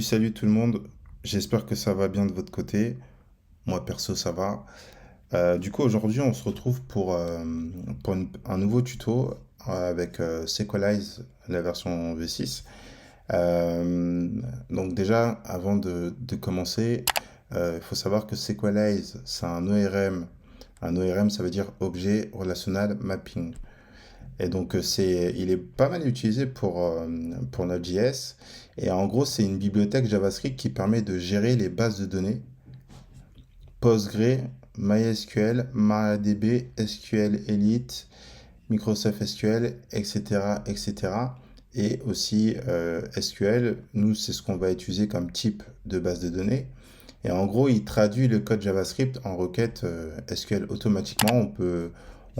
Salut tout le monde, j'espère que ça va bien de votre côté. Moi perso ça va. Du coup aujourd'hui on se retrouve pour un nouveau tuto avec Sequelize, la version V6. Euh, donc déjà avant de commencer, il faut savoir que Sequelize c'est un ORM. Un ORM ça veut dire Objet Relational Mapping. Et donc, il est pas mal utilisé pour Node.js. Et en gros, c'est une bibliothèque JavaScript qui permet de gérer les bases de données Postgre, MySQL, MariaDB, SQLite, Microsoft SQL, etc., etc. Et aussi SQL, nous, c'est ce qu'on va utiliser comme type de base de données. Et en gros, il traduit le code JavaScript en requête SQL automatiquement.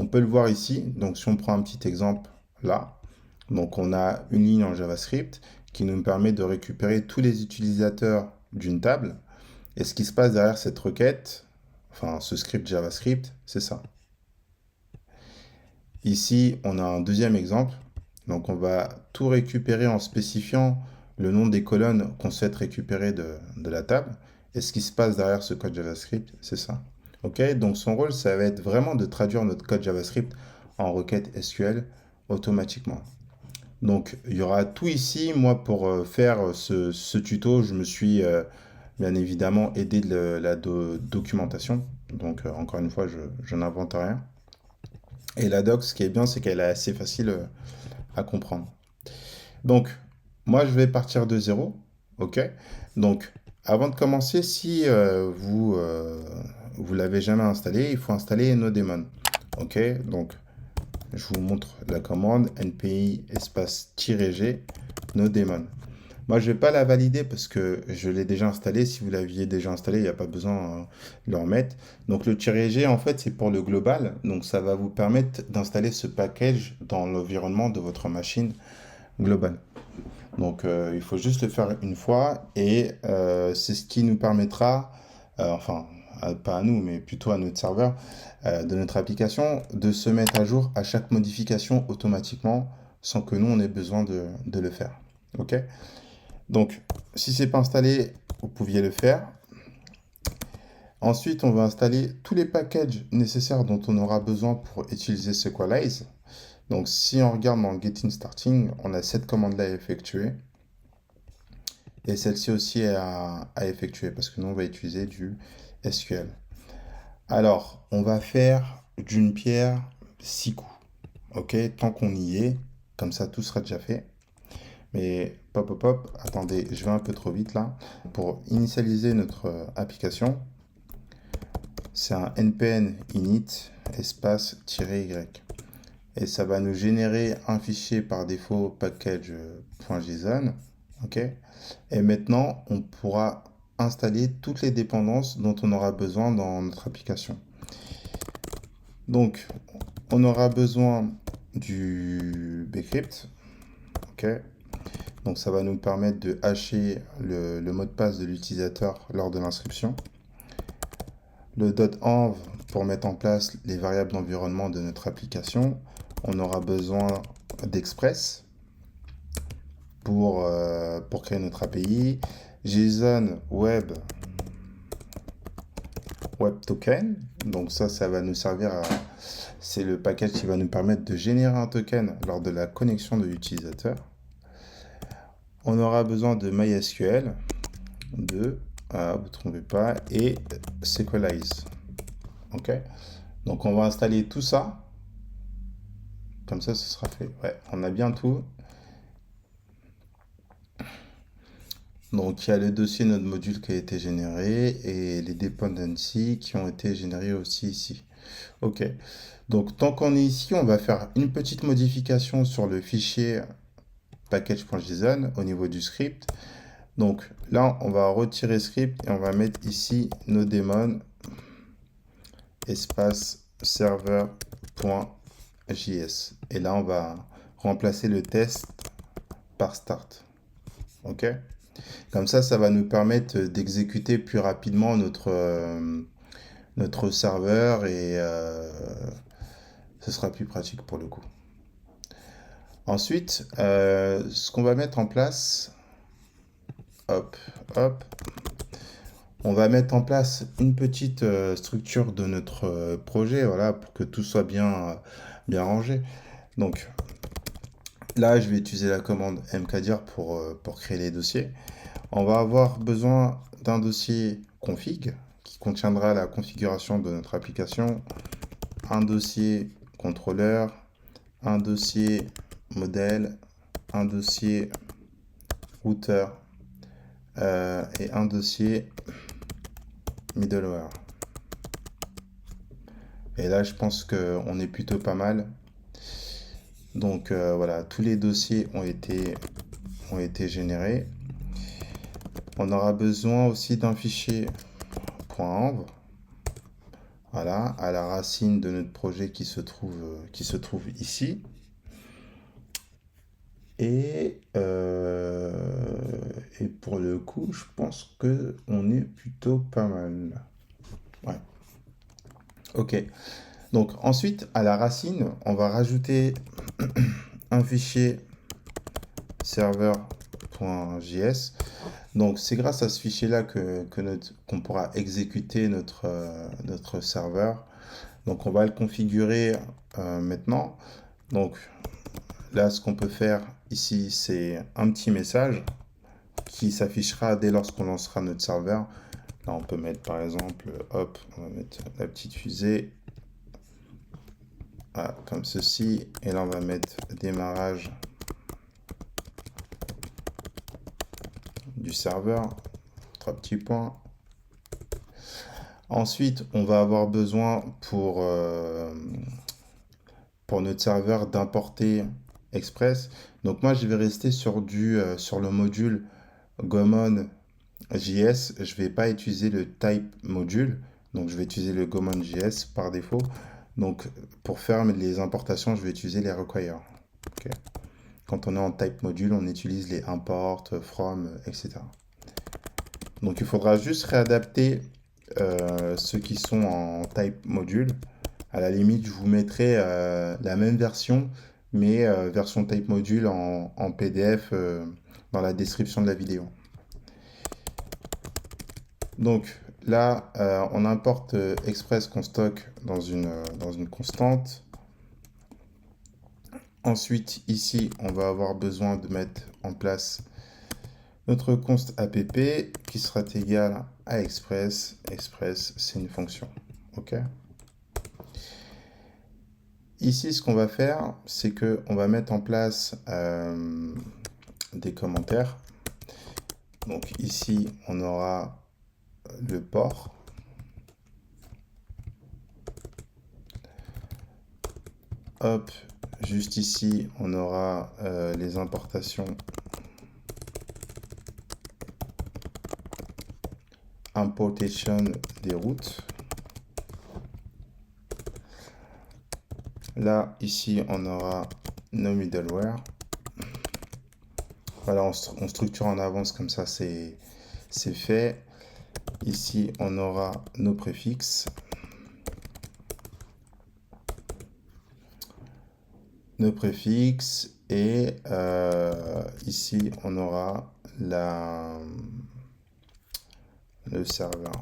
On peut le voir ici. Donc, si on prend un petit exemple là, donc on a une ligne en JavaScript qui nous permet de récupérer tous les utilisateurs d'une table. Et ce qui se passe derrière cette requête, enfin ce script JavaScript, c'est ça. Ici, on a un deuxième exemple. Donc on va tout récupérer en spécifiant le nom des colonnes qu'on souhaite récupérer de la table. Et ce qui se passe derrière ce code JavaScript, c'est ça. Ok, donc son rôle, ça va être vraiment de traduire notre code JavaScript en requête SQL automatiquement. Donc il y aura tout ici. Moi, pour faire ce tuto, je me suis bien évidemment aidé de la documentation. Donc encore une fois, je n'invente rien. Et la doc, ce qui est bien, c'est qu'elle est assez facile à comprendre. Donc, moi, je vais partir de zéro. OK? Donc, avant de commencer, si vous l'avez jamais installé, il faut installer NoDaemon. OK? Donc, je vous montre la commande npi espace -g NoDaemon. Moi, je vais pas la valider parce que je l'ai déjà installé. Si vous l'aviez déjà installé, il n'y a pas besoin de le remettre. Donc, le -g, en fait, c'est pour le global. Donc, ça va vous permettre d'installer ce package dans l'environnement de votre machine globale. Donc, il faut juste le faire une fois et c'est ce qui nous permettra, enfin, pas à nous, mais plutôt à notre serveur de notre application, de se mettre à jour à chaque modification automatiquement sans que nous, on ait besoin de le faire. OK? Donc, si c'est pas installé, vous pouviez le faire. Ensuite, on va installer tous les packages nécessaires dont on aura besoin pour utiliser Sequelize. Donc, si on regarde dans Getting Starting, on a cette commande-là à effectuer. Et celle-ci aussi est à effectuer parce que nous, on va utiliser du SQL. Alors, on va faire d'une pierre six coups. OK, tant qu'on y est, comme ça, tout sera déjà fait. Mais pop, pop, pop, attendez, je vais un peu trop vite là. Pour initialiser notre application, c'est un npm init espace-y. Et ça va nous générer un fichier par défaut package.json. OK? Et maintenant, on pourra installer toutes les dépendances dont on aura besoin dans notre application. Donc, on aura besoin du bcrypt. OK? Donc, ça va nous permettre de hasher le mot de passe de l'utilisateur lors de l'inscription. Le .env pour mettre en place les variables d'environnement de notre application. On aura besoin d'Express pour créer notre API. JSON Web Token. Donc ça va nous servir à... C'est le package qui va nous permettre de générer un token lors de la connexion de l'utilisateur. On aura besoin de MySQL, vous ne trompez pas, et Sequelize. OK? Donc on va installer tout ça. Comme ça, ce sera fait. Ouais, on a bien tout. Donc il y a le dossier notre module qui a été généré et les dependencies qui ont été générées aussi ici. Ok. Donc tant qu'on est ici, on va faire une petite modification sur le fichier package.json au niveau du script. Donc là, on va retirer script et on va mettre ici nos démons espace server.js. Et là, on va remplacer le test par start. Ok. Comme ça va nous permettre d'exécuter plus rapidement notre serveur et ce sera plus pratique pour le coup. Ensuite, ce qu'on va mettre en place, hop, hop. On va mettre en place une petite structure de notre projet, voilà, pour que tout soit bien rangé. Donc là, je vais utiliser la commande mkdir pour créer les dossiers. On va avoir besoin d'un dossier config qui contiendra la configuration de notre application, un dossier contrôleur, un dossier modèle, un dossier routeur et un dossier middleware. Et là, je pense qu'on est plutôt pas mal. Donc voilà, tous les dossiers ont été générés. On aura besoin aussi d'un fichier .env, voilà, à la racine de notre projet qui se trouve ici. Et pour le coup, je pense que on est plutôt pas mal. Ouais. Ok. Donc ensuite, à la racine, on va rajouter un fichier serveur.js. Donc c'est grâce à ce fichier-là qu'on pourra exécuter notre serveur. Donc on va le configurer maintenant. Donc là, ce qu'on peut faire ici, c'est un petit message qui s'affichera dès lors qu'on lancera notre serveur. Là, on peut mettre par exemple, hop, on va mettre la petite fusée. Voilà, comme ceci. Et là, on va mettre démarrage du serveur. 3 petits points. Ensuite, on va avoir besoin pour notre serveur d'importer Express. Donc moi, je vais rester sur le module Gomon JS. Je vais pas utiliser le type module. Donc je vais utiliser le Gomon JS par défaut. Donc pour faire les importations, je vais utiliser les require. Okay. Quand on est en type module, on utilise les import, from, etc. Donc il faudra juste réadapter ceux qui sont en type module. À la limite, je vous mettrai la même version, mais version type module en PDF dans la description de la vidéo. Donc là, on importe Express qu'on stocke dans une constante. Ensuite, ici, on va avoir besoin de mettre en place notre const app qui sera égal à Express. Express, c'est une fonction. OK. Ici, ce qu'on va faire, c'est qu'on va mettre en place des commentaires. Donc ici, on aura le port. Hop, juste ici, on aura les importations. Importation des routes. Là, ici, on aura nos middleware. Voilà, on structure en avance, comme ça, c'est fait. Ici, on aura nos préfixes. Nos préfixes. Et ici, on aura le serveur.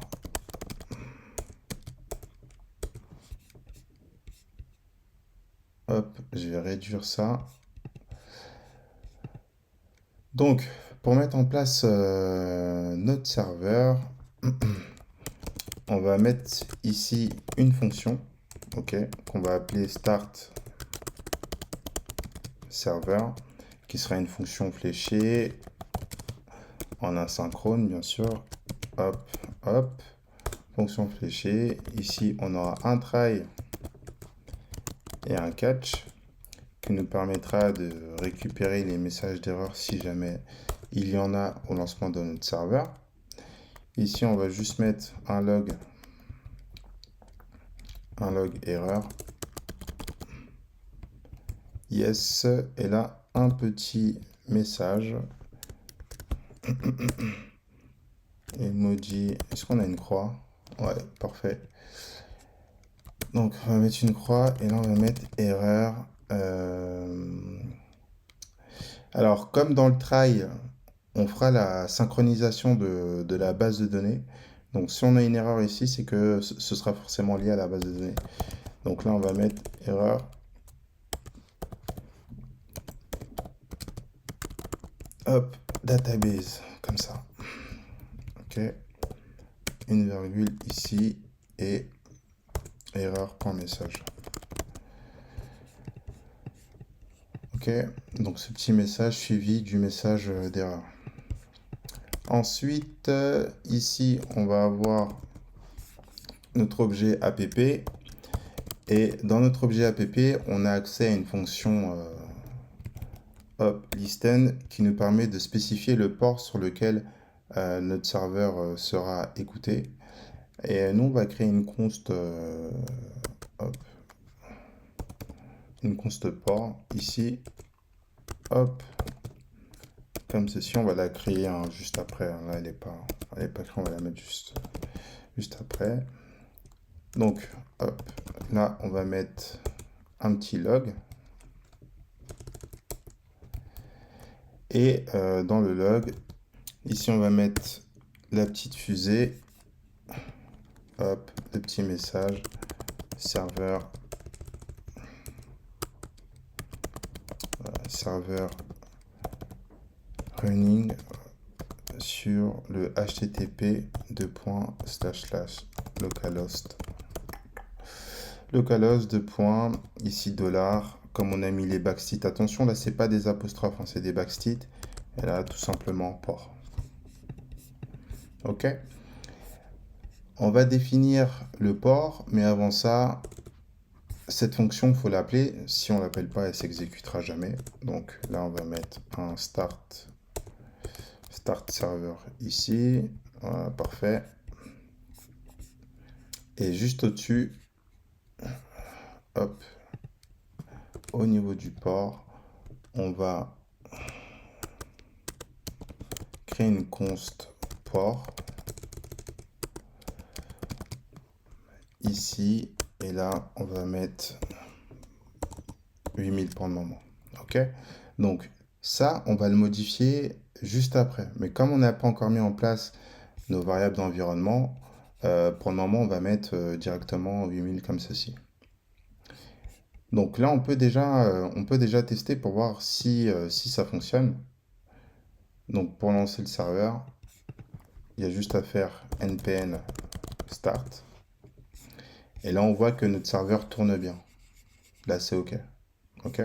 Hop, je vais réduire ça. Donc, pour mettre en place notre serveur, on va mettre ici une fonction, ok, qu'on va appeler start serveur, qui sera une fonction fléchée en asynchrone, bien sûr. Hop, hop, fonction fléchée. Ici, on aura un try et un catch qui nous permettra de récupérer les messages d'erreur si jamais il y en a au lancement de notre serveur. Ici, on va juste mettre un log erreur. Yes, et là, un petit message. Emoji. Est-ce qu'on a une croix? Ouais, parfait. Donc, on va mettre une croix et là, on va mettre erreur. Alors, comme dans le try, on fera la synchronisation de la base de données. Donc si on a une erreur ici, c'est que ce sera forcément lié à la base de données. Donc là, on va mettre erreur. Hop, database, comme ça. Ok. Une virgule ici et erreur.message. Ok, donc ce petit message suivi du message d'erreur. Ensuite, ici, on va avoir notre objet app. Et dans notre objet app, on a accès à une fonction listen qui nous permet de spécifier le port sur lequel notre serveur sera écouté. Et nous, on va créer une const, une const port ici. Hop, comme ceci, on va la créer juste après. Là, elle n'est pas créée, on va la mettre juste après. Donc, hop, là, on va mettre un petit log. Et dans le log, ici, on va mettre la petite fusée. Hop, le petit message, serveur running sur le http localhost ici $, comme on a mis les backstits. Attention, là, c'est pas des apostrophes, hein, c'est des backstits. Et là, tout simplement port. Ok. On va définir le port, mais avant ça, cette fonction, il faut l'appeler. Si on l'appelle pas, elle s'exécutera jamais. Donc là, on va mettre un start server ici. Voilà, parfait. Et juste au-dessus, hop, au niveau du port, on va créer une const port ici. Et là, on va mettre 8000 pour le moment. Ok. Donc ça, on va le modifier juste après. Mais comme on n'a pas encore mis en place nos variables d'environnement, pour le moment, on va mettre directement 8000 comme ceci. Donc là, on peut déjà tester pour voir si ça fonctionne. Donc pour lancer le serveur, il y a juste à faire npm start. Et là, on voit que notre serveur tourne bien. Là, c'est OK. OK.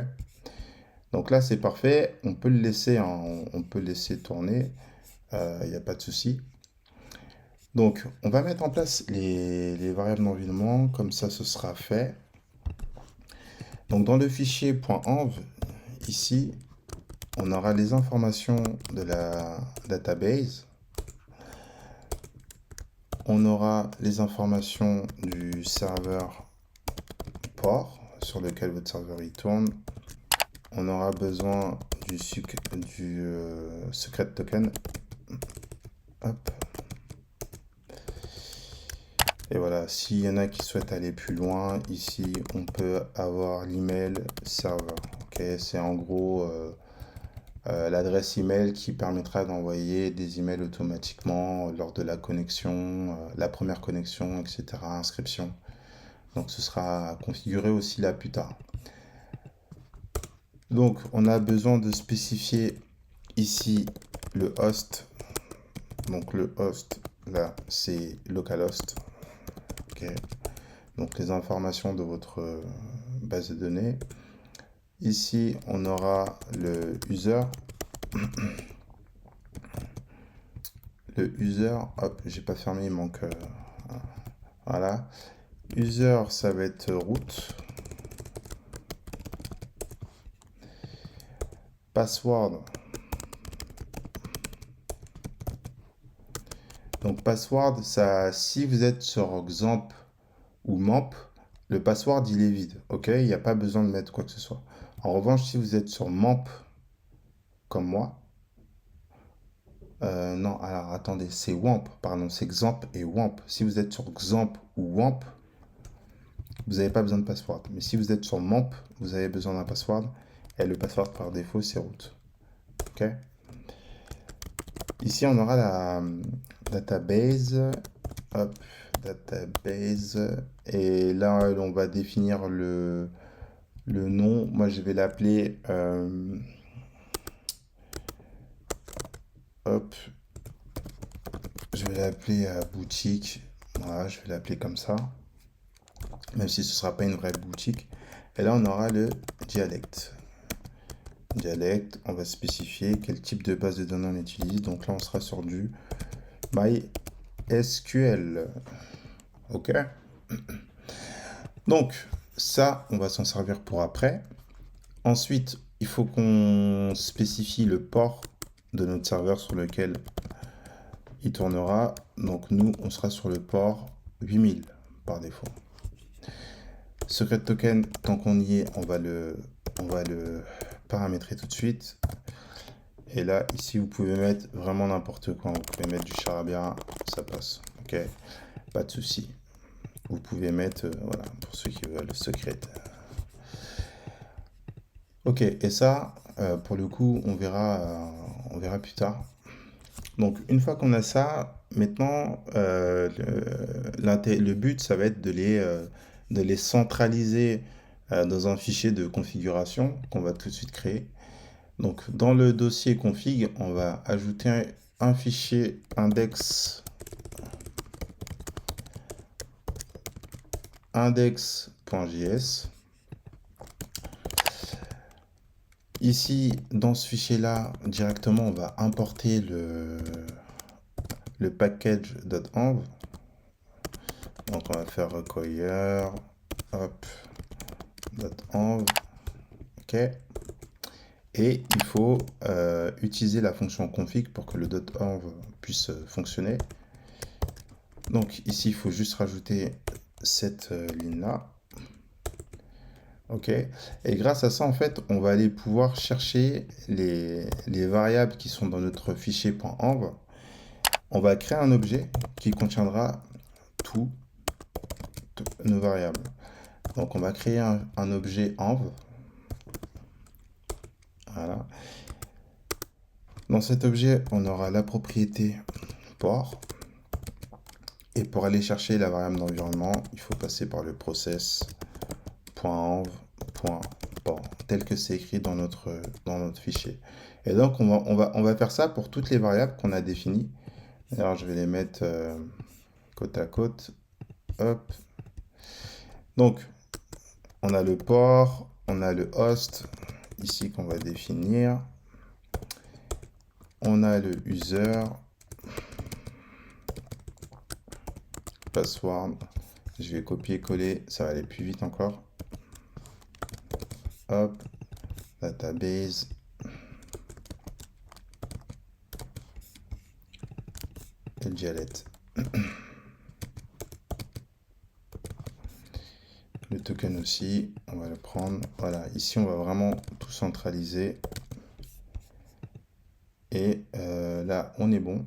Donc là, c'est parfait. On peut le laisser, on peut le laisser tourner. Il n'y a pas de souci. Donc, on va mettre en place les variables d'environnement. Comme ça, ce sera fait. Donc, dans le fichier .env, ici, on aura les informations de la database. On aura les informations du serveur port sur lequel votre serveur y tourne. On aura besoin du secret token. Hop. Et voilà, s'il y en a qui souhaitent aller plus loin, ici on peut avoir l'email server. Ok, c'est en gros l'adresse email qui permettra d'envoyer des emails automatiquement lors de la connexion, la première connexion, etc. Inscription. Donc ce sera configuré aussi là plus tard. Donc on a besoin de spécifier ici le host. Donc le host là c'est localhost. Ok. Donc les informations de votre base de données. Ici on aura le user. Le user, hop, j'ai pas fermé, il manque. Voilà. User, ça va être root. Password. Donc password, ça, si vous êtes sur XAMPP ou MAMP, le password il est vide. Ok, il n'y a pas besoin de mettre quoi que ce soit. En revanche, si vous êtes sur MAMP comme moi, non, alors attendez, c'est WAMP, pardon, c'est XAMPP et WAMP. Si vous êtes sur XAMPP ou WAMP, vous n'avez pas besoin de password. Mais si vous êtes sur MAMP, vous avez besoin d'un password. Et le password par défaut, c'est root. Ok. Ici, on aura la database. Hop, database. Et là, on va définir le nom. Moi, je vais l'appeler. Hop, je vais l'appeler boutique. Voilà, je vais l'appeler comme ça. Même si ce ne sera pas une vraie boutique. Et là, on aura le dialecte. Dialecte, on va spécifier quel type de base de données on utilise. Donc là, on sera sur du MySQL. OK? Donc, ça, on va s'en servir pour après. Ensuite, il faut qu'on spécifie le port de notre serveur sur lequel il tournera. Donc, nous, on sera sur le port 8000 par défaut. Secret token, tant qu'on y est, on va le paramétrer tout de suite. Et là, ici, vous pouvez mettre vraiment n'importe quoi. Vous pouvez mettre du charabia, ça passe. OK? Pas de souci. Vous pouvez mettre, voilà, pour ceux qui veulent, le secret. Ok, et ça, pour le coup, on verra plus tard. Donc, une fois qu'on a ça, maintenant, le but, ça va être de les centraliser dans un fichier de configuration qu'on va tout de suite créer. Donc, dans le dossier config, on va ajouter un fichier index.js. Ici, dans ce fichier-là, directement, on va importer le package.env. Donc, on va faire require, hop, .env, ok. Et il faut utiliser la fonction config pour que le .env puisse fonctionner. Donc, ici, il faut juste rajouter cette ligne-là. Ok. Et grâce à ça, en fait, on va aller pouvoir chercher les variables qui sont dans notre fichier .env. On va créer un objet qui contiendra toutes nos variables. Donc, on va créer un objet env. Voilà. Dans cet objet, on aura la propriété port. Et pour aller chercher la variable d'environnement, il faut passer par le process.env.port, tel que c'est écrit dans notre fichier. Et donc, on va faire ça pour toutes les variables qu'on a définies. Alors, je vais les mettre côte à côte. Hop. Donc, on a le port, on a le host, ici qu'on va définir. On a le user, password. Je vais copier-coller, ça va aller plus vite encore. Hop, database. Et le dialecte. Le token aussi, on va le prendre. Voilà, ici on va vraiment tout centraliser. Et là, on est bon.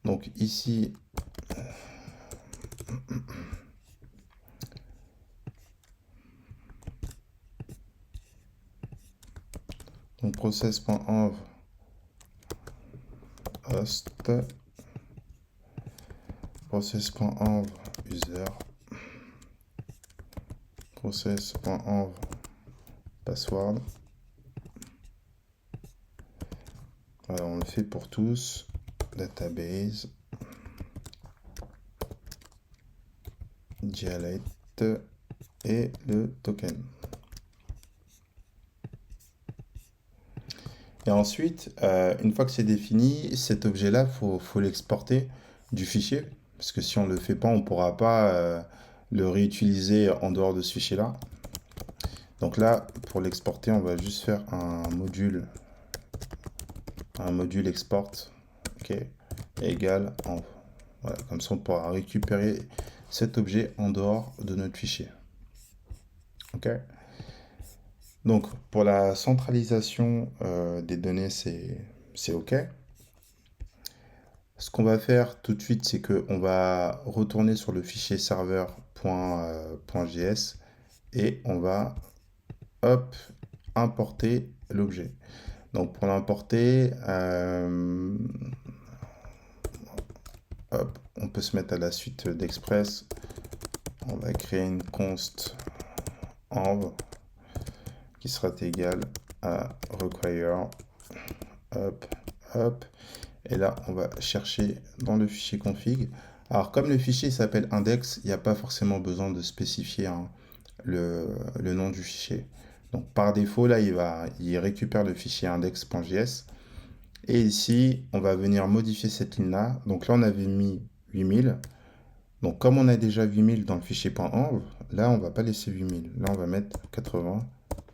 Donc ici, donc process.env host, process.env user, process.env password. Voilà, on le fait pour tous. Database, dialecte et le token. Et ensuite, une fois que c'est défini, cet objet-là, faut l'exporter du fichier. Parce que si on ne le fait pas, on ne pourra pas le réutiliser en dehors de ce fichier-là. Donc là, pour l'exporter, on va juste faire un module export, ok, égal en. Voilà, comme ça, on pourra récupérer cet objet en dehors de notre fichier. Ok. Donc, pour la centralisation des données, c'est OK. Ce qu'on va faire tout de suite, c'est qu'on va retourner sur le fichier serveur.js et on va, hop, importer l'objet. Donc pour l'importer, hop, on peut se mettre à la suite d'Express. On va créer une const env qui sera égale à require. Hop, hop. Et là, on va chercher dans le fichier config. Alors, comme le fichier s'appelle index, il n'y a pas forcément besoin de spécifier hein, le nom du fichier. Donc, par défaut, là, il récupère le fichier index.js. Et ici, on va venir modifier cette ligne-là. Donc là, on avait mis 8000. Donc, comme on a déjà 8000 dans le fichier .env, là, on va pas laisser 8000. Là, on va mettre 80,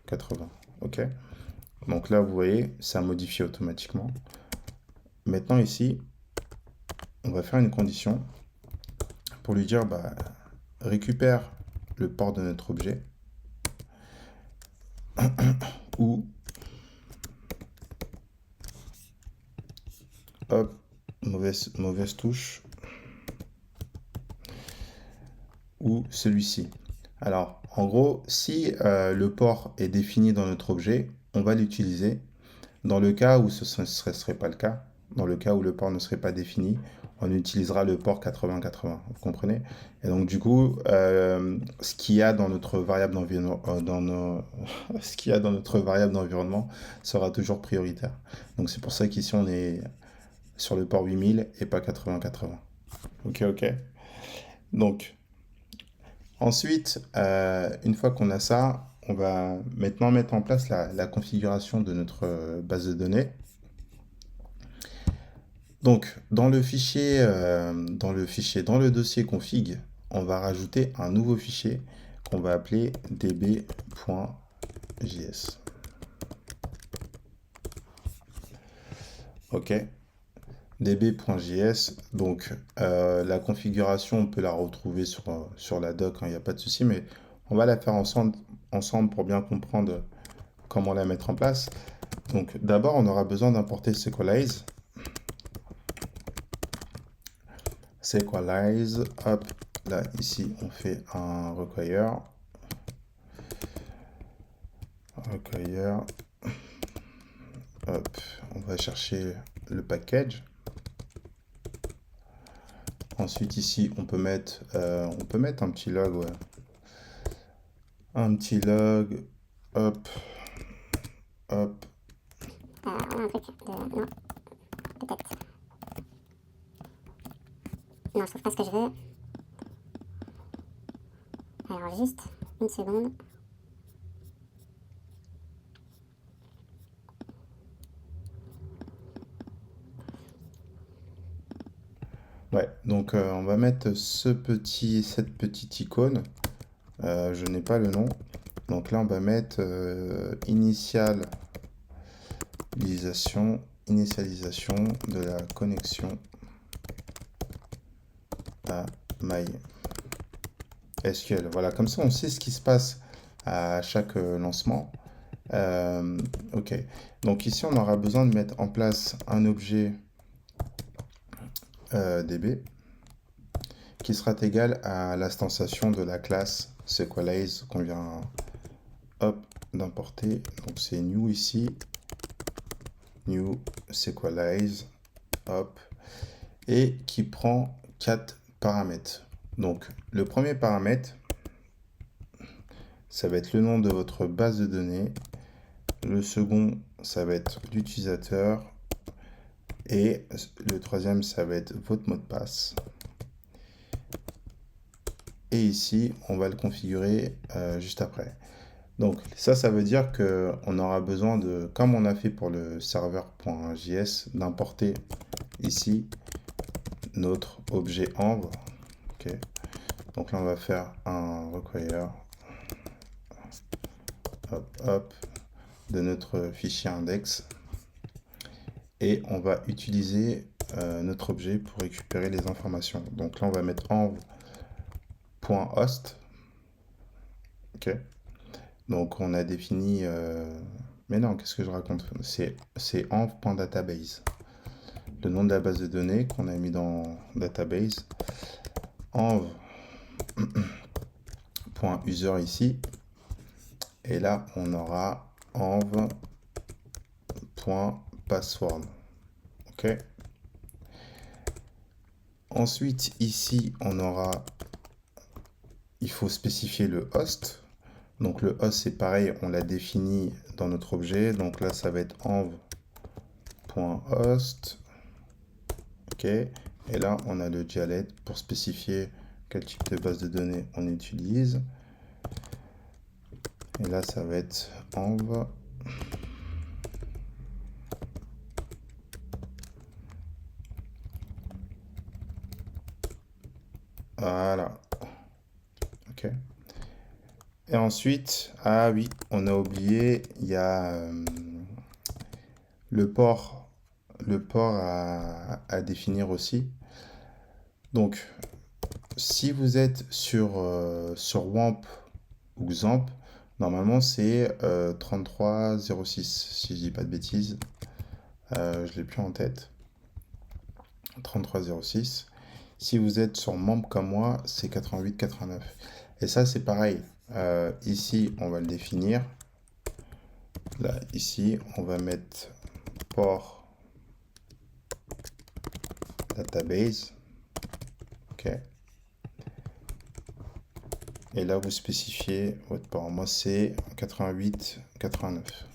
80. OK? Donc là, vous voyez, ça modifie automatiquement. Maintenant, ici, on va faire une condition pour lui dire, bah, récupère le port de notre objet ou, hop, mauvaise touche, ou celui-ci. Alors, en gros, si le port est défini dans notre objet, on va l'utiliser. Dans le cas où ce ne serait pas le cas, dans le cas où le port ne serait pas défini, on utilisera le port 8080, vous comprenez? Et donc du coup, ce qu'il y a dans notre variable d'environnement, ce qu'il y a dans notre variable d'environnement sera toujours prioritaire. Donc c'est pour ça qu'ici on est sur le port 8000 et pas 8080. Ok, ok. Donc ensuite, une fois qu'on a ça, on va maintenant mettre en place la configuration de notre base de données. Donc, dans le dossier config, on va rajouter un nouveau fichier qu'on va appeler db.js. Ok, db.js. Donc, la configuration, on peut la retrouver sur la doc, il n'y a pas de souci, mais on va la faire ensemble pour bien comprendre comment la mettre en place. Donc, d'abord, on aura besoin d'importer Sequelize. Sequelize, hop, là, ici, on fait un require. Hop, on va chercher le package. Ensuite, ici, on peut mettre un petit log, ouais. Un petit log, hop, hop. On a un truc de... Non, peut-être. Non, je trouve pas ce que je veux. Alors, juste une seconde. Ouais, donc on va mettre cette petite icône. Je n'ai pas le nom. Donc là, on va mettre initialisation de la connexion à MySQL. Voilà, comme ça, on sait ce qui se passe à chaque lancement. Ok, donc ici, on aura besoin de mettre en place un objet DB qui sera égal à l'instanciation de la classe Sequelize qu'on vient d'importer. Donc c'est new ici, new Sequelize, hop, et qui prend 4 paramètres. Donc le premier paramètre, ça va être le nom de votre base de données. Le second, ça va être l'utilisateur. Et le troisième, ça va être votre mot de passe. Et ici, on va le configurer juste après. Donc ça veut dire qu'on aura besoin de, comme on a fait pour le serveur.js, d'importer ici notre objet env. Okay. Donc là, on va faire un require hop, de notre fichier index. Et on va utiliser notre objet pour récupérer les informations. Donc là, on va mettre env.host. Ok. Donc on a défini... mais non, qu'est-ce que je raconte? C'est env.database. Le nom de la base de données qu'on a mis dans database. env.user ici. Et là, on aura env.user .password. OK. Ensuite, ici, il faut spécifier le host. Donc le host, c'est pareil, on l'a défini dans notre objet. Donc là, ça va être env.host. OK. Et là, on a le dialecte pour spécifier quel type de base de données on utilise. Et là, ça va être env. Voilà. OK. Et ensuite, ah oui, on a oublié, il y a le port à définir aussi. Donc, si vous êtes sur WAMP ou XAMPP, normalement c'est 3306, si je dis pas de bêtises. Je l'ai plus en tête. 3306. Si vous êtes sur MAMP comme moi, c'est 8889. Et ça, c'est pareil. Ici, on va le définir. Là, ici, on va mettre port database. OK. Et là, vous spécifiez votre port. Moi, c'est 8889.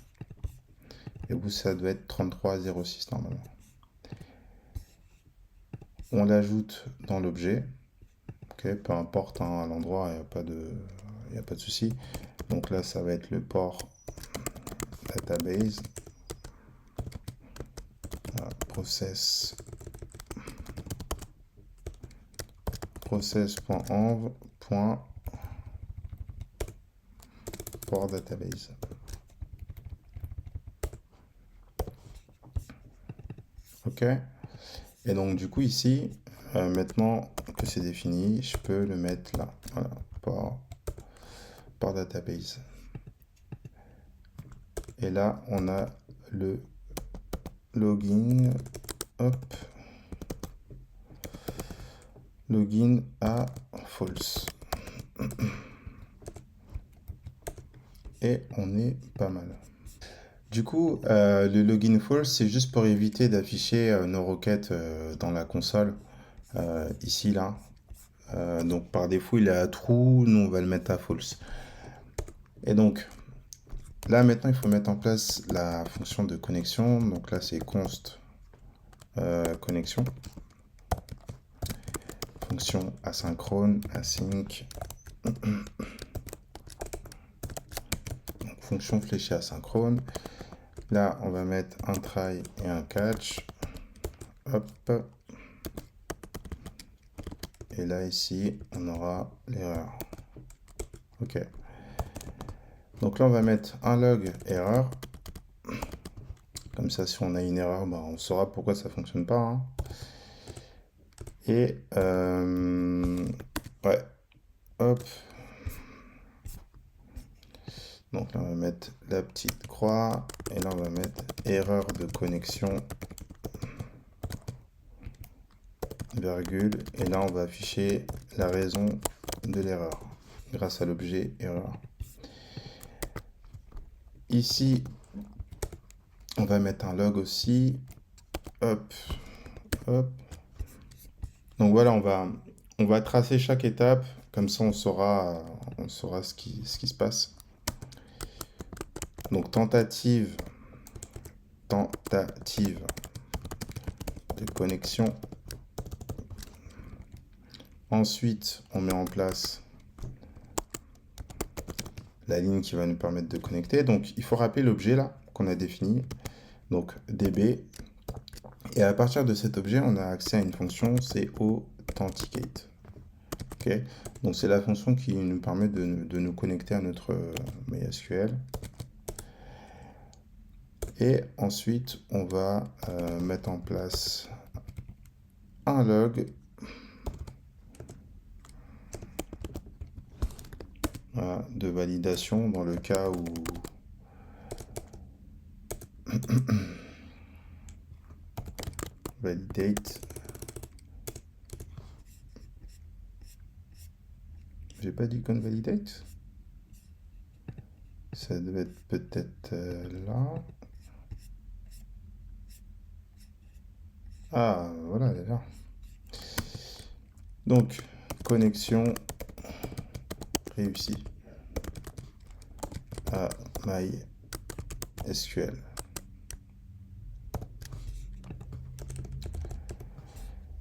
Et vous, ça doit être 3306 normalement. On l'ajoute dans l'objet. OK, peu importe hein, à l'endroit, il n'y a pas de souci. Donc là, ça va être le port database. Voilà, process.env.port database. OK. Et donc du coup ici, maintenant que c'est défini, je peux le mettre là. Voilà, port database. Et là, on a le login. Hop. Login à false. Et on est pas mal. Du coup, le login false, c'est juste pour éviter d'afficher nos requêtes dans la console. Ici, là. Donc par défaut, il est à true, nous on va le mettre à false. Et donc, là maintenant, il faut mettre en place la fonction de connexion. Donc là, c'est const connexion. Fonction asynchrone, async. Donc, fonction fléchée asynchrone. Là, on va mettre un try et un catch. Hop. Et là, ici, on aura l'erreur. OK. Donc là, on va mettre un log erreur. Comme ça, si on a une erreur, bah, on saura pourquoi ça ne fonctionne pas. Hein. Et ouais, hop. Donc là, on va mettre la petite croix. Et là, on va mettre erreur de connexion. Virgule. Et là, on va afficher la raison de l'erreur grâce à l'objet erreur. Ici, on va mettre un log aussi. Hop, hop. Donc voilà, on va tracer chaque étape. Comme ça, on saura ce qui se passe. Donc tentative de connexion. Ensuite, on met en place la ligne qui va nous permettre de connecter. Donc, il faut rappeler l'objet là qu'on a défini. Donc, db. Et à partir de cet objet, on a accès à une fonction, c'est authenticate. Okay. Donc, c'est la fonction qui nous permet de nous connecter à notre MySQL. Et ensuite, on va mettre en place un log. Voilà, de validation dans le cas où validate. J'ai pas dit qu'on validate. Ça devait être peut-être là. Ah, voilà, elle est là. Donc, connexion réussie à MySQL.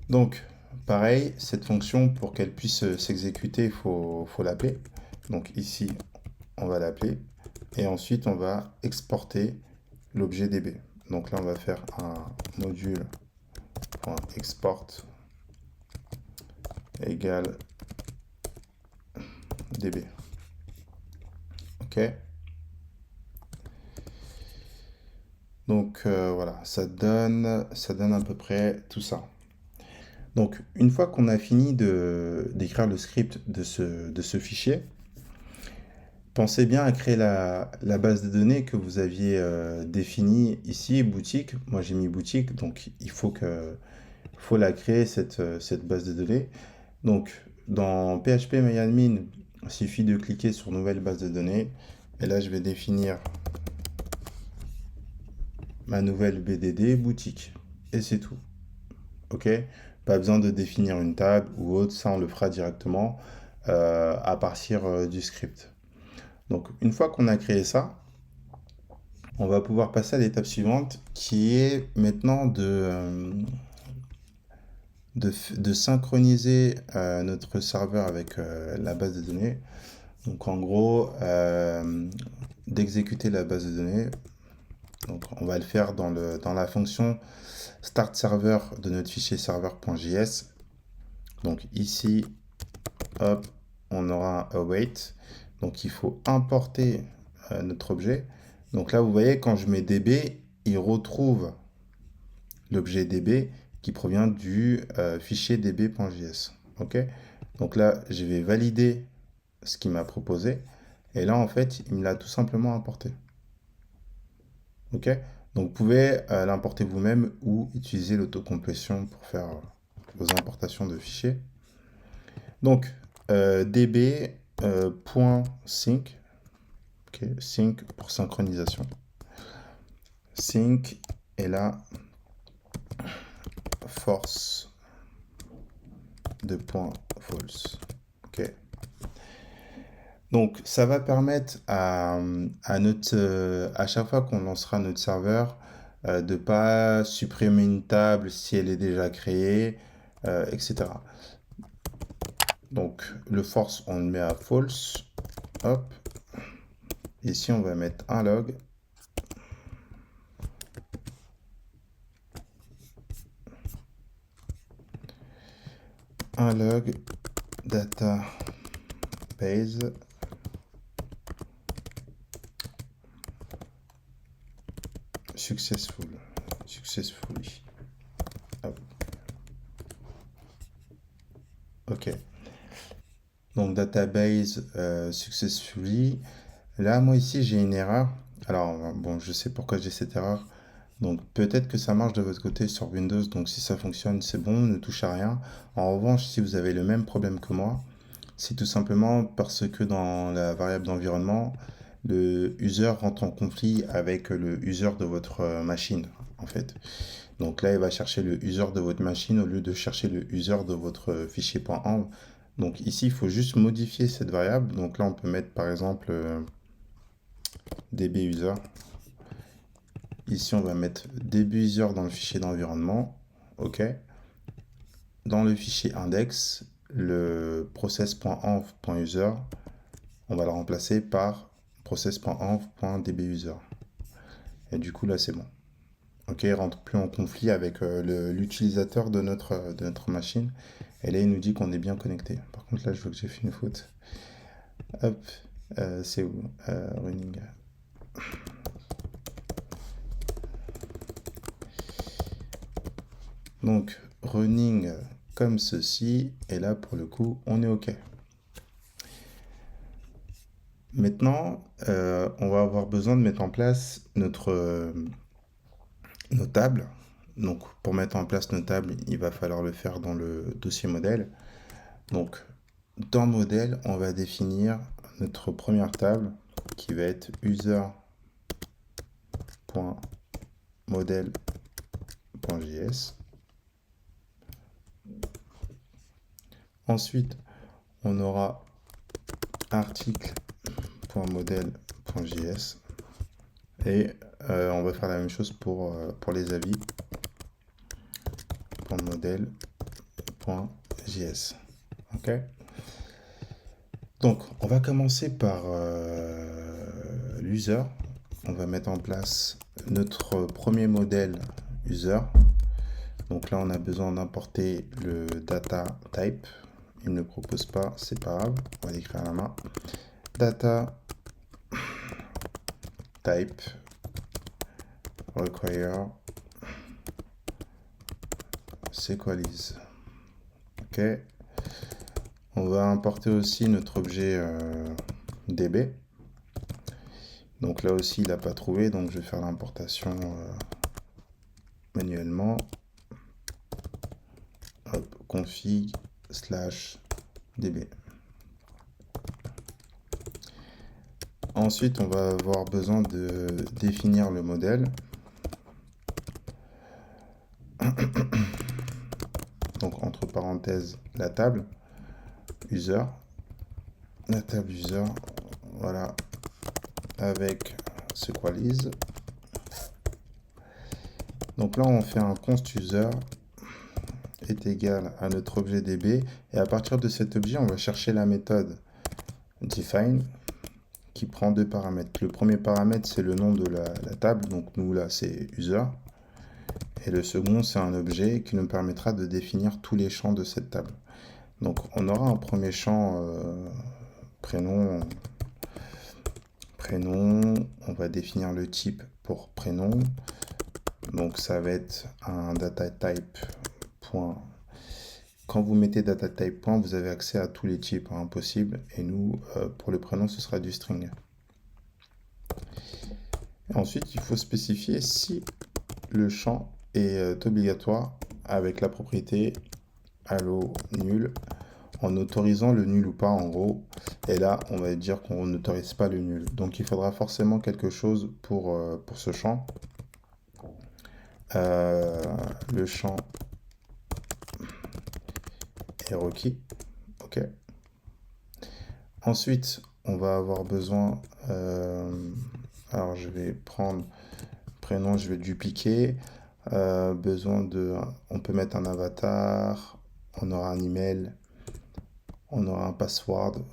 Donc, pareil, cette fonction, pour qu'elle puisse s'exécuter, il faut l'appeler. Donc ici, on va l'appeler. Et ensuite, on va exporter l'objet DB. Donc là, on va faire un module.export égale DB. OK. Donc voilà, ça donne à peu près tout ça. Donc une fois qu'on a fini d'écrire le script de ce fichier, pensez bien à créer la base de données que vous aviez définie ici, boutique. Moi j'ai mis boutique, donc faut la créer cette base de données. Donc dans PHP MyAdmin, il suffit de cliquer sur nouvelle base de données. Et là je vais définir ma nouvelle BDD boutique. Et c'est tout. OK? Pas besoin de définir une table ou autre, ça on le fera directement à partir du script. Donc une fois qu'on a créé ça, on va pouvoir passer à l'étape suivante qui est maintenant de synchroniser notre serveur avec la base de données. Donc en gros, d'exécuter la base de données. Donc on va le faire dans la fonction start server de notre fichier serveur.js. Donc ici, hop, on aura un await. Donc il faut importer notre objet. Donc là, vous voyez, quand je mets db, il retrouve l'objet db qui provient du fichier db.js. OK? Donc là, je vais valider ce qu'il m'a proposé. Et là, en fait, il me l'a tout simplement importé. OK? Donc vous pouvez l'importer vous-même ou utiliser l'autocomplétion pour faire vos importations de fichiers. Donc, db .sync, ok, sync pour synchronisation. Sync et là, force de point false. Ok. Donc, ça va permettre à chaque fois qu'on lancera notre serveur, de ne pas supprimer une table si elle est déjà créée, etc. Donc, le force, on le met à false. Hop. Ici, on va mettre un log. Un log database successfully. Hop. Ok. Donc database successfully. Là, moi ici, j'ai une erreur. Alors, bon, je sais pourquoi j'ai cette erreur. Donc peut-être que ça marche de votre côté sur Windows. Donc si ça fonctionne, c'est bon, ne touche à rien. En revanche, si vous avez le même problème que moi, c'est tout simplement parce que dans la variable d'environnement, le user rentre en conflit avec le user de votre machine, en fait. Donc là, il va chercher le user de votre machine au lieu de chercher le user de votre fichier .env. Donc ici, il faut juste modifier cette variable. Donc là, on peut mettre par exemple dbuser. Ici, on va mettre dbuser dans le fichier d'environnement. OK. Dans le fichier index, le process.env.user, on va le remplacer par process.env.dbuser. Et du coup, là, c'est bon. OK, il rentre plus en conflit avec l'utilisateur de notre machine. Et là, il nous dit qu'on est bien connecté. Par contre, là, je vois que j'ai fait une faute. Hop, c'est où running. Donc, running comme ceci. Et là, pour le coup, on est OK. Maintenant, on va avoir besoin de mettre en place nos tables. Donc, pour mettre en place nos tables, il va falloir le faire dans le dossier modèle. Donc, dans modèle, on va définir notre première table qui va être user.model.js. Ensuite, on aura article.modèle.js et on va faire la même chose pour les avis .modèle.js. Ok. Donc, on va commencer par l'user. On va mettre en place notre premier modèle user. Donc là, on a besoin d'importer le data type. Il ne le propose pas, c'est pas grave. On va l'écrire à la main. Data type require sequalize. Ok. On va importer aussi notre objet DB. Donc là aussi, il n'a pas trouvé, donc je vais faire l'importation manuellement. Hop, config /db. Ensuite, on va avoir besoin de définir le modèle. Donc, entre parenthèses, la table user. La table user, voilà, avec sequalize. Donc là, on fait un const user est égal à notre objet DB. Et à partir de cet objet, on va chercher la méthode define qui prend deux paramètres. Le premier paramètre, c'est le nom de la table. Donc nous, là, c'est user. Et le second, c'est un objet qui nous permettra de définir tous les champs de cette table. Donc on aura un premier champ prénom. On va définir le type pour prénom. Donc ça va être un data type point. Quand vous mettez data type point, vous avez accès à tous les types possibles. Et nous, pour le prénom, ce sera du string. Et ensuite, il faut spécifier si le champ est obligatoire avec la propriété allo nul, en autorisant le nul ou pas en gros. Et là, on va dire qu'on n'autorise pas le nul. Donc il faudra forcément quelque chose pour ce champ. Le champ est requis. Ok. Ensuite, on va avoir besoin. Alors, je vais prendre prénom, je vais dupliquer. Besoin de. On peut mettre un avatar. On aura un email. On aura un password.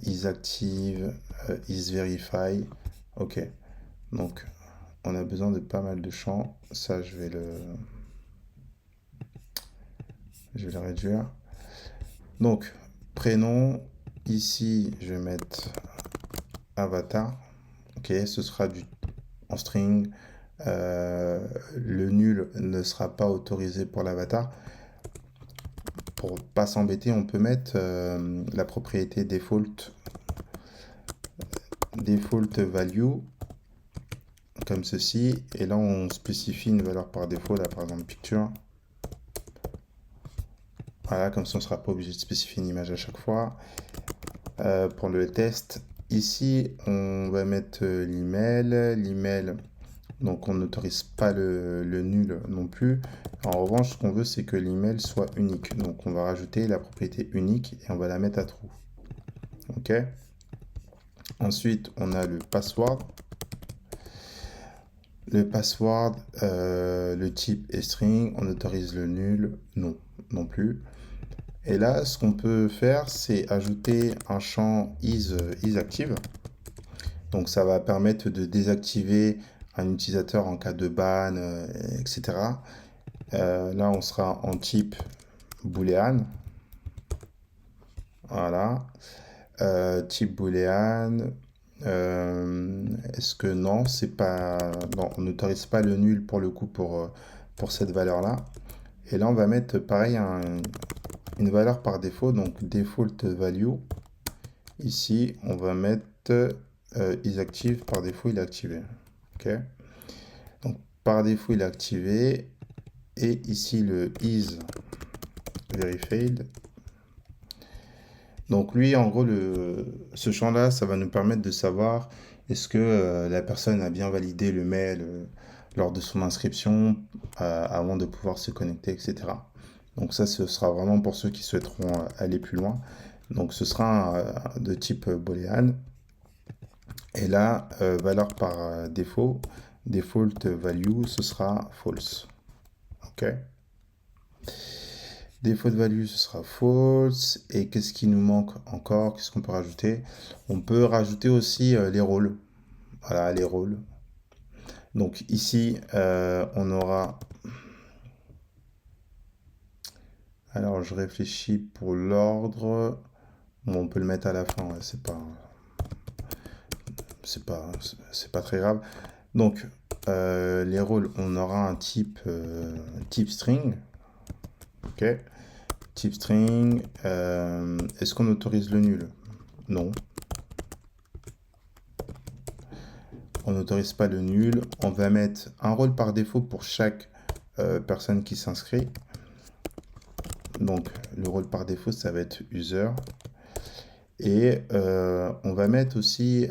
IsActive. IsVerify. Ok. Donc, on a besoin de pas mal de champs. Ça, je vais le réduire. Donc, prénom. Ici, je vais mettre avatar. Ok, ce sera en string. Le nul ne sera pas autorisé pour l'avatar. Pour pas s'embêter, on peut mettre la propriété default value comme ceci. Et là, on spécifie une valeur par défaut, là par exemple picture. Voilà, comme ça on ne sera pas obligé de spécifier une image à chaque fois. Pour le test, ici on va mettre l'email. Donc on n'autorise pas le nul non plus. En revanche, ce qu'on veut, c'est que l'email soit unique. Donc on va rajouter la propriété unique et on va la mettre à true. Ok. Ensuite, on a le password. Le password, le type est string. On autorise le nul, non plus. Et là, ce qu'on peut faire, c'est ajouter un champ isActive. Donc ça va permettre de désactiver un utilisateur en cas de ban, etc. Là, on sera en type boolean. Voilà. Type boolean. Est-ce que non, c'est pas. Non, on n'autorise pas le nul pour le coup pour cette valeur-là. Et là, on va mettre pareil une valeur par défaut, donc default value. Ici, on va mettre isActive, par défaut, il est activé. Ok. Donc, par défaut, il est activé. Et ici, le isVerified. Donc, lui, en gros, ce champ-là, ça va nous permettre de savoir est-ce que la personne a bien validé le mail lors de son inscription avant de pouvoir se connecter, etc. Donc ça, ce sera vraiment pour ceux qui souhaiteront aller plus loin. Donc ce sera de type booléen. Et là, valeur par défaut, default value, ce sera false. OK? Default value, ce sera false. Et qu'est-ce qui nous manque encore? Qu'est-ce qu'on peut rajouter? On peut rajouter aussi les rôles. Voilà, les rôles. Donc ici, on aura... Alors, je réfléchis pour l'ordre. Bon, on peut le mettre à la fin, ouais, c'est pas très grave. Donc, les rôles, on aura un type string. OK. Type string. Est-ce qu'on autorise le nul? Non. On n'autorise pas le nul. On va mettre un rôle par défaut pour chaque personne qui s'inscrit. Donc, le rôle par défaut, ça va être user. Et on va mettre aussi,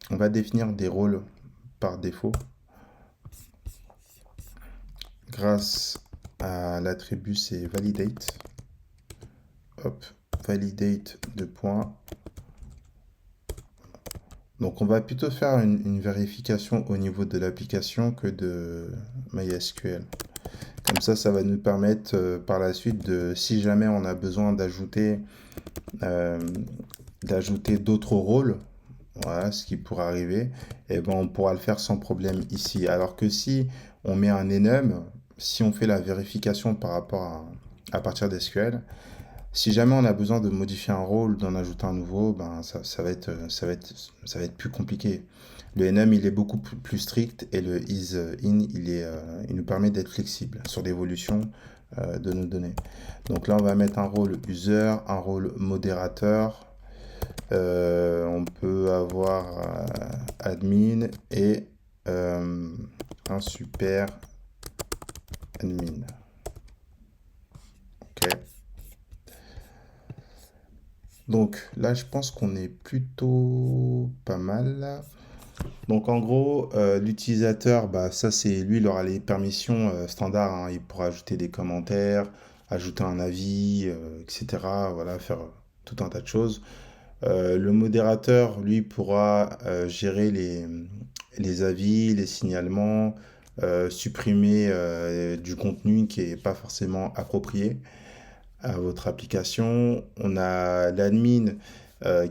on va définir des rôles par défaut grâce à l'attribut c'est validate. Hop, validate de points. Donc on va plutôt faire une vérification au niveau de l'application que de MySQL. Comme ça va nous permettre par la suite de, si jamais on a besoin euh, d'ajouter d'autres rôles, voilà, ce qui pourrait arriver, et ben on pourra le faire sans problème ici. Alors que si on met un enum, si on fait la vérification par rapport à partir d'SQL, si jamais on a besoin de modifier un rôle, d'en ajouter un nouveau, ben ça va être plus compliqué. Le enum, il est beaucoup plus strict et le is in, il nous permet d'être flexible sur l'évolution de nos données. Donc là, on va mettre un rôle user, un rôle modérateur. On peut avoir admin et un super admin. Ok. Donc là, je pense qu'on est plutôt pas mal. Donc en gros, l'utilisateur, bah, ça c'est lui, il aura les permissions standards, hein. Il pourra ajouter des commentaires, ajouter un avis, etc. Voilà, faire tout un tas de choses. Le modérateur, lui, pourra gérer les avis, les signalements, supprimer du contenu qui n'est pas forcément approprié à votre application. On a l'admin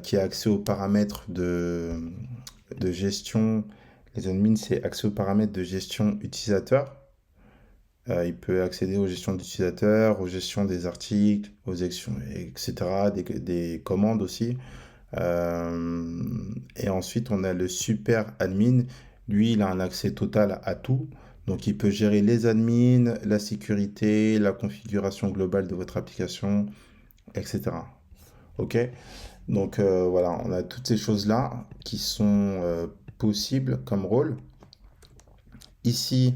qui a accès aux paramètres de gestion. Les admins, c'est accès aux paramètres de gestion utilisateur. Il peut accéder aux gestions d'utilisateurs, aux gestions des articles, aux actions, etc., des commandes aussi. Et ensuite, on a le super admin. Lui, il a un accès total à tout. Donc, il peut gérer les admins, la sécurité, la configuration globale de votre application, etc. OK? Donc, voilà, on a toutes ces choses-là qui sont possibles comme rôle. Ici,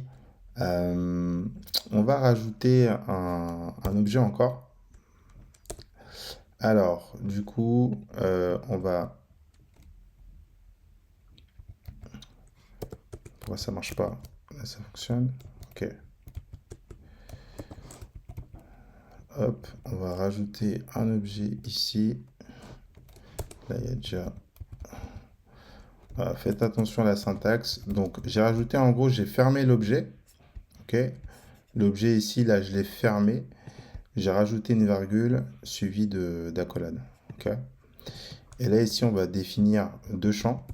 on va rajouter un objet encore. Alors, du coup, on va... Pourquoi ça marche pas? Là, ça fonctionne. Ok. Hop, on va rajouter un objet ici. Là, il y a déjà... Voilà, faites attention à la syntaxe. Donc, j'ai rajouté, en gros, j'ai fermé l'objet. Ok. L'objet ici, là, je l'ai fermé. J'ai rajouté une virgule suivie d'accolade. Ok. Et là, ici, on va définir deux champs.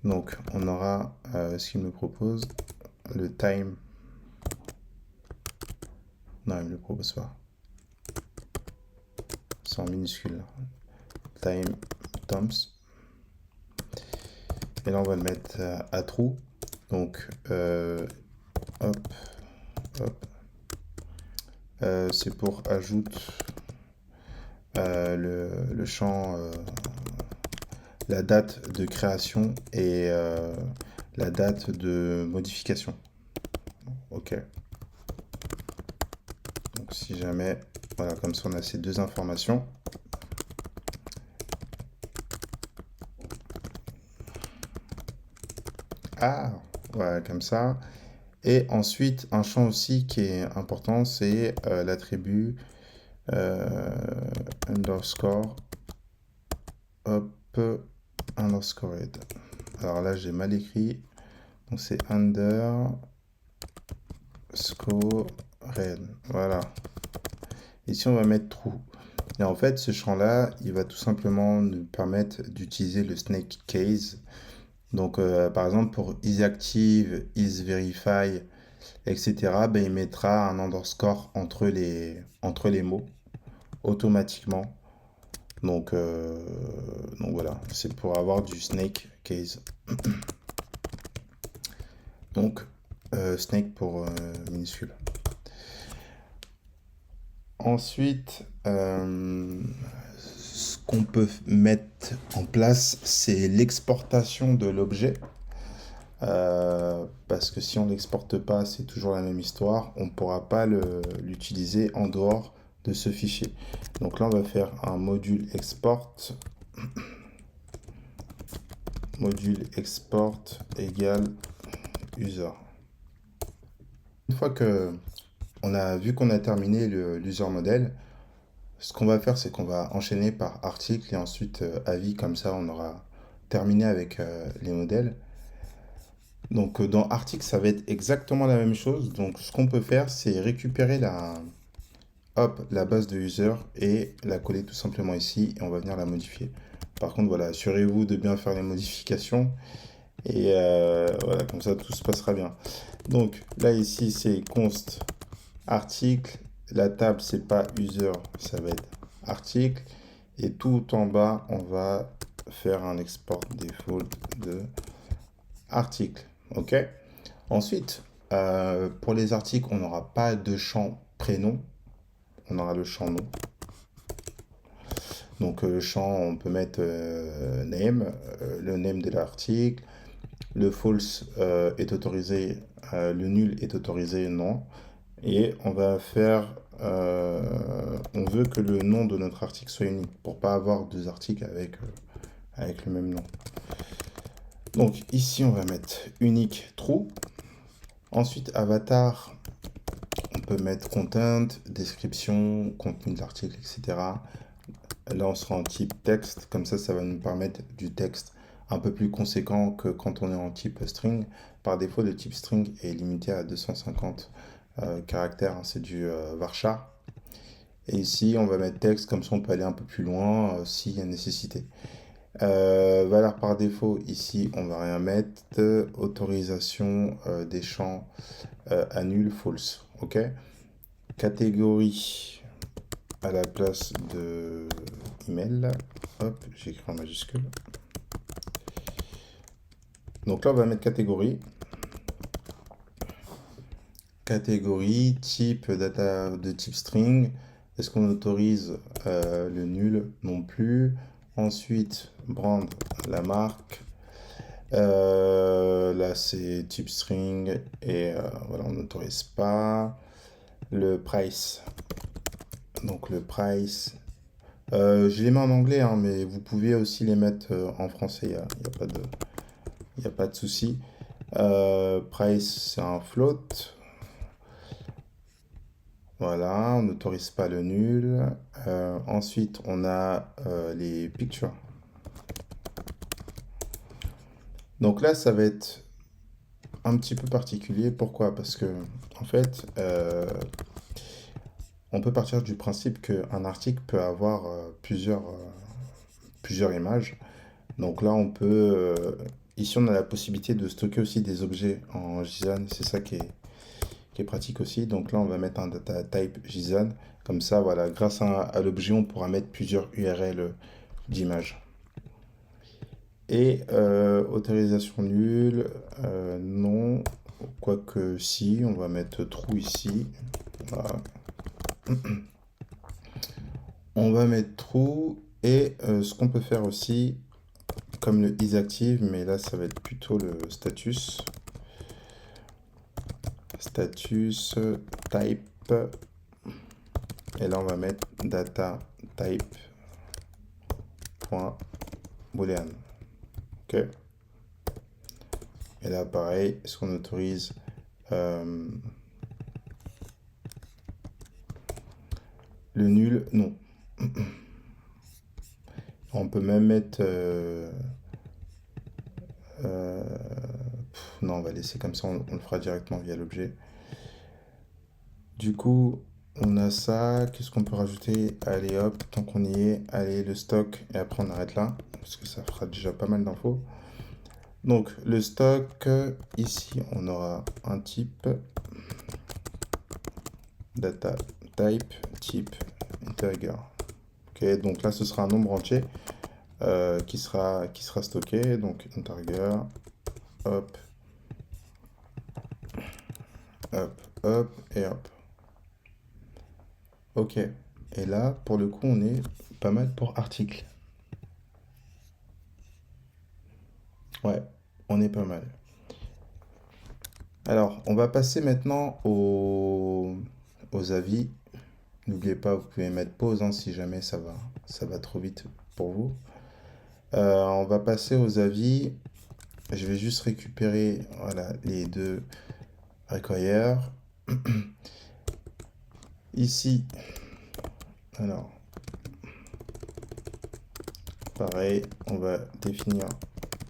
Donc, on aura ce qu'il me propose, le time. Non, il ne me le propose pas. C'est en minuscule. Time temps. Et là, on va le mettre à true. Donc, hop, hop. C'est pour ajoute le champ, la date de création et la date de modification. Ok. Donc, si jamais, voilà, comme ça, on a ces deux informations. Ah, voilà, comme ça. Et ensuite, un champ aussi qui est important, c'est l'attribut euh, underscore hop underscored. Alors là, j'ai mal écrit. Donc c'est underscored. Voilà. Ici, on va mettre true. Et en fait, ce champ-là, il va tout simplement nous permettre d'utiliser le snake case. Donc, par exemple, pour isActive, isVerify, etc., ben, il mettra un underscore entre les mots automatiquement. Donc voilà, c'est pour avoir du snake case. Donc, snake pour minuscule. Ensuite, ce qu'on peut mettre en place, c'est l'exportation de l'objet. Parce que si on ne l'exporte pas, c'est toujours la même histoire. On ne pourra pas l'utiliser en dehors de ce fichier. Donc là, on va faire un module export. Module export égale user. Une fois que on a vu qu'on a terminé l'user model, ce qu'on va faire, c'est qu'on va enchaîner par article et ensuite avis. Comme ça, on aura terminé avec les modèles. Donc dans article, ça va être exactement la même chose. Donc ce qu'on peut faire, c'est récupérer la base de user et la coller tout simplement ici et on va venir la modifier. Par contre, voilà, assurez-vous de bien faire les modifications et voilà, comme ça tout se passera bien. Donc là ici, c'est const article. La table, c'est pas user, ça va être article. Et tout en bas, on va faire un export default de article. OK? Ensuite, pour les articles, on n'aura pas de champ prénom. On aura le champ nom. Donc le champ, on peut mettre name, le name de l'article. Le false est autorisé, le nul est autorisé, non. Et on va faire, on veut que le nom de notre article soit unique pour pas avoir deux articles avec le même nom. Donc ici, on va mettre unique true. Ensuite, avatar, on peut mettre content, description, contenu de l'article, etc. Là, on sera en type texte. Comme ça va nous permettre du texte un peu plus conséquent que quand on est en type string. Par défaut, le type string est limité à 250 caractères. Hein, c'est du varchar. Et ici, on va mettre texte. Comme ça, on peut aller un peu plus loin s'il y a nécessité. Valeur par défaut, ici, on va rien mettre. Autorisation des champs annule, false. OK. Catégorie à la place de email. Hop, j'écris en majuscule. Donc là, on va mettre catégorie. Catégorie, type data de type string. Est-ce qu'on autorise le nul? Non plus. Ensuite, brand, la marque. Là, c'est type string et voilà, on n'autorise pas. Le price. Donc le price. Je les mets en anglais, hein, mais vous pouvez aussi les mettre en français. Il n'y a pas de souci. Price, c'est un float. Voilà, on n'autorise pas le nul. Ensuite, on a les pictures. Donc là, ça va être un petit peu particulier. Pourquoi? Parce que, en fait, on peut partir du principe qu'un article peut avoir plusieurs images. Donc là, ici, on a la possibilité de stocker aussi des objets en JSON. C'est ça qui est pratique aussi. Donc là, on va mettre un data type JSON. Comme ça, voilà, grâce à l'objet, on pourra mettre plusieurs URL d'images. Et autorisation nulle, non. Quoique si, on va mettre true ici. Voilà. On va mettre true. Et ce qu'on peut faire aussi, comme le isActive, mais là, ça va être plutôt le status. Status type. Et là, on va mettre data type point boolean. OK. Et là, pareil, est-ce qu'on autorise Euh, le nul, non. On peut même mettre... euh, non, on va laisser comme ça, on le fera directement via l'objet. Du coup, on a ça. Qu'est-ce qu'on peut rajouter? Allez hop, tant qu'on y est, allez le stock et après on arrête là parce que ça fera déjà pas mal d'infos. Donc le stock, ici on aura un type, data type, type integer. Ok, donc là ce sera un nombre entier qui sera stocké. Donc integer, hop, hop, hop et hop. Ok, et là pour le coup on est pas mal pour article. Ouais, on est pas mal. Alors, on va passer maintenant aux avis. N'oubliez pas, vous pouvez mettre pause hein, si jamais ça va trop vite pour vous. On va passer aux avis. Je vais juste récupérer voilà, les deux require. Ici, alors, pareil, on va définir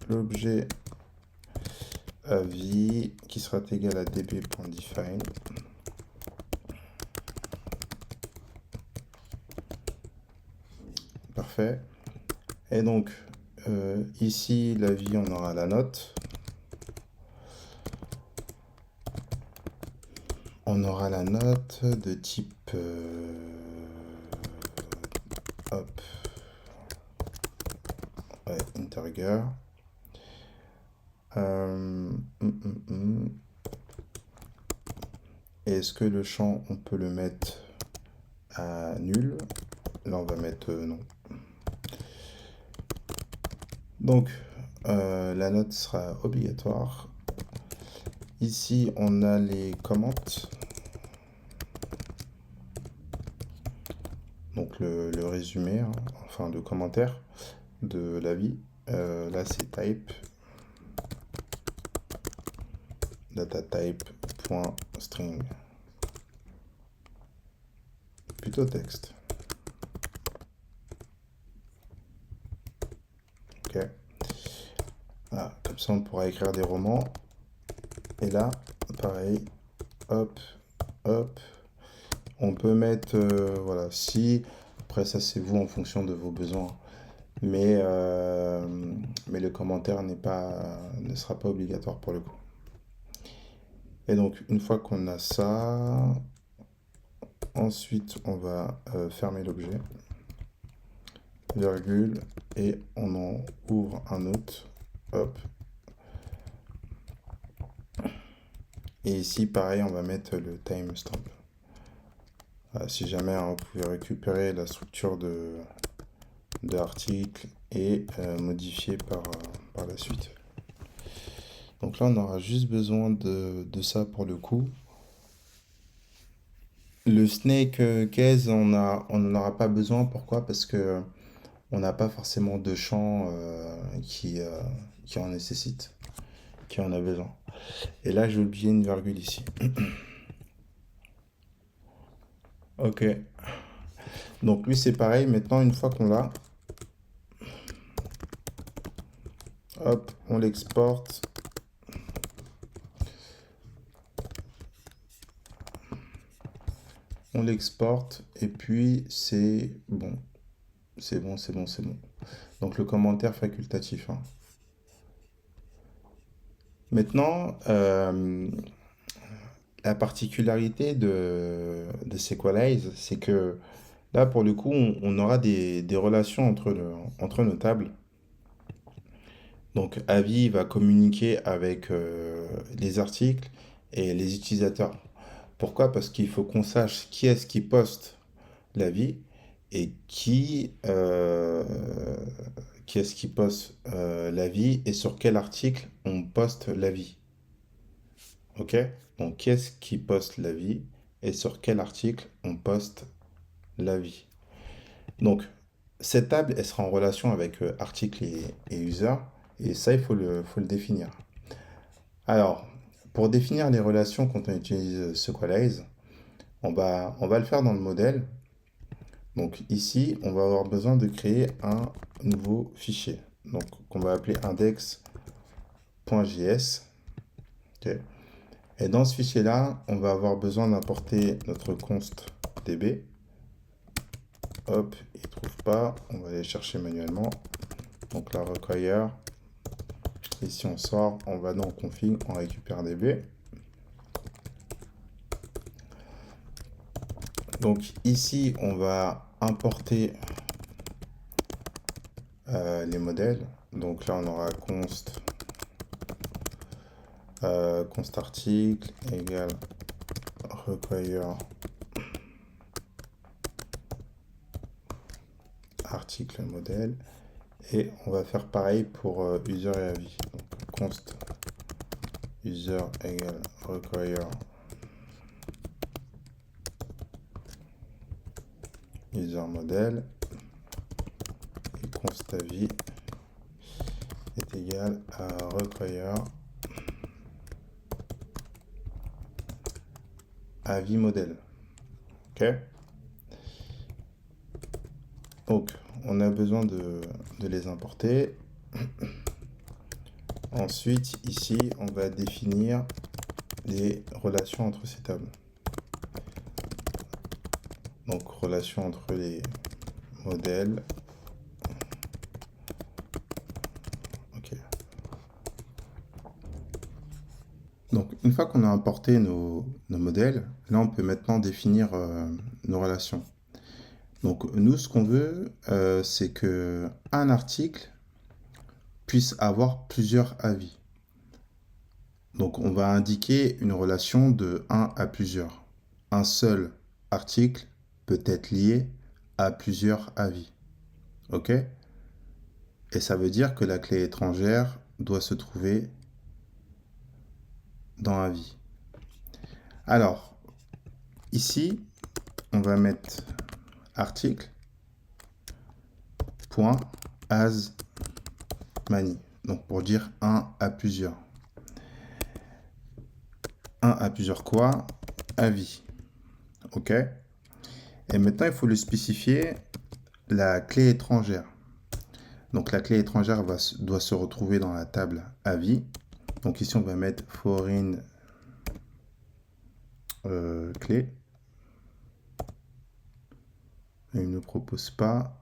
l'objet avis qui sera égal à db.define. Parfait. Et donc, ici, l'avis, on aura la note. On aura la note de type hop, ouais, integer. Et est-ce que le champ, on peut le mettre à nul? Là, on va mettre non. Donc, la note sera obligatoire. Ici, on a les comments. Donc, le résumé, hein, enfin, de commentaire de l'avis. Là, c'est type. Data type.string. Plutôt texte. Ok. Ah, comme ça, on pourra écrire des romans. Et là, pareil, hop, hop. On peut mettre, voilà, si, après ça c'est vous en fonction de vos besoins. Mais le commentaire ne sera pas obligatoire pour le coup. Et donc, une fois qu'on a ça, ensuite on va fermer l'objet, virgule, et on en ouvre un autre, hop. Et ici, pareil, on va mettre le timestamp. Si jamais hein, vous pouvez récupérer la structure de l'article et modifier par la suite. Donc là, on aura juste besoin de ça pour le coup. Le snake case, on n'en aura pas besoin. Pourquoi? Parce que on n'a pas forcément de champ qui en nécessite, qui en a besoin. Et là, j'ai oublié une virgule ici. Ok. Donc lui, c'est pareil. Maintenant, une fois qu'on l'a, hop, on l'exporte. On l'exporte et puis c'est bon. C'est bon, c'est bon, c'est bon. Donc le commentaire facultatif, hein. Maintenant, la particularité de Sequelize, c'est que là, pour le coup, on aura des relations entre nos tables. Donc, Avi va communiquer avec les articles et les utilisateurs. Pourquoi? Parce qu'il faut qu'on sache qui est-ce qui poste l'avis et qui est-ce qui poste l'avis et sur quel article on poste l'avis. Ok? Donc, qui est-ce qui poste l'avis et sur quel article on poste l'avis. Donc, cette table, elle sera en relation avec article et user, et ça, il faut le définir. Alors, pour définir les relations quand on utilise Sequalize, on va le faire dans le modèle. Donc ici, on va avoir besoin de créer un nouveau fichier. Donc qu'on va appeler index.js. Ok. Et dans ce fichier-là, on va avoir besoin d'importer notre const db. Hop, il ne trouve pas. On va aller chercher manuellement. Donc là, require. Ici, on sort. On va dans config, on récupère db. Donc ici, on va importer les modèles. Donc là, on aura const article égale require article modèle. Et on va faire pareil pour user et avis. Donc const user égale require user modèle. Et const avis est égal à require avis modèle. Ok. Donc on a besoin de les importer. Ensuite, ici, on va définir les relations entre ces tables. Donc, relation entre les modèles. Ok. Donc, une fois qu'on a importé nos modèles, là, on peut maintenant définir nos relations. Donc, nous, ce qu'on veut, c'est que un article puisse avoir plusieurs avis. Donc, on va indiquer une relation de 1 à plusieurs. Un seul article peut être lié à plusieurs avis. OK? Et ça veut dire que la clé étrangère doit se trouver dans avis. Alors, ici, on va mettre article point as many. Donc, pour dire 1 à plusieurs. 1 à plusieurs quoi? Avis. OK? Et maintenant, il faut le spécifier la clé étrangère. Donc, la clé étrangère doit se retrouver dans la table avis. Donc, ici, on va mettre foreign clé. Et il ne propose pas.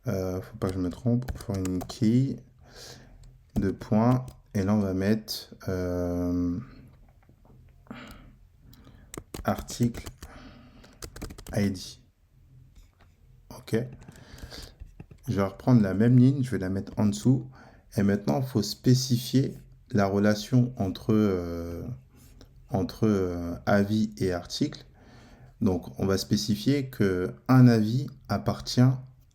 Faut pas que je me trompe. Foreign key. Deux points. Et là, on va mettre article ID. OK. Je vais reprendre la même ligne, je vais la mettre en dessous. Et maintenant, il faut spécifier la relation entre avis et article. Donc, on va spécifier qu'un avis appartient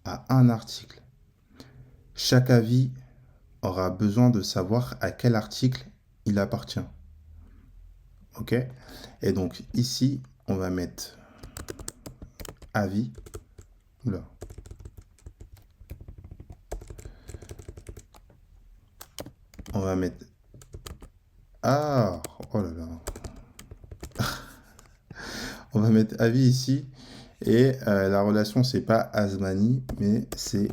à un article. Chaque avis aura besoin de savoir à quel article il appartient. OK? Et donc, ici, on va mettre avis. Oula. On va mettre... Ah! Oh là là. On va mettre avis ici. Et la relation, c'est pas as many, mais c'est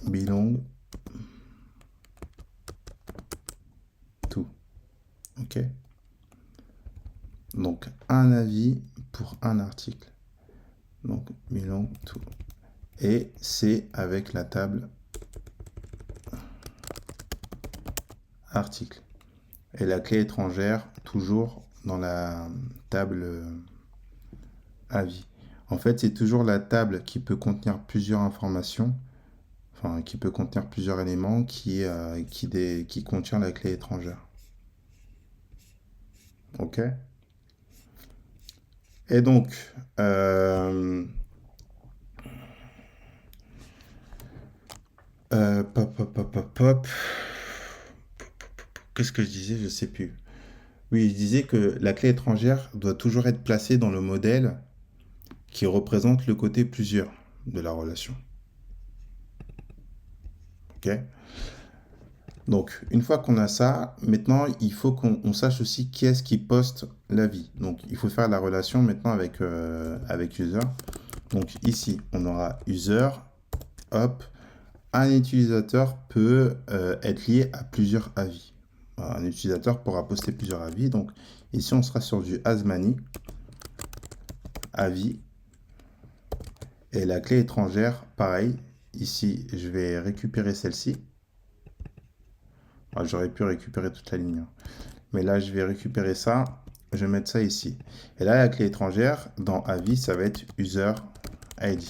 belong to. OK? Donc, un avis pour un article. Donc, belong to. Et c'est avec la table article. Et la clé étrangère, toujours dans la table avis. En fait, c'est toujours la table qui peut contenir plusieurs informations, enfin, qui peut contenir plusieurs éléments qui contient la clé étrangère. OK? Et donc, pop. Qu'est-ce que je disais? Je sais plus. Oui, je disais que la clé étrangère doit toujours être placée dans le modèle qui représente le côté plusieurs de la relation. OK? Donc, une fois qu'on a ça, maintenant, il faut qu'on sache aussi qui est-ce qui poste l'avis. Donc, il faut faire la relation maintenant avec user. Donc, ici, on aura user, hop, un utilisateur peut être lié à plusieurs avis. Voilà, un utilisateur pourra poster plusieurs avis. Donc, ici, on sera sur du Asmani, avis, et la clé étrangère, pareil. Ici, je vais récupérer celle-ci. J'aurais pu récupérer toute la ligne, hein. Mais là, je vais récupérer ça. Je vais mettre ça ici. Et là, la clé étrangère, dans avis, ça va être user ID.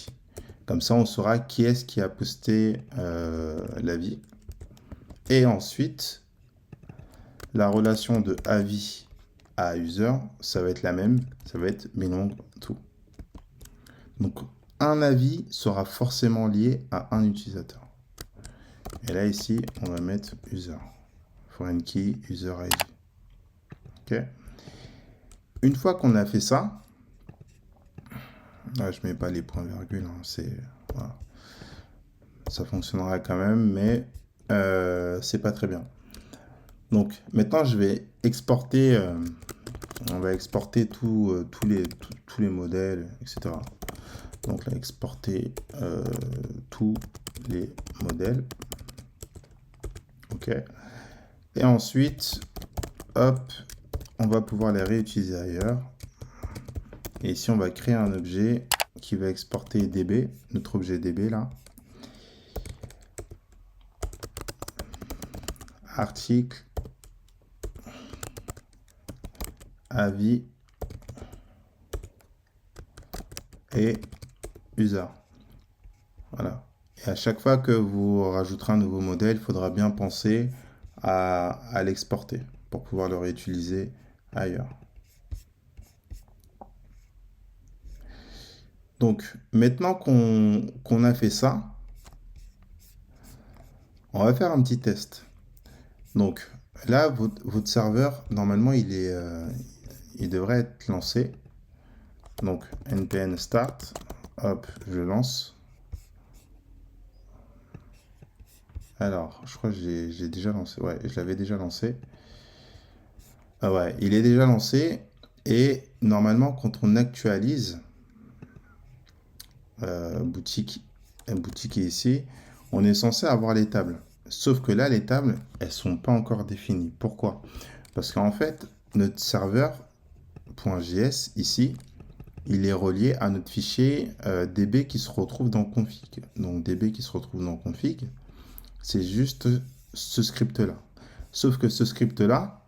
Comme ça, on saura qui est-ce qui a posté l'avis. Et ensuite, la relation de avis à user, ça va être la même. Ça va être belong to. Donc, un avis sera forcément lié à un utilisateur. Et là, ici, on va mettre user. Foreign key, user ID. OK. Une fois qu'on a fait ça, là, je mets pas les points-virgules, hein, voilà. Ça fonctionnera quand même, mais c'est pas très bien. Donc, maintenant, je vais exporter, on va exporter tous les modèles, etc. Donc là, exporter tous les modèles. OK. Et ensuite, hop, on va pouvoir les réutiliser ailleurs. Et ici, on va créer un objet qui va exporter DB, notre objet DB là. Article, avis et user. Voilà. Et à chaque fois que vous rajouterez un nouveau modèle, il faudra bien penser à l'exporter pour pouvoir le réutiliser ailleurs. Donc, maintenant qu'on a fait ça, on va faire un petit test. Donc, là, votre serveur, normalement, il devrait être lancé. Donc, npm start, hop, je lance. Alors, je crois que j'ai déjà lancé. Ouais, je l'avais déjà lancé. Ah ouais, il est déjà lancé. Et normalement, quand on actualise, boutique est ici, on est censé avoir les tables. Sauf que là, les tables, elles sont pas encore définies. Pourquoi? Parce qu'en fait, notre serveur .js ici, il est relié à notre fichier db qui se retrouve dans config. Donc db qui se retrouve dans config, c'est juste ce script-là. Sauf que ce script-là,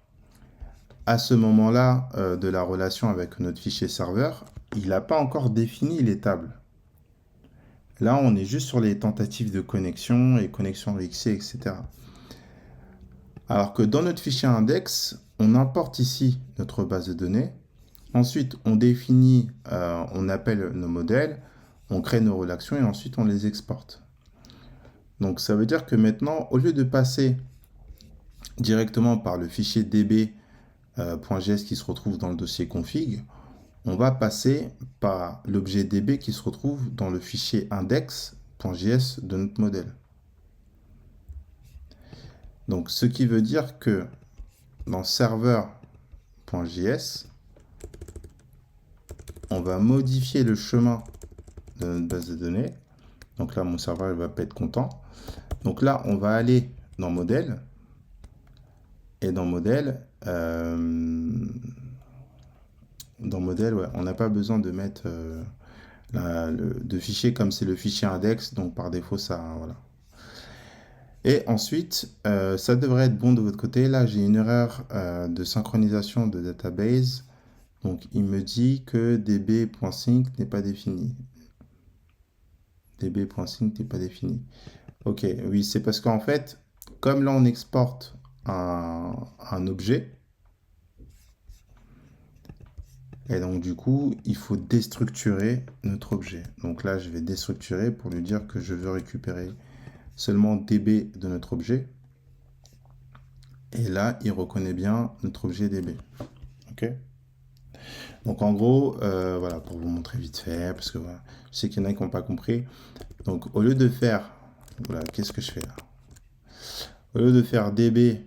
à ce moment-là de la relation avec notre fichier serveur, il n'a pas encore défini les tables. Là, on est juste sur les tentatives de connexion et connexion RxC, etc. Alors que dans notre fichier index, on importe ici notre base de données. Ensuite, on définit, on appelle nos modèles, on crée nos relations et ensuite on les exporte. Donc ça veut dire que maintenant, au lieu de passer directement par le fichier db.js qui se retrouve dans le dossier config, on va passer par l'objet db qui se retrouve dans le fichier index.js de notre modèle. Donc ce qui veut dire que dans serveur.js, on va modifier le chemin de notre base de données. Donc là, mon serveur ne va pas être content. Donc là, on va aller dans modèle. Et dans modèle, ouais, on n'a pas besoin de mettre de fichier comme c'est le fichier index. Donc par défaut, ça, voilà. Et ensuite, ça devrait être bon de votre côté. Là, j'ai une erreur de synchronisation de database. Donc, il me dit que db.sync n'est pas défini. db.sync n'est pas défini. Ok, oui, c'est parce qu'en fait, comme là, on exporte un objet, et donc du coup, il faut déstructurer notre objet. Donc là, je vais déstructurer pour lui dire que je veux récupérer seulement db de notre objet. Et là, il reconnaît bien notre objet db. Ok. Donc en gros, voilà, pour vous montrer vite fait, parce que voilà, je sais qu'il y en a qui n'ont pas compris. Donc au lieu de faire, voilà, qu'est-ce que je fais là? Au lieu de faire db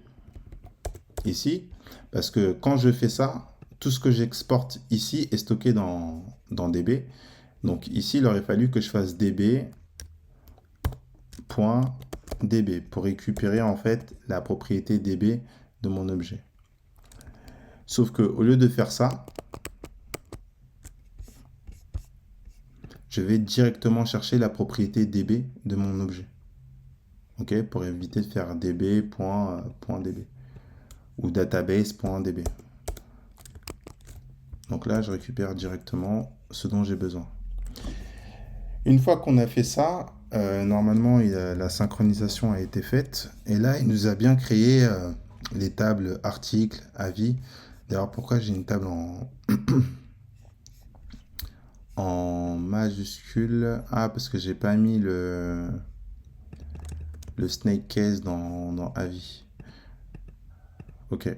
ici, parce que quand je fais ça, tout ce que j'exporte ici est stocké dans db. Donc ici, il aurait fallu que je fasse db.db pour récupérer en fait la propriété db de mon objet. Sauf que au lieu de faire ça, je vais directement chercher la propriété db de mon objet. Ok, pour éviter de faire db.db ou database.db. Donc là, je récupère directement ce dont j'ai besoin. Une fois qu'on a fait ça, normalement, la synchronisation a été faite. Et là, il nous a bien créé les tables articles, avis. D'ailleurs, pourquoi j'ai une table en majuscule? Ah, parce que j'ai pas mis le snake case dans avis. Ok.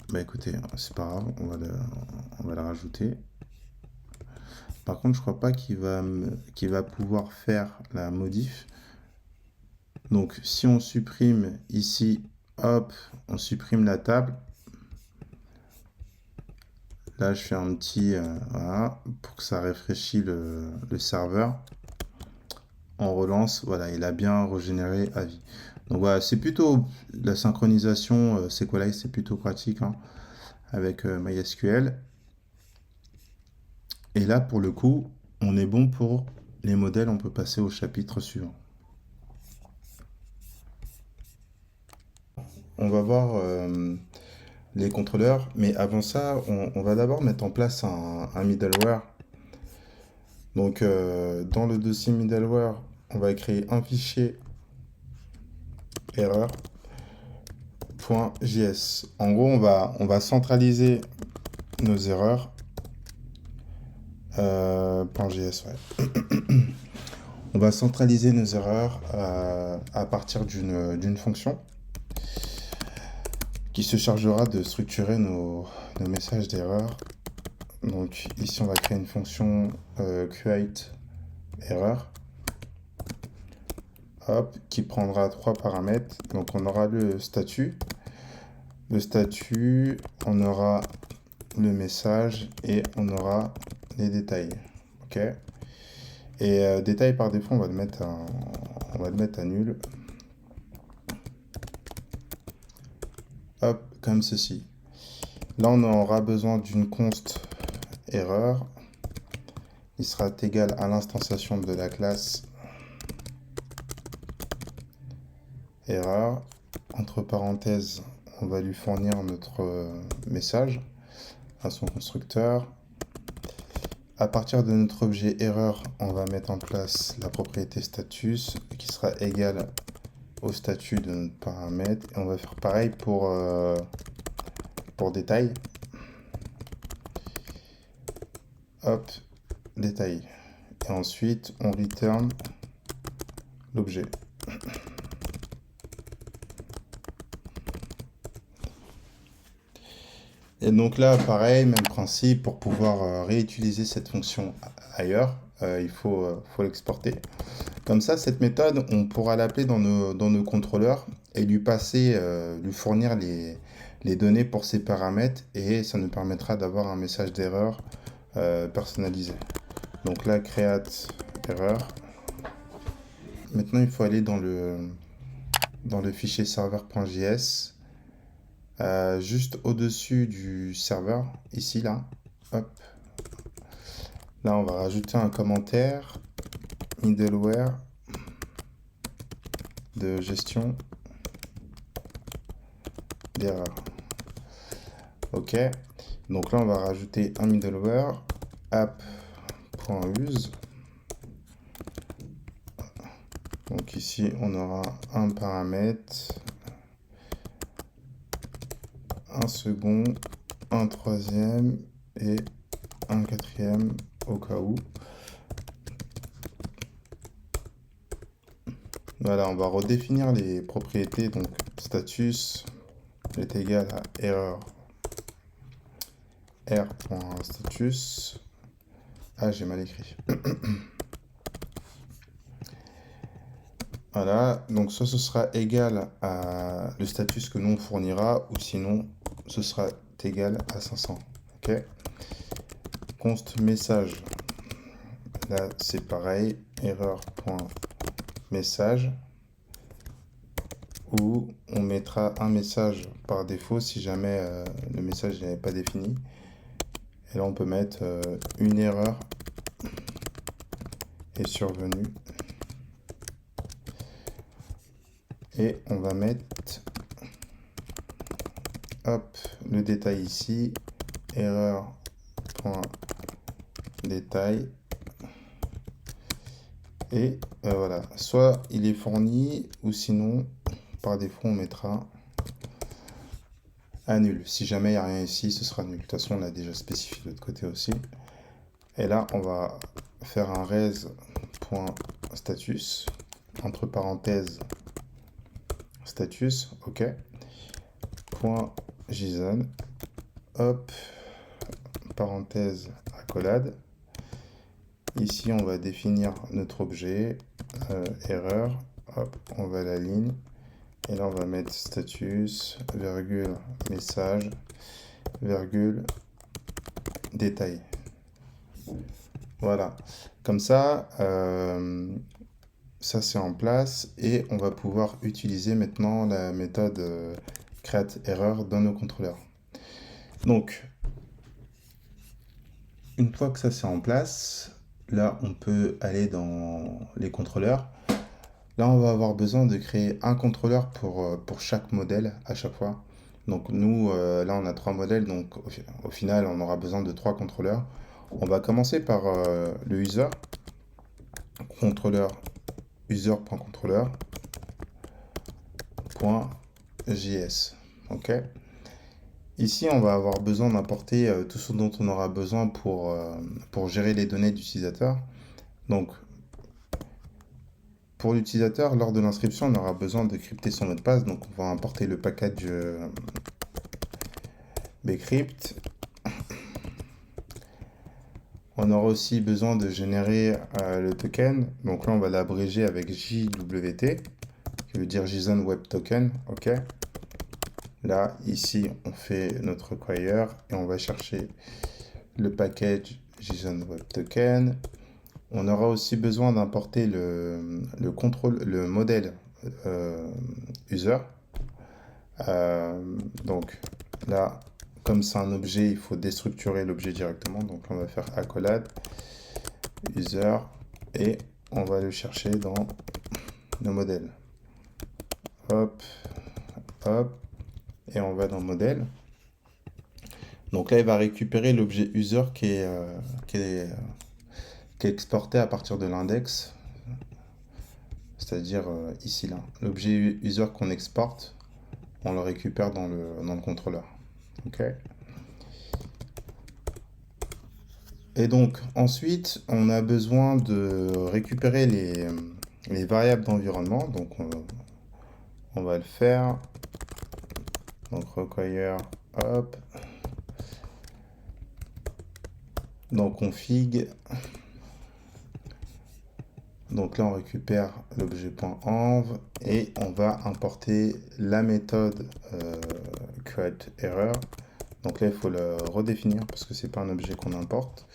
Bah écoutez, c'est pas grave, on va le rajouter. Par contre, je crois pas qu'il va pouvoir faire la modif. Donc, si on supprime ici, hop, on supprime la table. Là, je fais un petit, voilà, pour que ça rafraîchisse le serveur. On relance, voilà, il a bien régénéré à vie. Donc voilà, c'est plutôt la synchronisation SQLite, c'est plutôt pratique hein, avec MySQL. Et là, pour le coup, on est bon pour les modèles, on peut passer au chapitre suivant. On va voir les contrôleurs, mais avant ça, on va d'abord mettre en place un middleware. Donc, dans le dossier middleware, on va créer un fichier erreur.js. En gros, on va centraliser nos erreurs. .js, ouais. On va centraliser nos erreurs à partir d'une fonction qui se chargera de structurer nos messages d'erreur. Donc ici, on va créer une fonction create error, hop, qui prendra 3 paramètres. Donc on aura le statut. Le statut, on aura le message et on aura les détails. Ok. Et détail par défaut, on va le mettre à nul. Hop, comme ceci. Là, on aura besoin d'une const erreur. Il sera égal à l'instanciation de la classe erreur. Entre parenthèses, on va lui fournir notre message à son constructeur. À partir de notre objet erreur, on va mettre en place la propriété status qui sera égale au statut de notre paramètre. Et on va faire pareil pour détail. Hop, détail. Et ensuite, on return l'objet. Et donc là, pareil, même principe, pour pouvoir réutiliser cette fonction ailleurs, il faut l'exporter. Comme ça, cette méthode, on pourra l'appeler dans nos contrôleurs et lui fournir les données pour ces paramètres et ça nous permettra d'avoir un message d'erreur personnalisé. Donc là, create error. Maintenant, il faut aller dans le fichier serveur.js. Juste au-dessus du serveur, ici, là, hop. Là, on va rajouter un commentaire, middleware de gestion d'erreur. Ok, donc là, on va rajouter un middleware, app.use. Donc ici, on aura un paramètre, un second, un troisième et un quatrième au cas où. Voilà, on va redéfinir les propriétés. Donc status est égal à erreur r.status. Ah, j'ai mal écrit. Voilà, donc soit ce sera égal à le status que nous on fournira, ou sinon ce sera égal à 500. Ok. Const message. Là c'est pareil, erreur.message, où on mettra un message par défaut si jamais le message n'est pas défini. Et là on peut mettre une erreur est survenue. Et on va mettre hop, le détail ici, erreur.détail. Et voilà, soit il est fourni, ou sinon, par défaut, on mettra à nul. Si jamais il n'y a rien ici, ce sera nul. De toute façon, on a déjà spécifié de l'autre côté aussi. Et là, on va faire un res.status, entre parenthèses, status, ok. .json, hop, parenthèse, accolade. Ici, on va définir notre objet, erreur, hop, on va à la ligne. Et là, on va mettre status, virgule, message, virgule, détail. Voilà. Comme ça, ça c'est en place. Et on va pouvoir utiliser maintenant la méthode createError dans nos contrôleurs. Donc, une fois que ça c'est en place, là, on peut aller dans les contrôleurs. Là, on va avoir besoin de créer un contrôleur pour chaque modèle à chaque fois. Donc nous, là, on a 3 modèles, donc au final, on aura besoin de 3 contrôleurs. On va commencer par le user, contrôleur user.contrôleur.js. Ok. Ici, on va avoir besoin d'importer tout ce dont on aura besoin pour gérer les données d'utilisateur. Donc, pour l'utilisateur, lors de l'inscription, on aura besoin de crypter son mot de passe. Donc, on va importer le package bcrypt. On aura aussi besoin de générer le token. Donc là, on va l'abréger avec JWT, qui veut dire JSON Web Token. OK. Là, ici, on fait notre require et on va chercher le package JSON Web Token. On aura aussi besoin d'importer le modèle user. Donc là, comme c'est un objet, il faut déstructurer l'objet directement. Donc on va faire accolade user et on va le chercher dans nos modèles. Hop, hop, et on va dans modèle. Donc là, il va récupérer l'objet user qui est exporté à partir de l'index, c'est-à-dire ici là. L'objet user qu'on exporte, on le récupère dans le contrôleur. Ok. Et donc ensuite, on a besoin de récupérer les variables d'environnement. Donc on va le faire. Donc require, hop. Donc config. Donc là, on récupère l'objet.env et on va importer la méthode createError. Donc là, il faut le redéfinir parce que c'est pas un objet qu'on importe.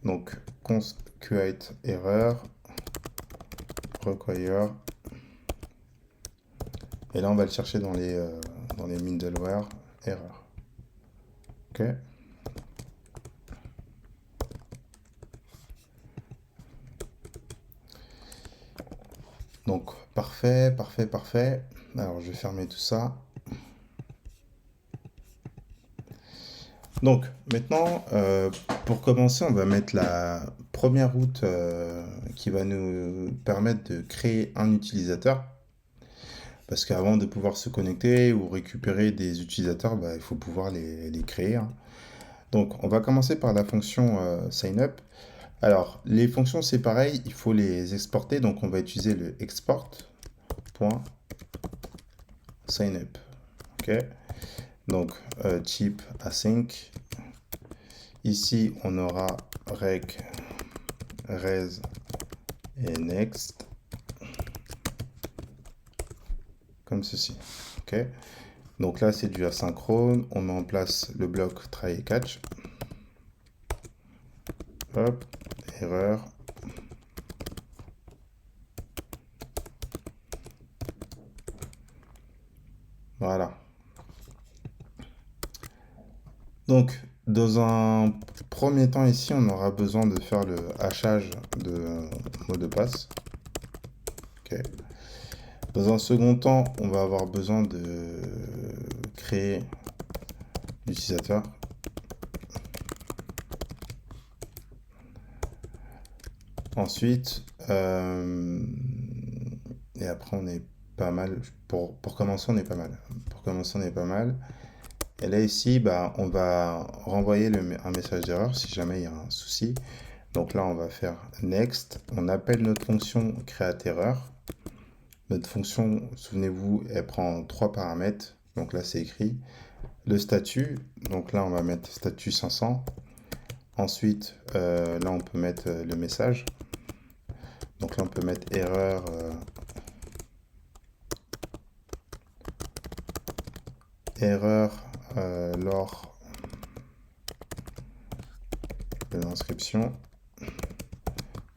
Donc const createError require. Et là, on va le chercher dans les middleware error. Ok. Donc, parfait, parfait, parfait. Alors, je vais fermer tout ça. Donc, maintenant, pour commencer, on va mettre la première route qui va nous permettre de créer un utilisateur. Parce qu'avant de pouvoir se connecter ou récupérer des utilisateurs, bah, il faut pouvoir les créer. Hein. Donc, on va commencer par la fonction signup. Alors, les fonctions, c'est pareil, il faut les exporter. Donc, on va utiliser le export.signup. OK. Donc, type async. Ici, on aura rec, res et next. comme ceci. Ok. Donc là, c'est du asynchrone. On met en place le bloc try et catch. Hop, erreur. Voilà. Donc, dans un premier temps ici, on aura besoin de faire le hachage de mot de passe. Ok. Dans un second temps, on va avoir besoin de créer l'utilisateur. Ensuite, et après on est pas mal. Pour commencer, on est pas mal. Pour commencer, on est pas mal. Et là ici, bah, on va renvoyer un message d'erreur si jamais il y a un souci. Donc là, on va faire next. On appelle notre fonction createError. Notre fonction, souvenez-vous, elle prend 3 paramètres. Donc là, c'est écrit. Le statut, donc là, on va mettre statut 500. Ensuite, là, on peut mettre le message. Donc là, on peut mettre erreur lors de l'inscription.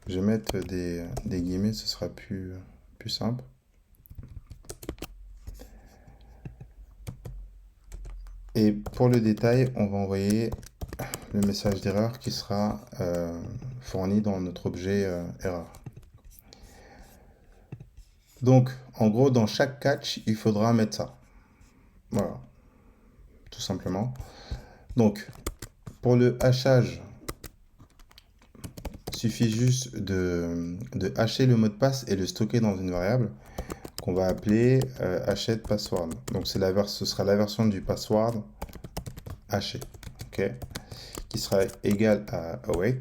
Je vais mettre des guillemets, ce sera plus simple. Et pour le détail, on va envoyer le message d'erreur qui sera fourni dans notre objet erreur. Donc, en gros, dans chaque catch, il faudra mettre ça. Voilà, tout simplement. Donc, pour le hachage, il suffit juste de hacher le mot de passe et le stocker dans une variable qu'on va appeler hashed password. Donc, ce sera la version du password haché, ok, qui sera égal à await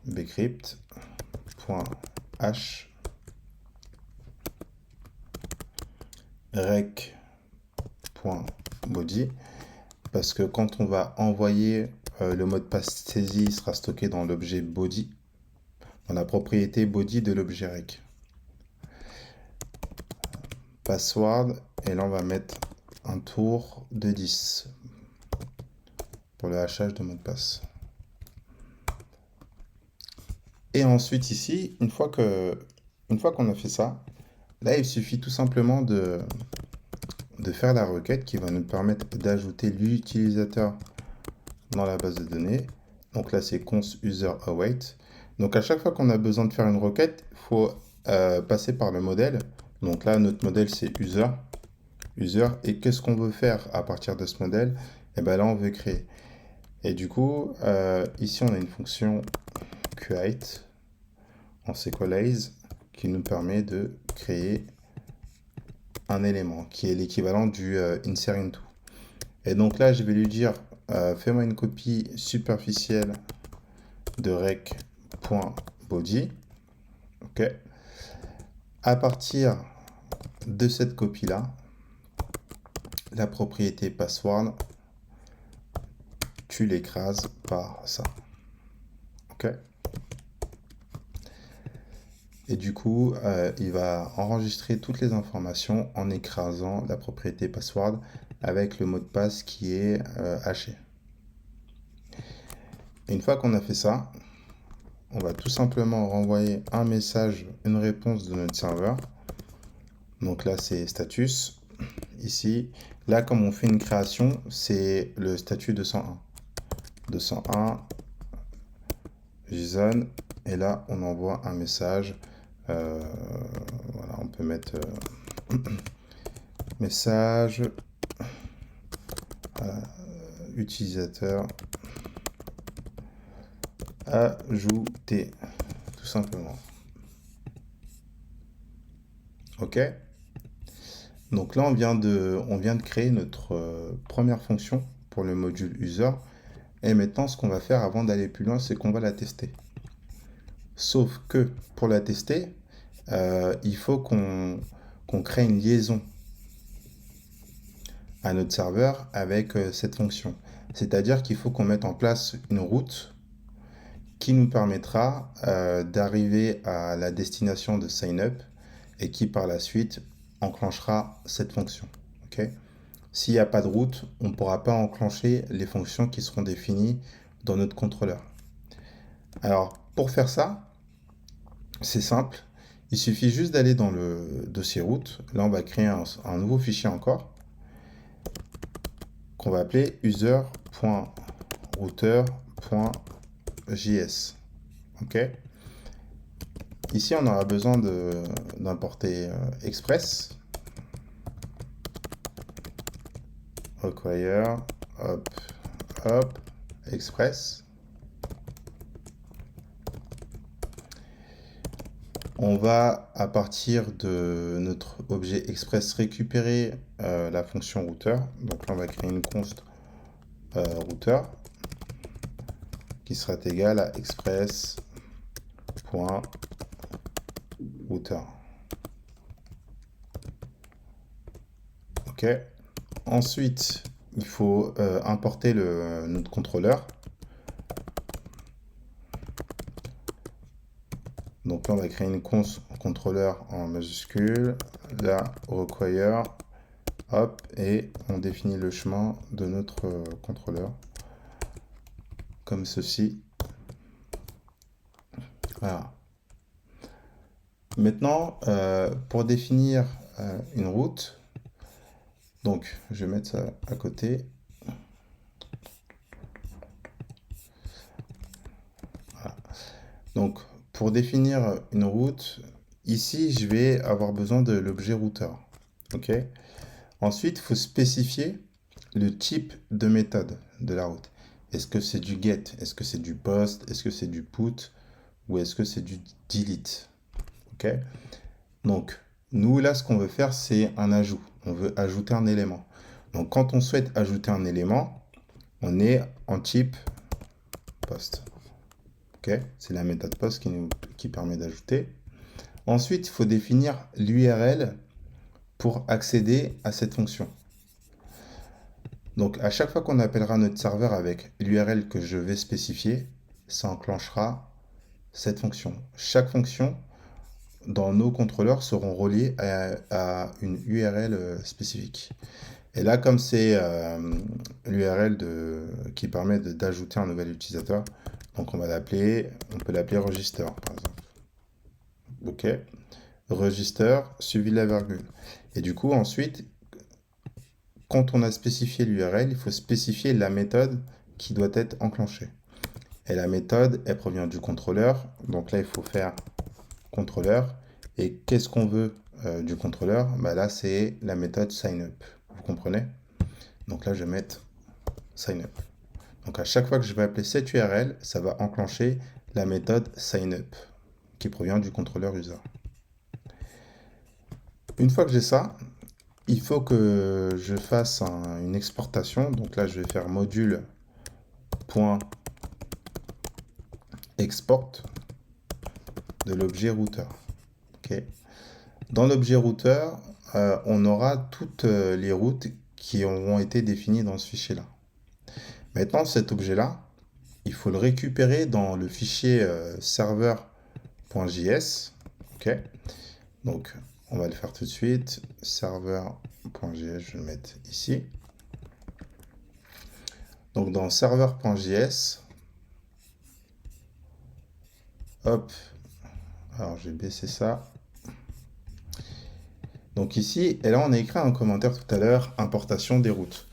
bcrypt.hash rec.body, parce que quand on va envoyer le mot de passe saisi, il sera stocké dans l'objet body, dans la propriété body de l'objet rec. Password, et là on va mettre un tour de 10 pour le hachage de mot de passe. Et ensuite ici, une fois qu'on a fait ça, là il suffit tout simplement de faire la requête qui va nous permettre d'ajouter l'utilisateur dans la base de données. Donc là, c'est const user await. Donc à chaque fois qu'on a besoin de faire une requête, il faut passer par le modèle. Donc là, notre modèle, c'est user. Et qu'est-ce qu'on veut faire à partir de ce modèle? Et bien là, on veut créer. Et du coup, ici, on a une fonction create en sequalize qui nous permet de créer un élément qui est l'équivalent du insert into. Et donc là, je vais lui dire, fais-moi une copie superficielle de rec.body. Ok. À partir de cette copie-là, la propriété password, tu l'écrases par ça. Ok. Et du coup, il va enregistrer toutes les informations en écrasant la propriété password avec le mot de passe qui est haché. Et une fois qu'on a fait ça, on va tout simplement renvoyer un message, une réponse de notre serveur. Donc là, c'est status. Ici, là, comme on fait une création, c'est le statut 201. 201, JSON. Et là, on envoie un message. Voilà, on peut mettre message utilisateur ajouté, tout simplement. Ok. Donc là, on vient de créer notre première fonction pour le module user. Et maintenant, ce qu'on va faire avant d'aller plus loin, c'est qu'on va la tester. Sauf que pour la tester, il faut qu'on crée une liaison à notre serveur avec cette fonction. C'est-à-dire qu'il faut qu'on mette en place une route qui nous permettra d'arriver à la destination de sign up et qui par la suite enclenchera cette fonction. Ok. S'il n'y a pas de route, on ne pourra pas enclencher les fonctions qui seront définies dans notre contrôleur. Alors, pour faire ça, c'est simple. Il suffit juste d'aller dans le dossier route. Là, on va créer un nouveau fichier encore qu'on va appeler user.router.js. Ok. Ici, on aura besoin d'importer Express. Require, hop, hop, Express. On va, à partir de notre objet Express, récupérer la fonction router. Donc là, on va créer une const router qui sera égale à express.router. Ok. Ensuite, il faut importer notre contrôleur. Donc là, on va créer une const contrôleur en majuscule. Là, require. Hop, et on définit le chemin de notre contrôleur. Comme ceci. Voilà. Maintenant, pour définir une route, donc je vais mettre ça à côté. Voilà. Donc, pour définir une route, ici, je vais avoir besoin de l'objet routeur. Ok. Ensuite, il faut spécifier le type de méthode de la route. Est-ce que c'est du get? Est-ce que c'est du post? Est-ce que c'est du put? Ou est-ce que c'est du delete? Ok. Donc, nous, là, ce qu'on veut faire, c'est un ajout. On veut ajouter un élément. Donc, quand on souhaite ajouter un élément, on est en type post. Ok. C'est la méthode post qui permet d'ajouter. Ensuite, il faut définir l'URL pour accéder à cette fonction. Donc, à chaque fois qu'on appellera notre serveur avec l'URL que je vais spécifier, ça enclenchera cette fonction. Chaque fonction dans nos contrôleurs seront reliés à une URL spécifique. Et là, comme c'est l'URL qui permet d'ajouter un nouvel utilisateur, donc on peut l'appeler register, par exemple. Ok. Register suivi de la virgule. Et du coup, ensuite, quand on a spécifié l'URL, il faut spécifier la méthode qui doit être enclenchée. Et la méthode, elle provient du contrôleur. Donc là, il faut faire contrôleur. Et qu'est-ce qu'on veut du contrôleur? Bah là, c'est la méthode signup. Vous comprenez? Donc là, je vais mettre signup. Donc à chaque fois que je vais appeler cette URL, ça va enclencher la méthode signup qui provient du contrôleur user. Une fois que j'ai ça, il faut que je fasse une exportation. Donc là, je vais faire module.export de l'objet routeur. Ok. Dans l'objet routeur, on aura toutes les routes qui auront été définies dans ce fichier-là. Maintenant, cet objet-là, il faut le récupérer dans le fichier serveur.js. Ok. Donc, on va le faire tout de suite. Serveur.js, je vais le mettre ici. Donc, dans serveur.js, hop, alors je vais baisser ça. Donc ici, et là on a écrit un commentaire tout à l'heure, importation des routes.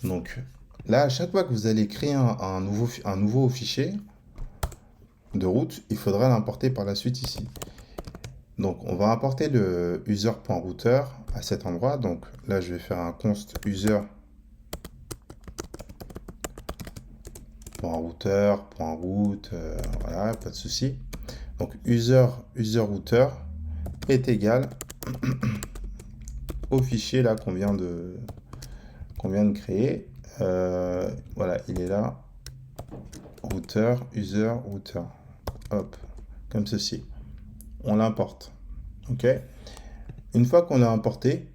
Donc là, à chaque fois que vous allez créer un nouveau fichier de route, il faudra l'importer par la suite ici. Donc on va importer le user.router à cet endroit. Donc là, je vais faire un const user.router.route, voilà, pas de souci. Donc user.router est égal au fichier là qu'on vient de créer. Voilà, il est là. Router, user, router. Hop, comme ceci. On l'importe. Ok. Une fois qu'on l'a importé,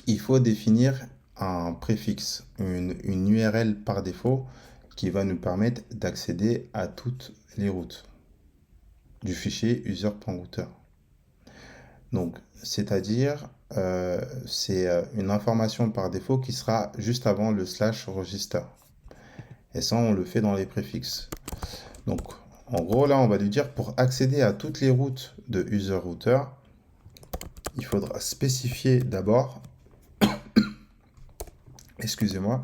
il faut définir un préfixe, une URL par défaut qui va nous permettre d'accéder à toutes les routes du fichier user.router. Donc, c'est-à-dire, c'est une information par défaut qui sera juste avant le slash register. Et ça, on le fait dans les préfixes. Donc, en gros, là, on va lui dire pour accéder à toutes les routes de user router, il faudra spécifier d'abord, excusez-moi,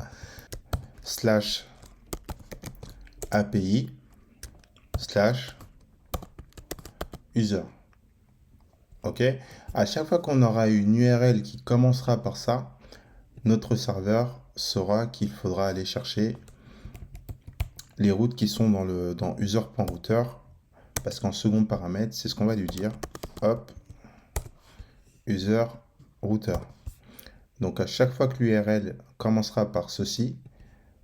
slash API slash user. Ok? À chaque fois qu'on aura une URL qui commencera par ça, notre serveur saura qu'il faudra aller chercher les routes qui sont dans user.router, parce qu'en second paramètre, c'est ce qu'on va lui dire. Hop, user router. Donc à chaque fois que l'URL commencera par ceci,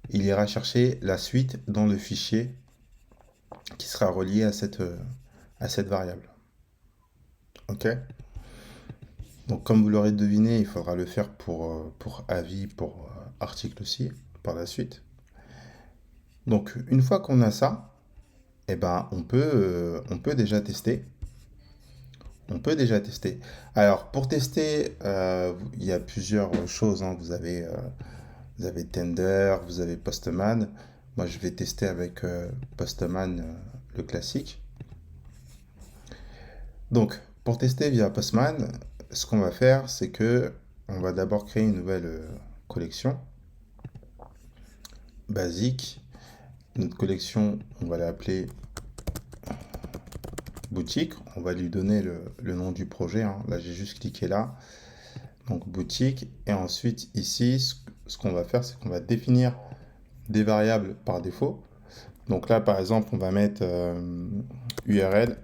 il ira chercher la suite dans le fichier qui sera relié à cette variable. Ok? Donc comme vous l'aurez deviné, il faudra le faire pour avis, pour article aussi, par la suite. Donc une fois qu'on a ça, eh ben, on peut déjà tester. On peut déjà tester. Alors pour tester, il y a plusieurs choses, hein. Vous avez Tender, vous avez Postman. Moi je vais tester avec Postman, le classique. Donc pour tester via Postman, ce qu'on va faire, c'est que on va d'abord créer une nouvelle collection basique. Notre collection, on va l'appeler boutique. On va lui donner le nom du projet, hein. Là, j'ai juste cliqué là. Donc boutique. Et ensuite, ici, ce qu'on va faire, c'est qu'on va définir des variables par défaut. Donc là, par exemple, on va mettre URL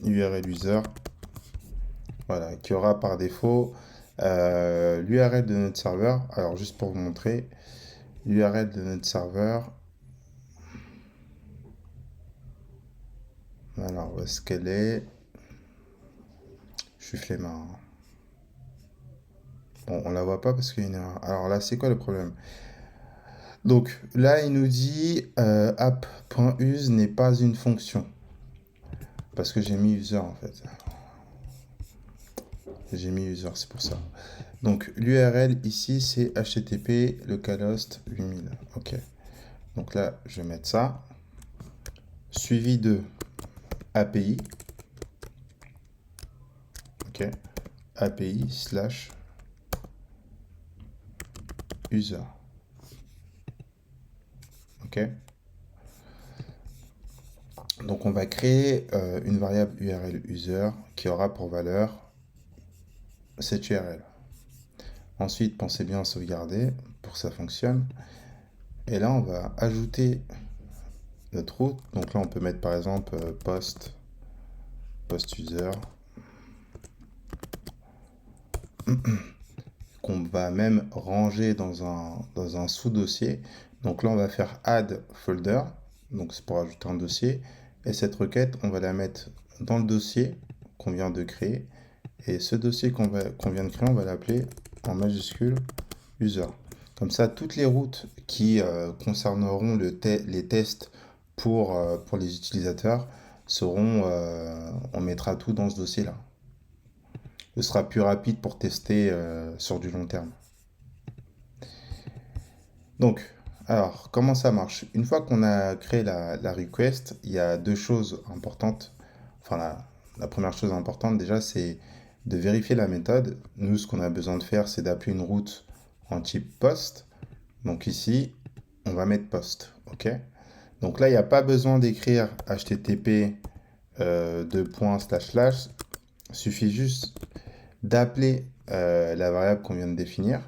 user, voilà, qui aura par défaut l'URL de notre serveur. Alors, juste pour vous montrer, l'URL de notre serveur. Alors, où est-ce qu'elle est? Je suis flemmard, hein. Bon, on la voit pas parce qu'il y a une erreur. Alors là, c'est quoi le problème? Donc là, il nous dit app.use n'est pas une fonction. Parce que j'ai mis user en fait. J'ai mis user, c'est pour ça. Donc l'URL ici, c'est http localhost 8000. Ok. Donc là, je vais mettre ça. Suivi de API. Ok. API slash user. Ok. Donc on va créer une variable URL user qui aura pour valeur cette URL. Ensuite, pensez bien à sauvegarder pour que ça fonctionne. Et là, on va ajouter notre route. Donc là, on peut mettre par exemple post user qu'on va même ranger dans un sous-dossier. Donc là, on va faire add folder. Donc c'est pour ajouter un dossier. Et cette requête, on va la mettre dans le dossier qu'on vient de créer. Et ce dossier qu'on vient de créer, on va l'appeler en majuscule user. Comme ça, toutes les routes qui concerneront les tests pour les utilisateurs seront, on mettra tout dans ce dossier-là. Ce sera plus rapide pour tester sur du long terme. Donc, alors, comment ça marche? Une fois qu'on a créé la request, il y a deux choses importantes. Enfin, la première chose importante déjà, c'est de vérifier la méthode. Nous, ce qu'on a besoin de faire, c'est d'appeler une route en type post. Donc ici, on va mettre post. OK? Donc là, il n'y a pas besoin d'écrire http // suffit juste d'appeler la variable qu'on vient de définir.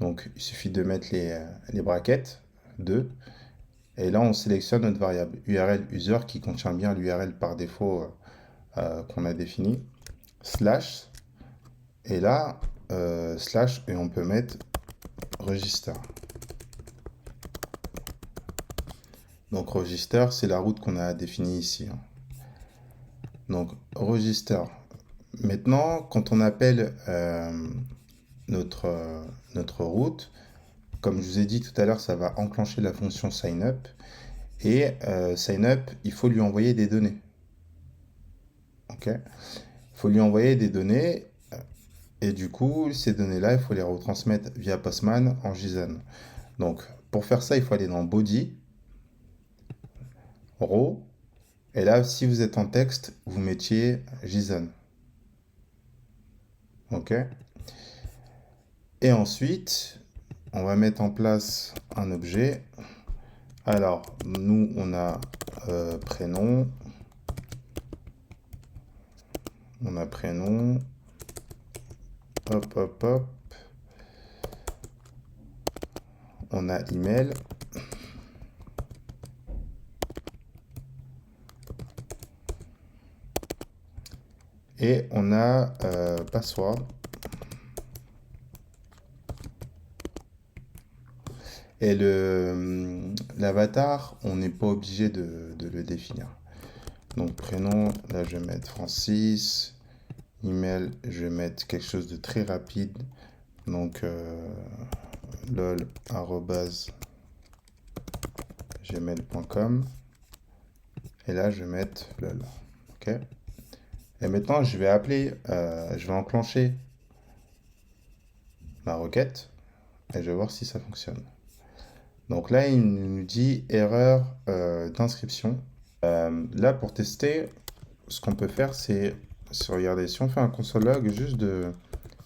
Donc il suffit de mettre les brackets 2. Et là, on sélectionne notre variable URL user qui contient bien l'URL par défaut qu'on a défini. Slash. Et là, slash, et on peut mettre register. Donc register, c'est la route qu'on a définie ici, hein. Donc register. Maintenant, quand on appelle notre route, comme je vous ai dit tout à l'heure, ça va enclencher la fonction signup. Et signup, il faut lui envoyer des données. ok? Il faut lui envoyer des données et du coup, ces données-là, il faut les retransmettre via Postman en JSON. Donc, pour faire ça, il faut aller dans Body, Raw, et là, si vous êtes en texte, vous mettiez JSON, ok? Et ensuite, on va mettre en place un objet. Alors, nous, on a prénom. On a prénom. Hop, hop, hop. On a email. Et on a password. Et l'avatar, on n'est pas obligé de le définir. Donc prénom, là je vais mettre Francis. Email, je vais mettre quelque chose de très rapide. Donc lol@gmail.com. Et là je vais mettre lol. Ok. Et maintenant je vais je vais enclencher ma requête et je vais voir si ça fonctionne. Donc là il nous dit erreur d'inscription. Là pour tester, ce qu'on peut faire c'est regardez, si on fait un console log juste de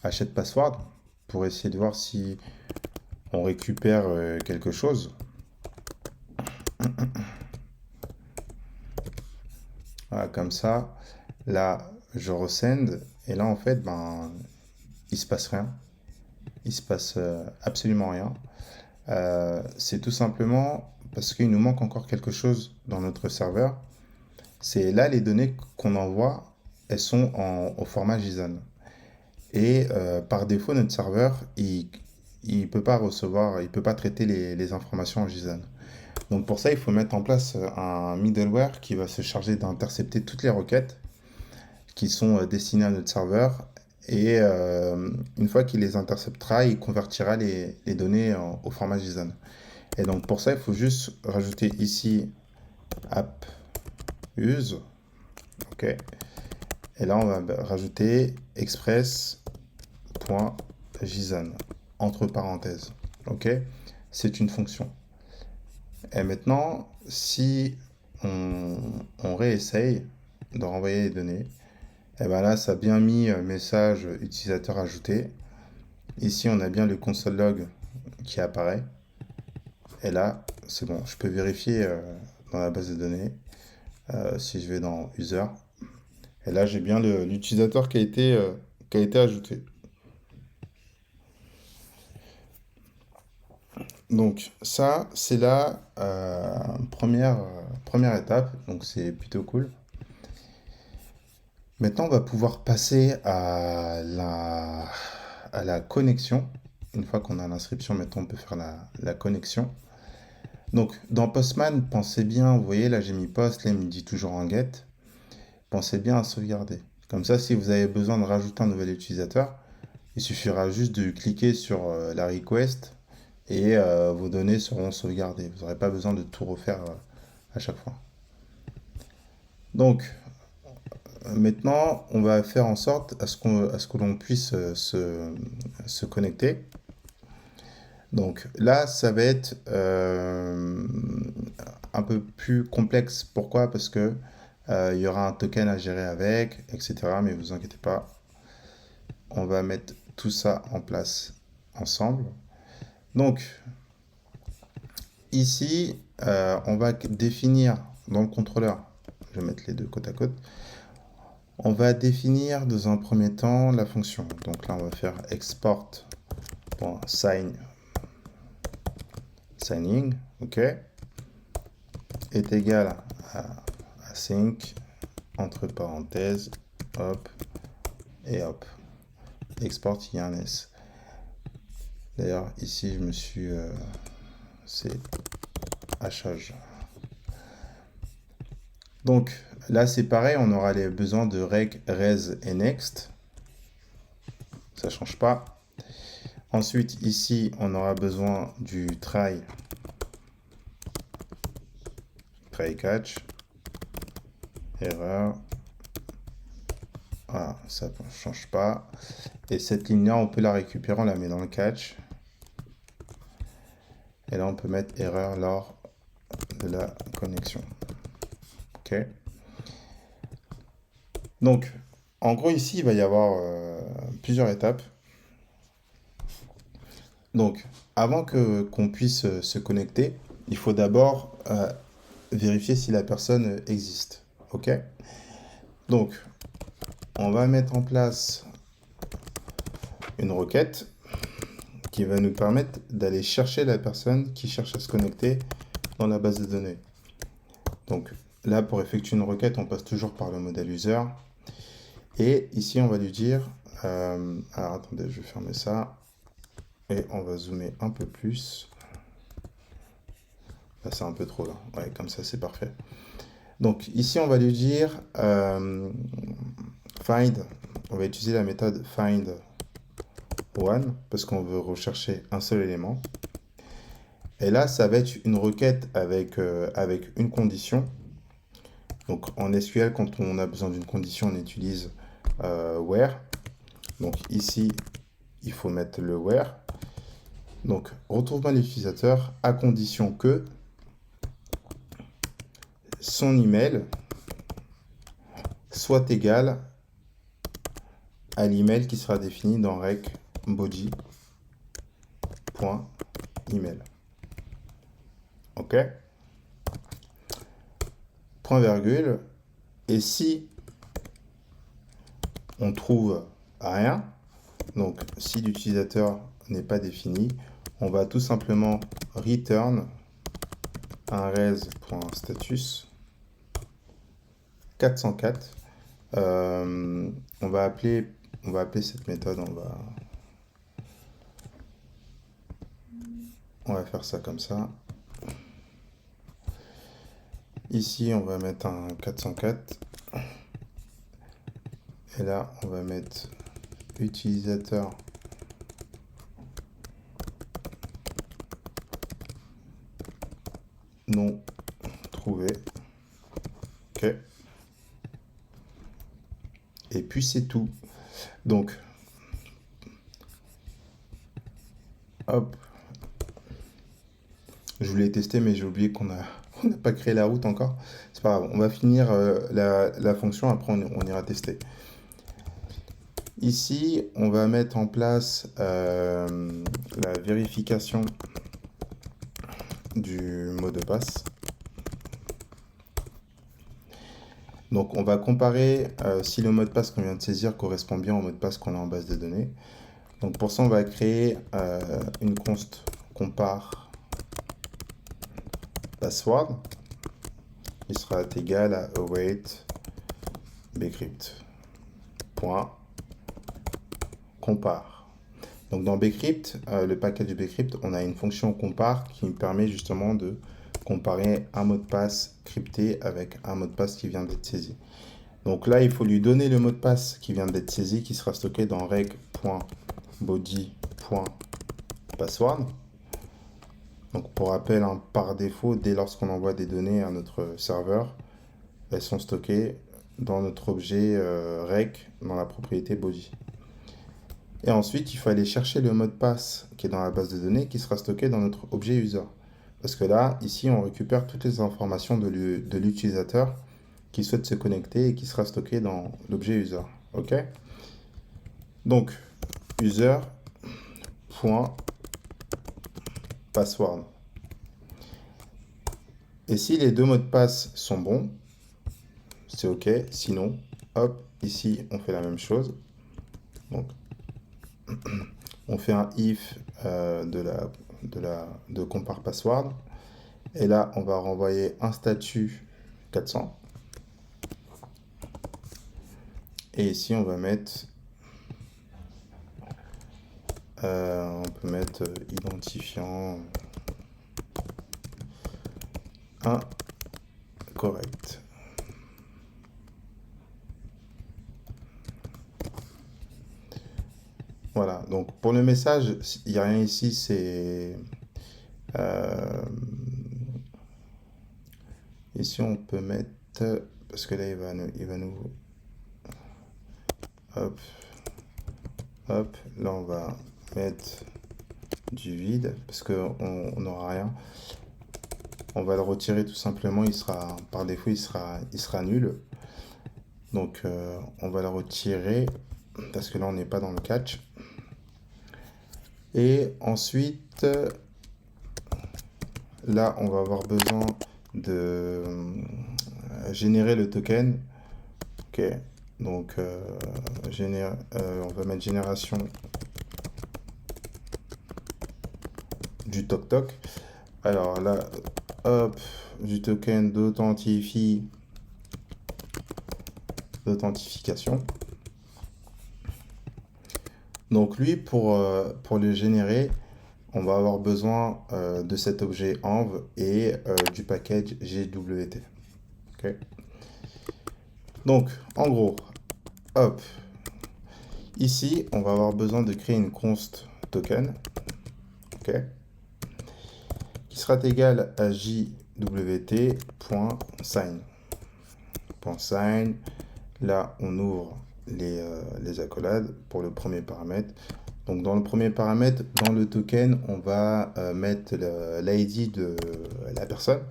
achète password pour essayer de voir si on récupère quelque chose. Voilà, comme ça, là je resend et là en fait ben il se passe rien, il se passe absolument rien. C'est tout simplement parce qu'il nous manque encore quelque chose dans notre serveur. C'est là les données qu'on envoie, elles sont au format JSON. Et par défaut, notre serveur, il peut pas recevoir, il peut pas traiter les informations en JSON. Donc pour ça, il faut mettre en place un middleware qui va se charger d'intercepter toutes les requêtes qui sont destinées à notre serveur. Et une fois qu'il les interceptera, il convertira les données au format JSON. Et donc pour ça, il faut juste rajouter ici app use. Ok. Et là, on va rajouter express.json entre parenthèses. Ok. C'est une fonction. Et maintenant, si on réessaye de renvoyer les données, et ben là, ça a bien mis message utilisateur ajouté. Ici, on a bien le console log qui apparaît. Et là, c'est bon, je peux vérifier dans la base de données si je vais dans user. Et là, j'ai bien l'utilisateur qui a été ajouté. Donc ça, c'est la première étape. Donc c'est plutôt cool. Maintenant, on va pouvoir passer à la connexion. Une fois qu'on a l'inscription, maintenant on peut faire la connexion. Donc dans Postman, pensez bien, vous voyez là j'ai mis post, là il me dit toujours en get. Pensez bien à sauvegarder. Comme ça, si vous avez besoin de rajouter un nouvel utilisateur, il suffira juste de cliquer sur la request et vos données seront sauvegardées. Vous n'aurez pas besoin de tout refaire à chaque fois. Donc, maintenant, on va faire en sorte à ce que l'on puisse se connecter. Donc là, ça va être un peu plus complexe. Pourquoi? Parce que il y aura un token à gérer avec, etc. Mais vous inquiétez pas, on va mettre tout ça en place ensemble. Donc, ici, on va définir dans le contrôleur, je vais mettre les deux côte à côte, on va définir dans un premier temps la fonction. Donc là, on va faire export.signing, ok, est égal à async, entre parenthèses, hop, et hop. Export, il y a un S. D'ailleurs, ici, je me suis... c'est hachage. Donc, là, c'est pareil, on aura les besoins de rec, res et next. Ça change pas. Ensuite, ici, on aura besoin du try catch, erreur, Voilà, ça ne change pas. Et cette ligne-là, on peut la récupérer, on la met dans le catch. Et là, on peut mettre erreur lors de la connexion. OK. Donc, en gros, ici, il va y avoir plusieurs étapes. Donc, avant qu'on puisse se connecter, il faut d'abord vérifier si la personne existe. OK? Donc, on va mettre en place une requête qui va nous permettre d'aller chercher la personne qui cherche à se connecter dans la base de données. Donc là, pour effectuer une requête, on passe toujours par le modèle user. Et ici, on va lui dire... alors attendez, je vais fermer ça. Et on va zoomer un peu plus. Là, c'est un peu trop là. Ouais, comme ça, c'est parfait. Donc ici, on va lui dire find. On va utiliser la méthode find one parce qu'on veut rechercher un seul élément. Et là, ça va être une requête avec une condition. Donc en SQL, quand on a besoin d'une condition, on utilise where. Donc ici, il faut mettre le where. Donc retrouve-moi l'utilisateur à condition que son email soit égal à l'email qui sera défini dans rec body.email. OK? Point virgule. Et si on trouve rien, donc si l'utilisateur n'est pas défini, on va tout simplement return un res.status 404. On va appeler cette méthode, on va faire ça comme ça. Ici, on va mettre un 404. Et là, on va mettre utilisateur non trouvé. OK. Et puis, c'est tout. Donc, hop. Je voulais tester, mais j'ai oublié qu'on n'a pas créé la route encore. C'est pas grave. On va finir la fonction. Après, on ira tester. Ici, on va mettre en place la vérification du mot de passe. Donc, on va comparer si le mot de passe qu'on vient de saisir correspond bien au mot de passe qu'on a en base de données. Donc, pour ça, on va créer une const compare password qui sera égal à await bcrypt. Point compare. Donc dans bcrypt, le package bcrypt, on a une fonction compare qui permet justement de comparer un mot de passe crypté avec un mot de passe qui vient d'être saisi. Donc là, il faut lui donner le mot de passe qui vient d'être saisi, qui sera stocké dans reg.body.password. Donc pour rappel, hein, par défaut, dès lorsqu'on envoie des données à notre serveur, elles sont stockées dans notre objet rec dans la propriété body. Et ensuite, il faut aller chercher le mot de passe qui est dans la base de données qui sera stocké dans notre objet user. Parce que là, ici, on récupère toutes les informations de l'utilisateur qui souhaite se connecter et qui sera stocké dans l'objet user. OK? Donc, user.password. Et si les deux mots de passe sont bons, c'est OK. Sinon, hop, ici, on fait la même chose. Donc, on fait un if de compare password. Et là, on va renvoyer un statut 400. Et ici, on va mettre... on peut mettre identifiant incorrect. Voilà, donc pour le message, il n'y a rien ici, c'est... ici, on peut mettre... Parce que là, il va nous Hop, hop. Là, on va mettre du vide parce qu'on n'aura rien. On va le retirer tout simplement. Par défaut, il sera nul. Donc, on va le retirer parce que là, on n'est pas dans le catch. Et ensuite, là, on va avoir besoin de générer le token. Ok. Donc, on va mettre génération du toc-toc. Alors là, hop, du token d'authentification. Donc lui, pour le générer, on va avoir besoin de cet objet env et du package gwt. Ok. Donc, en gros, hop, ici, on va avoir besoin de créer une const token, ok, qui sera égale à jwt.sign. .sign. Là, on ouvre les accolades pour le premier paramètre. Donc, dans le premier paramètre, dans le token, on va mettre l'ID de la personne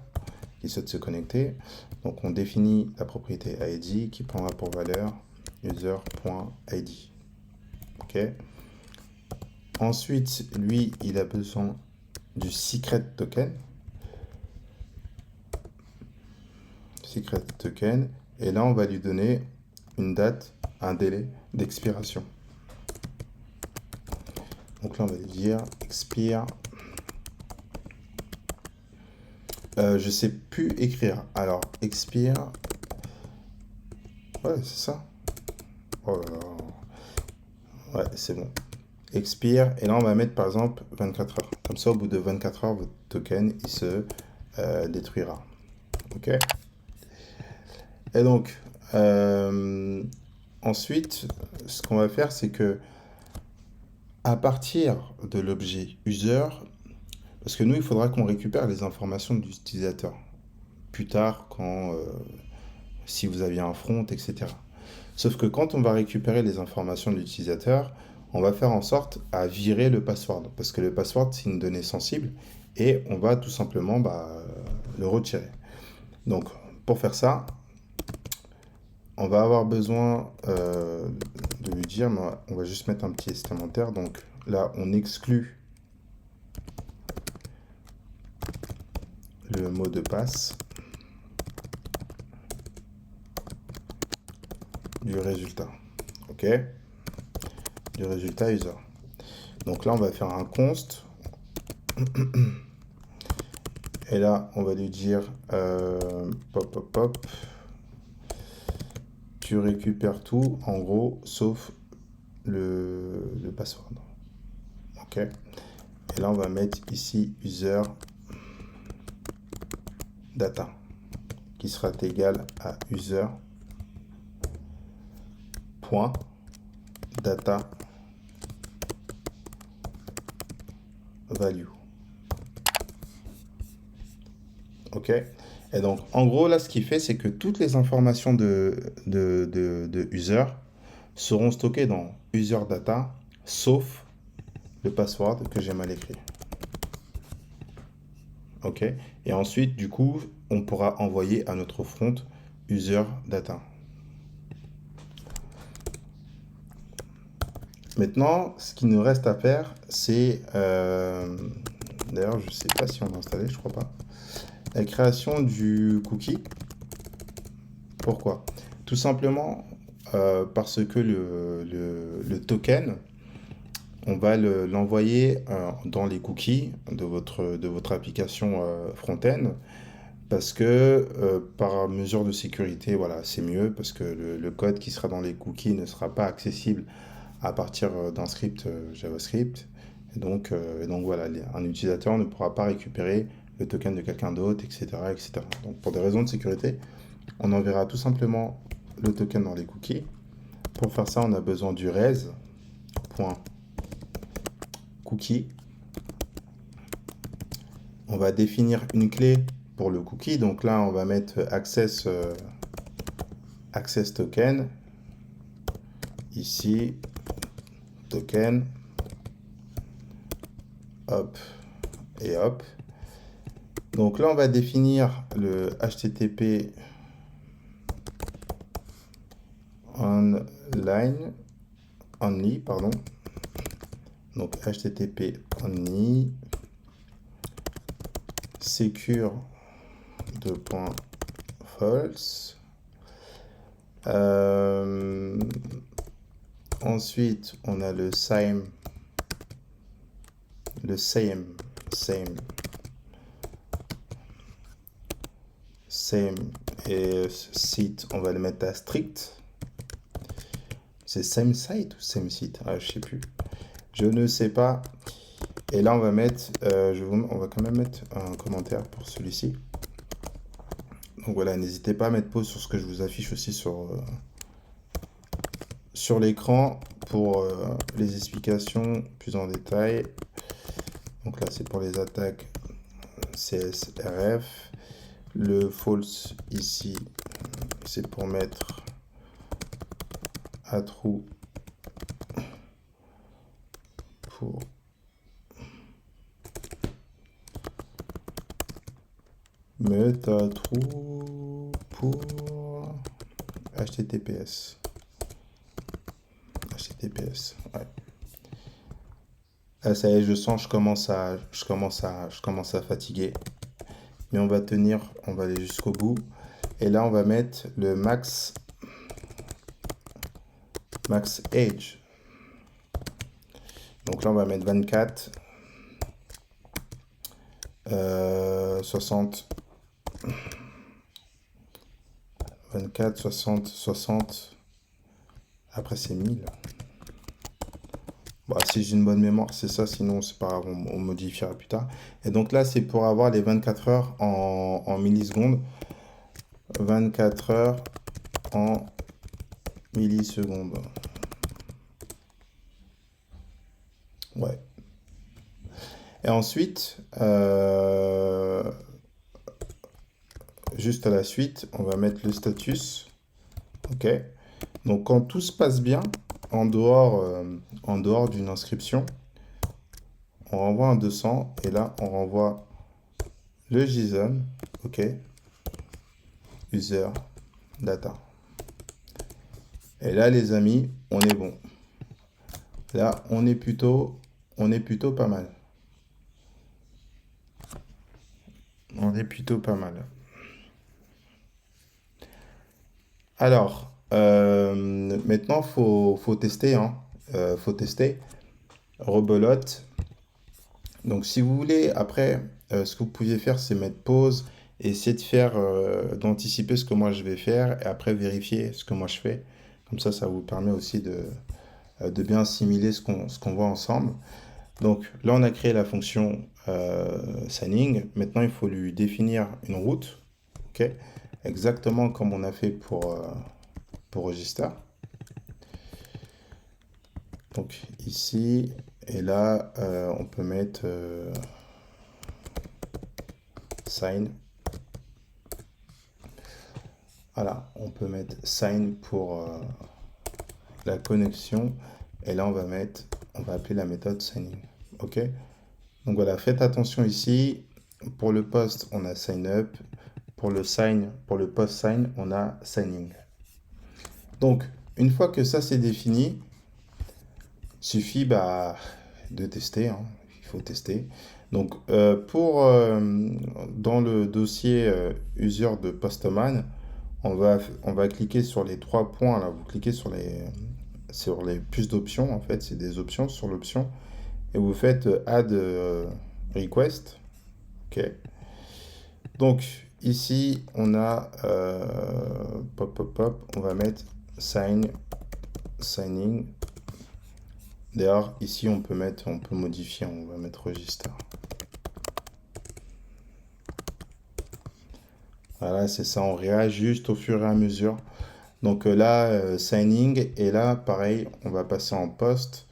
qui souhaite se connecter. Donc, on définit la propriété ID qui prendra pour valeur user.id. Ok. Ensuite, lui, il a besoin du secret token. Secret token. Et là, on va lui donner une date, un délai d'expiration. Donc là, on va lui dire expire. Je sais plus écrire. Alors, expire. Ouais, c'est ça. Oh là là. Ouais, c'est bon. Expire. Et là, on va mettre par exemple 24 heures. Comme ça, au bout de 24 heures, votre token, il se détruira. Ok. Et donc, ensuite, ce qu'on va faire, c'est que à partir de l'objet user, parce que nous, il faudra qu'on récupère les informations de l'utilisateur plus tard, si vous aviez un front, etc. Sauf que quand on va récupérer les informations de l'utilisateur, on va faire en sorte à virer le password, parce que le password, c'est une donnée sensible, et on va tout simplement le retirer. Donc, pour faire ça, on va avoir besoin de lui dire, on va juste mettre un petit testamentaire. Donc là, on exclut le mot de passe du résultat. Ok, du résultat user. Donc là, on va faire un const. Et là, on va lui dire pop. Tu récupères tout, en gros, sauf le password. Ok. Et là, on va mettre ici user data qui sera égal à user point data value. Ok. Et donc, en gros, là, ce qu'il fait, c'est que toutes les informations de user seront stockées dans user data, sauf le password que j'ai mal écrit. Ok. Et ensuite, du coup, on pourra envoyer à notre front user data. Maintenant, ce qu'il nous reste à faire, c'est... D'ailleurs, je ne sais pas si on l'a installé, je crois pas. La création du cookie. Pourquoi? Tout simplement parce que le token, on va l'envoyer dans les cookies de votre application front-end. Parce que par mesure de sécurité, voilà, c'est mieux parce que le code qui sera dans les cookies ne sera pas accessible à partir d'un script JavaScript. Et donc voilà, un utilisateur ne pourra pas récupérer le token de quelqu'un d'autre, etc., etc. Donc pour des raisons de sécurité, on enverra tout simplement le token dans les cookies. Pour faire ça, on a besoin du res.cookie. On va définir une clé pour le cookie. Donc là, on va mettre access token ici, token, hop et hop. Donc là, on va définir le HTTP only, pardon. Donc HTTP only, secure de point false. Ensuite, on a le same et site, on va le mettre à strict. C'est same site ou same site? Ah, je sais plus. Je ne sais pas. Et là, on va mettre, on va quand même mettre un commentaire pour celui-ci. Donc voilà, n'hésitez pas à mettre pause sur ce que je vous affiche aussi sur l'écran pour les explications plus en détail. Donc là, c'est pour les attaques CSRF. Le false ici, c'est pour mettre à true pour mettre à true pour HTTPS. Ouais. Ah, ça y est, je sens, je commence à fatiguer. Mais on va tenir, on va aller jusqu'au bout. Et là, on va mettre le max age. Donc là, on va mettre 24, 60, 24, 60, 60. Après, c'est 1000. Bon, si j'ai une bonne mémoire, c'est ça. Sinon, c'est pas grave, on modifiera plus tard. Et donc là, c'est pour avoir les 24 heures en millisecondes. 24 heures en millisecondes. Ouais. Et ensuite, juste à la suite, on va mettre le status. OK. Donc, quand tout se passe bien, en dehors d'une inscription, on renvoie un 200. Et là, on renvoie le JSON. OK. User data. Et là, les amis, on est bon. Là, on est plutôt pas mal. On est plutôt pas mal. Alors, maintenant, faut tester, hein. Faut tester. Rebelote. Donc, si vous voulez, après, ce que vous pouviez faire, c'est mettre pause et essayer de faire, d'anticiper ce que moi je vais faire et après vérifier ce que moi je fais. Comme ça vous permet aussi de bien assimiler ce qu'on voit ensemble. Donc là, on a créé la fonction signing. Maintenant, il faut lui définir une route. OK? Exactement comme on a fait pour register. Donc ici, et là, on peut mettre sign. Voilà, on peut mettre sign pour la connexion. Et là, on va appeler la méthode signing. OK? Donc voilà, faites attention ici. Pour le post, on a sign up. Pour le post sign, on a signing. Donc, une fois que ça c'est défini, suffit de tester, hein. Il faut tester. Donc, dans le dossier user de Postman, on va cliquer sur les 3 points. Là, vous cliquez sur les plus d'options. En fait, c'est des options sur l'option. Et vous faites add request. OK. Donc, ici, on a on va mettre signing. D'ailleurs, ici, on peut modifier, on va mettre register. Voilà, c'est ça, on réajuste au fur et à mesure. Donc là, signing, et là, pareil, on va passer en post.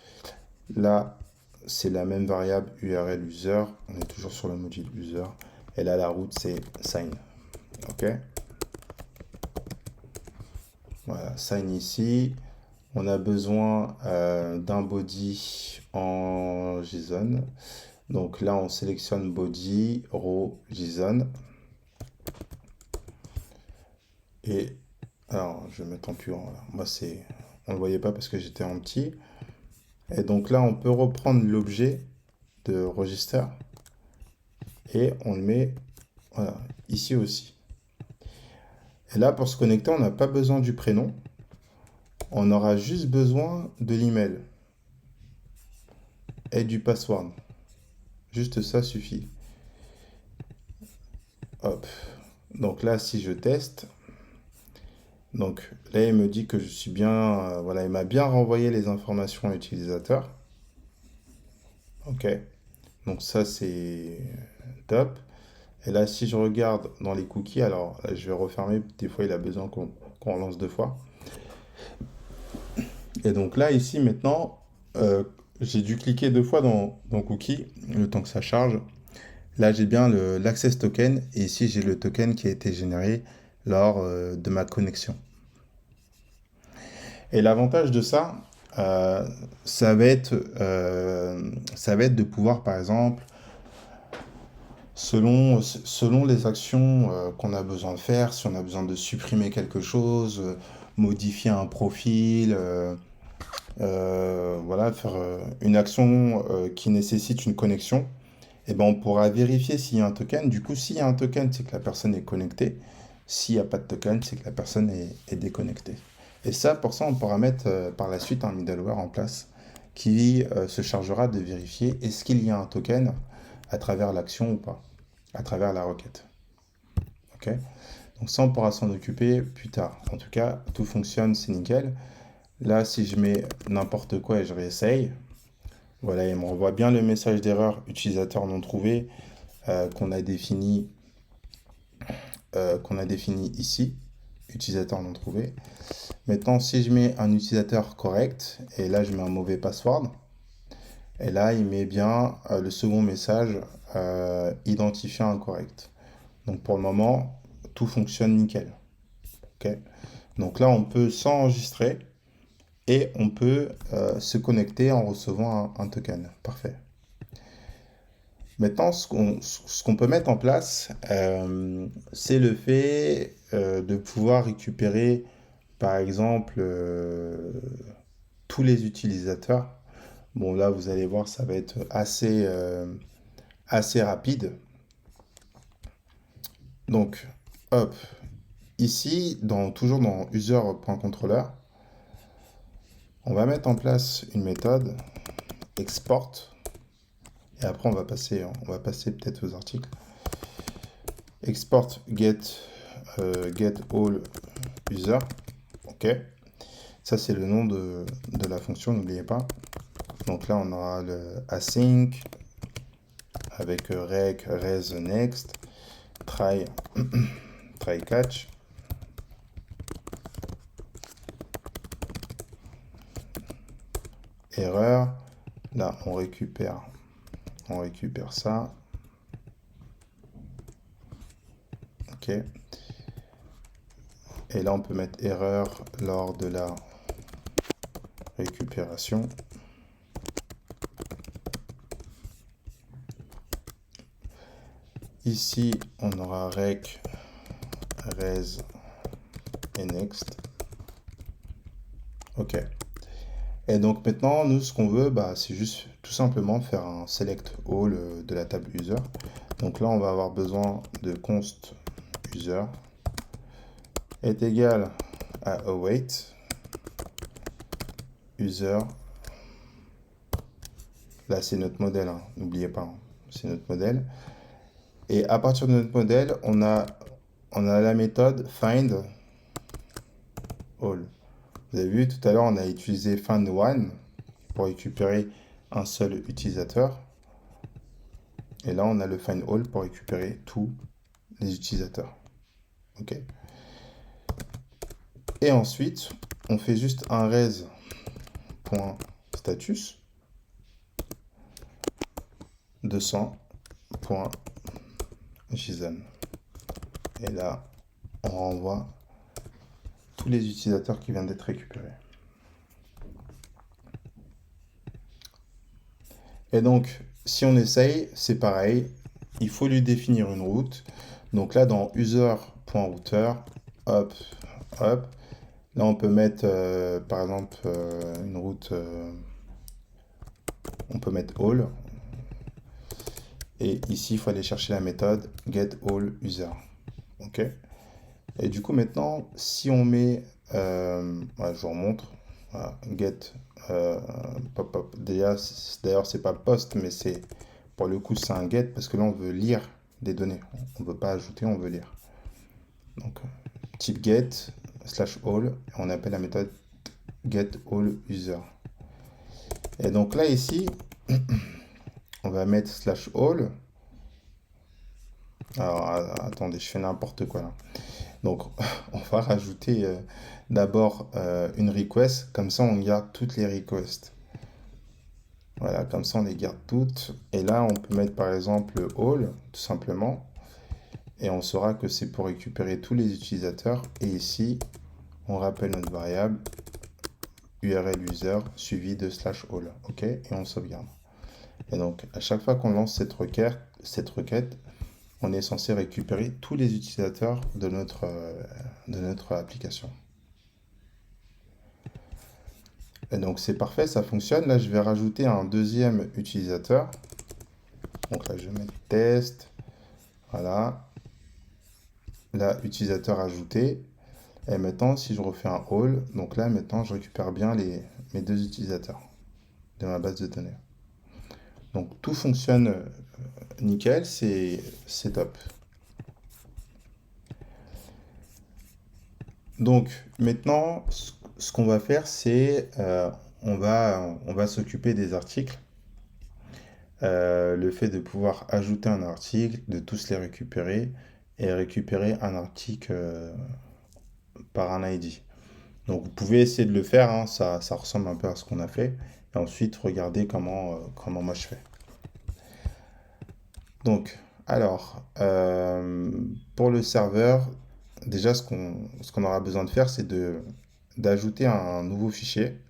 Là, c'est la même variable URL user, on est toujours sur le module user. Et là, la route, c'est sign. OK. Voilà, sign ici. On a besoin d'un body en JSON. Donc là, on sélectionne body, row, JSON. Et alors, je vais mettre en plus grand. Là. Moi, on ne le voyait pas parce que j'étais en petit. Et donc là, on peut reprendre l'objet de register et on le met voilà, ici aussi. Et là, pour se connecter, on n'a pas besoin du prénom. On aura juste besoin de l'email et du password. Juste ça suffit. Hop. Donc là, si je teste, donc là, il me dit que je suis bien, voilà, il m'a bien renvoyé les informations utilisateurs. Ok. Donc ça, c'est top. Et là, si je regarde dans les cookies, alors là, je vais refermer. Des fois, il a besoin qu'on relance deux fois. Et donc là, ici, maintenant, j'ai dû cliquer deux fois dans cookie, le temps que ça charge. Là, j'ai bien l'access token. Et ici, j'ai le token qui a été généré lors de ma connexion. Et l'avantage de ça, euh, ça va être, ça va être de pouvoir, par exemple, selon les actions qu'on a besoin de faire, si on a besoin de supprimer quelque chose, modifier un profil, voilà, faire une action qui nécessite une connexion, et ben on pourra vérifier s'il y a un token. Du coup, s'il y a un token, c'est que la personne est connectée. S'il n'y a pas de token, c'est que la personne est déconnectée. Et ça, pour ça, on pourra mettre par la suite un middleware en place qui se chargera de vérifier est-ce qu'il y a un token à travers l'action ou pas, à travers la requête. Ok. Donc ça, on pourra s'en occuper plus tard. En tout cas, tout fonctionne, c'est nickel. Là, si je mets n'importe quoi et je réessaye, voilà, il me renvoie bien le message d'erreur utilisateur non trouvé qu'on a défini ici, utilisateur non trouvé. Maintenant, si je mets un utilisateur correct, et là je mets un mauvais password, et là il met bien le second message identifiant incorrect. Donc pour le moment, tout fonctionne nickel. Ok. Donc là, on peut s'enregistrer et on peut se connecter en recevant un token. Parfait. Maintenant, ce qu'on peut mettre en place, c'est le fait de pouvoir récupérer, par exemple, tous les utilisateurs. Bon, là, vous allez voir, ça va être assez rapide. Donc, hop, ici, toujours dans user.controller, on va mettre en place une méthode export. Et après, on va passer peut-être aux articles. Export get all user. Ok. Ça, c'est le nom de la fonction, n'oubliez pas. Donc là, on aura le async avec rec, res, next, try, try catch. Erreur. Là, on récupère ça. Ok. Et là, on peut mettre erreur lors de la récupération. Ici, on aura rec, res et next. Ok. Et donc maintenant, nous, ce qu'on veut, c'est juste tout simplement faire un select all de la table user. Donc là, on va avoir besoin de const user est égal à await user. Là, c'est notre modèle, hein, n'oubliez pas, hein, c'est notre modèle. Et à partir de notre modèle, on a la méthode find all. Vous avez vu, tout à l'heure, on a utilisé find one pour récupérer un seul utilisateur. Et là, on a le find all pour récupérer tous les utilisateurs. Ok. Et ensuite, on fait juste un res.status 200.json. Et là, on renvoie tous les utilisateurs qui viennent d'être récupérés. Et donc, si on essaye, c'est pareil. Il faut lui définir une route. Donc là, dans user.router, hop, hop. Là, on peut mettre, par exemple, une route. On peut mettre all. Et ici, il faut aller chercher la méthode getAllUser. OK? Et du coup, maintenant, si on met, ouais, je vous remontre, voilà, get, euh, pop. D'ailleurs, c'est pas post, mais c'est, pour le coup, c'est un get parce que là, on veut lire des données. On ne veut pas ajouter, on veut lire. Donc, type get slash all, et on appelle la méthode getAllUser. Et donc là, ici, on va mettre slash all. Alors, attendez, je fais n'importe quoi là. Donc, on va rajouter d'abord une request. Comme ça, on garde toutes les requests. Voilà, comme ça, on les garde toutes. Et là, on peut mettre par exemple le all, tout simplement. Et on saura que c'est pour récupérer tous les utilisateurs. Et ici, on rappelle notre variable URL user suivi de slash all. OK? Et on sauvegarde. Et donc, à chaque fois qu'on lance cette requête, on est censé récupérer tous les utilisateurs de notre application. Et donc c'est parfait, ça fonctionne. Là, je vais rajouter un deuxième utilisateur. Donc là, je vais mettre test. Voilà. Là, utilisateur ajouté. Et maintenant, si je refais un all, donc là, maintenant, je récupère bien mes deux utilisateurs de ma base de données. Donc tout fonctionne nickel, c'est top. Donc maintenant, ce qu'on va faire, c'est on va s'occuper des articles. Le fait de pouvoir ajouter un article, de tous les récupérer et récupérer un article par un ID. Donc vous pouvez essayer de le faire, hein, ça ressemble un peu à ce qu'on a fait. Et ensuite, regardez comment moi je fais. Donc, alors, pour le serveur, déjà ce qu'on aura besoin de faire, c'est d'ajouter un nouveau fichier.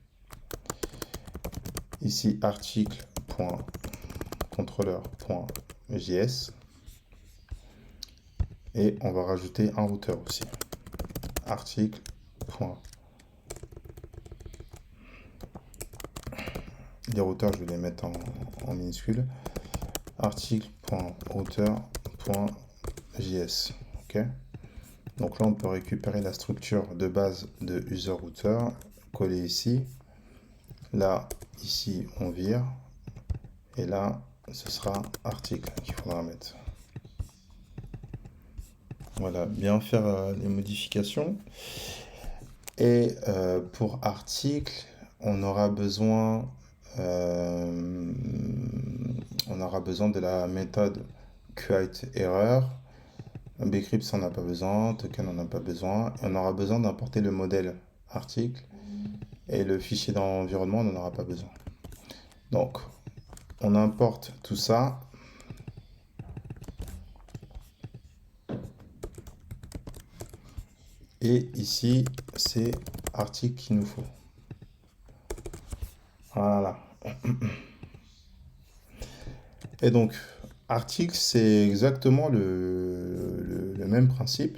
Ici, article.controller.js. Et on va rajouter un routeur aussi. Article. Les routeurs, je vais les mettre en minuscule. Article.router.js. OK. Donc là, on peut récupérer la structure de base de user router, coller ici. Là, ici, on vire. Et là, ce sera article qu'il faudra mettre. Voilà, bien faire les modifications. Et pour article, on aura besoin de la méthode createError. Bcrypt, on n'a pas besoin. Token, on n'a pas besoin. Et on aura besoin d'importer le modèle article. Et le fichier d'environnement, on n'en aura pas besoin. Donc, on importe tout ça. Et ici, c'est article qu'il nous faut. Voilà. Et donc, article, c'est exactement le même principe.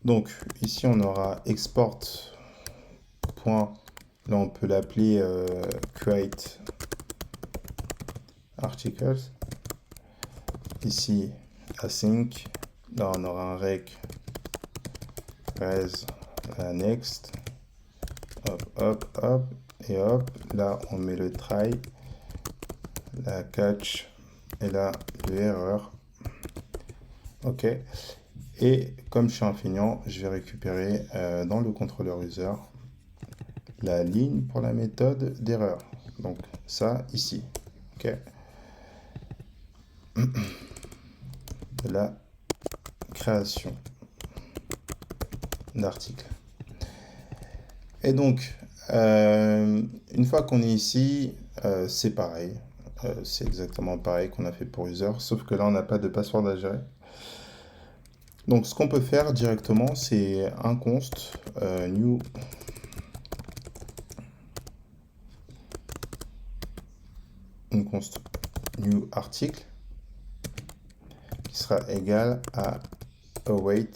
Donc, ici, on aura export. Là, on peut l'appeler create articles. Ici, async. Là, on aura un rec res next. Hop, hop, hop. Et hop, là, on met le try, la catch et là, le erreur. OK. Et comme je suis un feignant, je vais récupérer dans le contrôleur user la ligne pour la méthode d'erreur. Donc ça ici. OK. De la création d'articles. Et donc, une fois qu'on est ici, c'est pareil. C'est exactement pareil qu'on a fait pour user, sauf que là, on n'a pas de password à gérer. Donc, ce qu'on peut faire directement, c'est un const new une const new article qui sera égal à await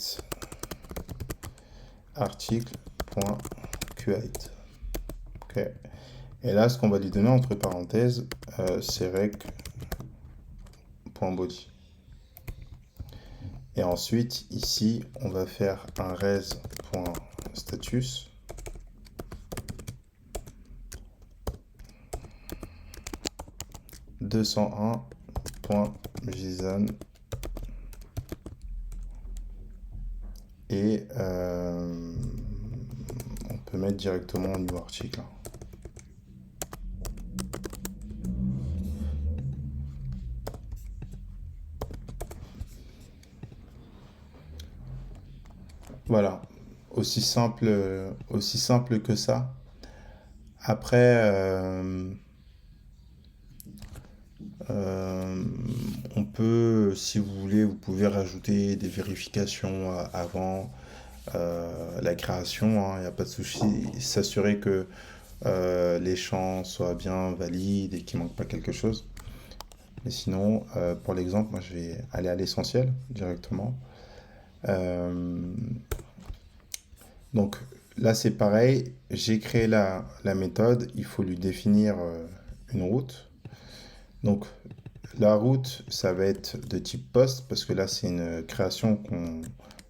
article.create. Ok. Et là, ce qu'on va lui donner entre parenthèses, c'est rec.body. Et ensuite, ici, on va faire un res.status. .json et on peut mettre directement new article. Voilà, aussi simple que ça. Après, on peut, si vous voulez, vous pouvez rajouter des vérifications avant la création, il n'y a pas de souci. S'assurer que les champs soient bien valides et qu'il ne manque pas quelque chose. Mais sinon, pour l'exemple, moi je vais aller à l'essentiel directement. Donc là c'est pareil, j'ai créé la méthode, il faut lui définir une route. Donc la route, ça va être de type post parce que là c'est une création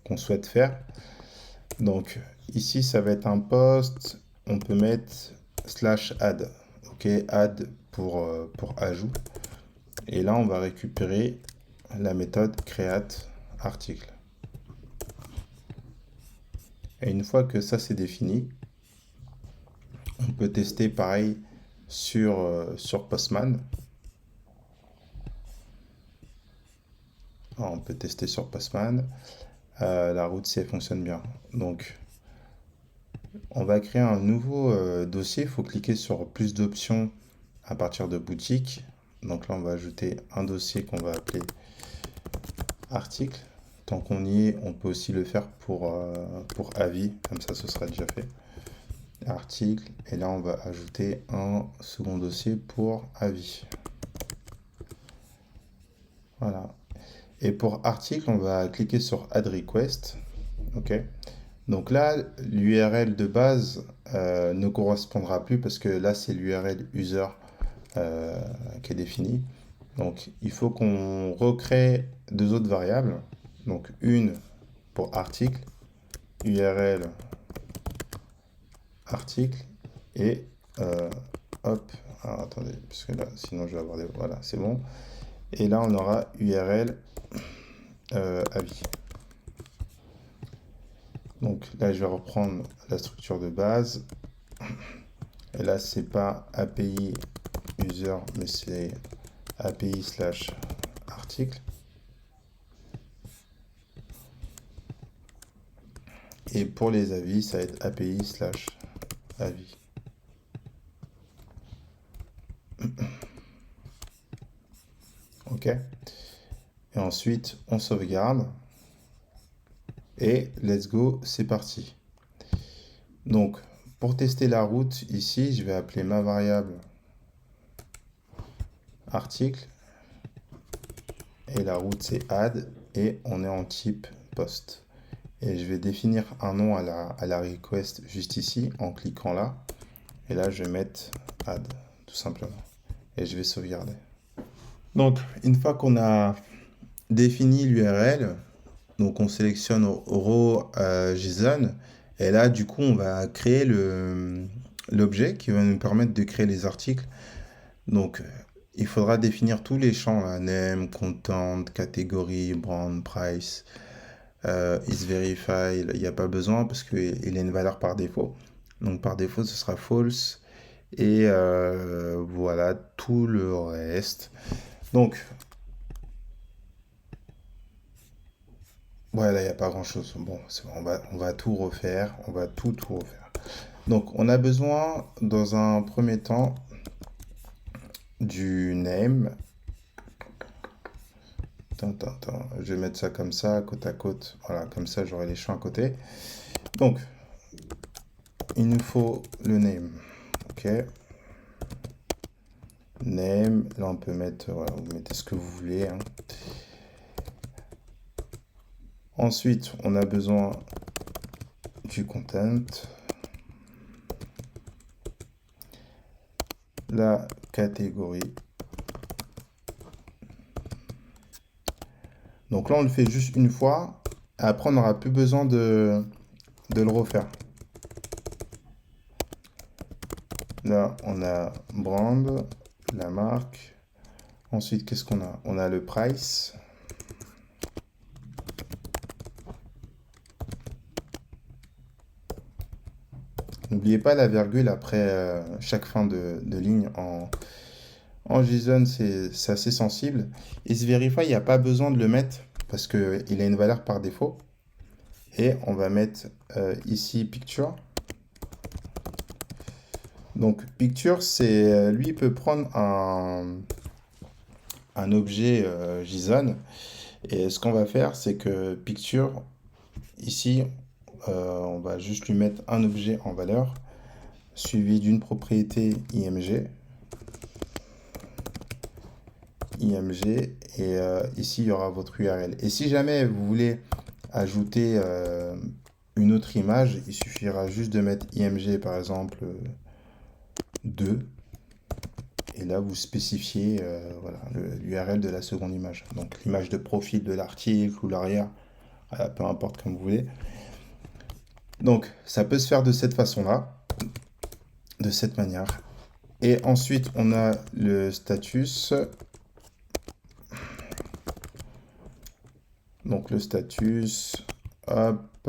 qu'on souhaite faire. Donc ici ça va être un post, on peut mettre /add, ok, add pour ajout. Et là on va récupérer la méthode create article. Et une fois que ça c'est défini, on peut tester pareil sur Postman. Alors, on peut tester sur Postman. La route si elle fonctionne bien. Donc on va créer un nouveau dossier. Il faut cliquer sur plus d'options à partir de boutique. Donc là on va ajouter un dossier qu'on va appeler article. Tant qu'on y est, on peut aussi le faire pour avis, comme ça ce sera déjà fait. Article, et là on va ajouter un second dossier pour avis. Voilà. Et pour article, on va cliquer sur add request. Ok. Donc là, l'URL de base ne correspondra plus parce que là c'est l'URL user qui est définie. Donc il faut qu'on recrée deux autres variables. Donc une pour article, URL article et hop, alors attendez, parce que là sinon je vais avoir des... Voilà, c'est bon. Et là on aura URL avis. Donc là je vais reprendre la structure de base. Et là c'est pas API user mais c'est API / article. Et pour les avis, ça va être API / avis. Ok. Et ensuite, on sauvegarde. Et let's go, c'est parti. Donc, pour tester la route, ici, je vais appeler ma variable article. Et la route, c'est add. Et on est en type post. Et je vais définir un nom à la request juste ici, en cliquant là. Et là, je vais mettre add, tout simplement. Et je vais sauvegarder. Donc, une fois qu'on a défini l'URL, donc on sélectionne row JSON, et là, du coup, on va créer l'objet qui va nous permettre de créer les articles. Donc, il faudra définir tous les champs, là, name, content, catégorie, brand, price, is verify, il n'y a pas besoin parce qu'il a une valeur par défaut. Donc, par défaut, ce sera false. Et voilà tout le reste. Donc, voilà, il n'y a pas grand chose. Bon, on va tout refaire. On va tout refaire. Donc, on a besoin, dans un premier temps, du name. Attends. Je vais mettre ça comme ça, côte à côte. Voilà, comme ça, j'aurai les champs à côté. Donc, il nous faut le name. Ok. name. Là, on peut mettre, voilà, vous mettez ce que vous voulez, hein. Ensuite, on a besoin du content. La catégorie. Donc là, on le fait juste une fois. Après, on n'aura plus besoin de le refaire. Là, on a brand, la marque. Ensuite, qu'est-ce qu'on a? On a le price. N'oubliez pas la virgule après chaque fin de ligne. En JSON, c'est assez sensible. IsVerify, il n'y a pas besoin de le mettre parce qu'il a une valeur par défaut. Et on va mettre ici picture. Donc picture, c'est lui il peut prendre un objet JSON. Et ce qu'on va faire, c'est que picture, ici, on va juste lui mettre un objet en valeur, suivi d'une propriété IMG. IMG, et ici, il y aura votre URL. Et si jamais vous voulez ajouter une autre image, il suffira juste de mettre IMG, par exemple, 2. Et là, vous spécifiez voilà, l'URL de la seconde image. Donc l'image de profil de l'article ou l'arrière, peu importe comme vous voulez. Donc ça peut se faire de cette façon-là, de cette manière. Et ensuite, on a le status. Donc le status, hop.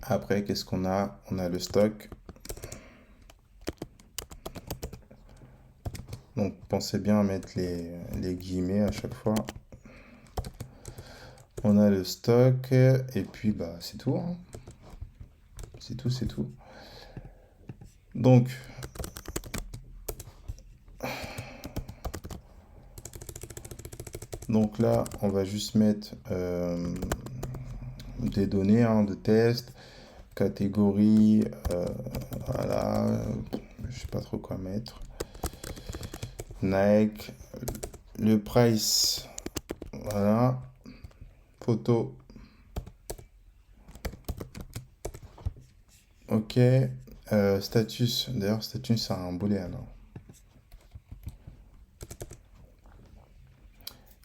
Après, qu'est-ce qu'on a? On a le stock. Donc pensez bien à mettre les guillemets à chaque fois. On a le stock et puis bah c'est tout, hein. C'est tout, c'est tout. Donc là, on va juste mettre des données hein, de test, catégorie, voilà, je sais pas trop quoi mettre. Nike, le price, voilà, photo. Ok, status, d'ailleurs status c'est un booléen.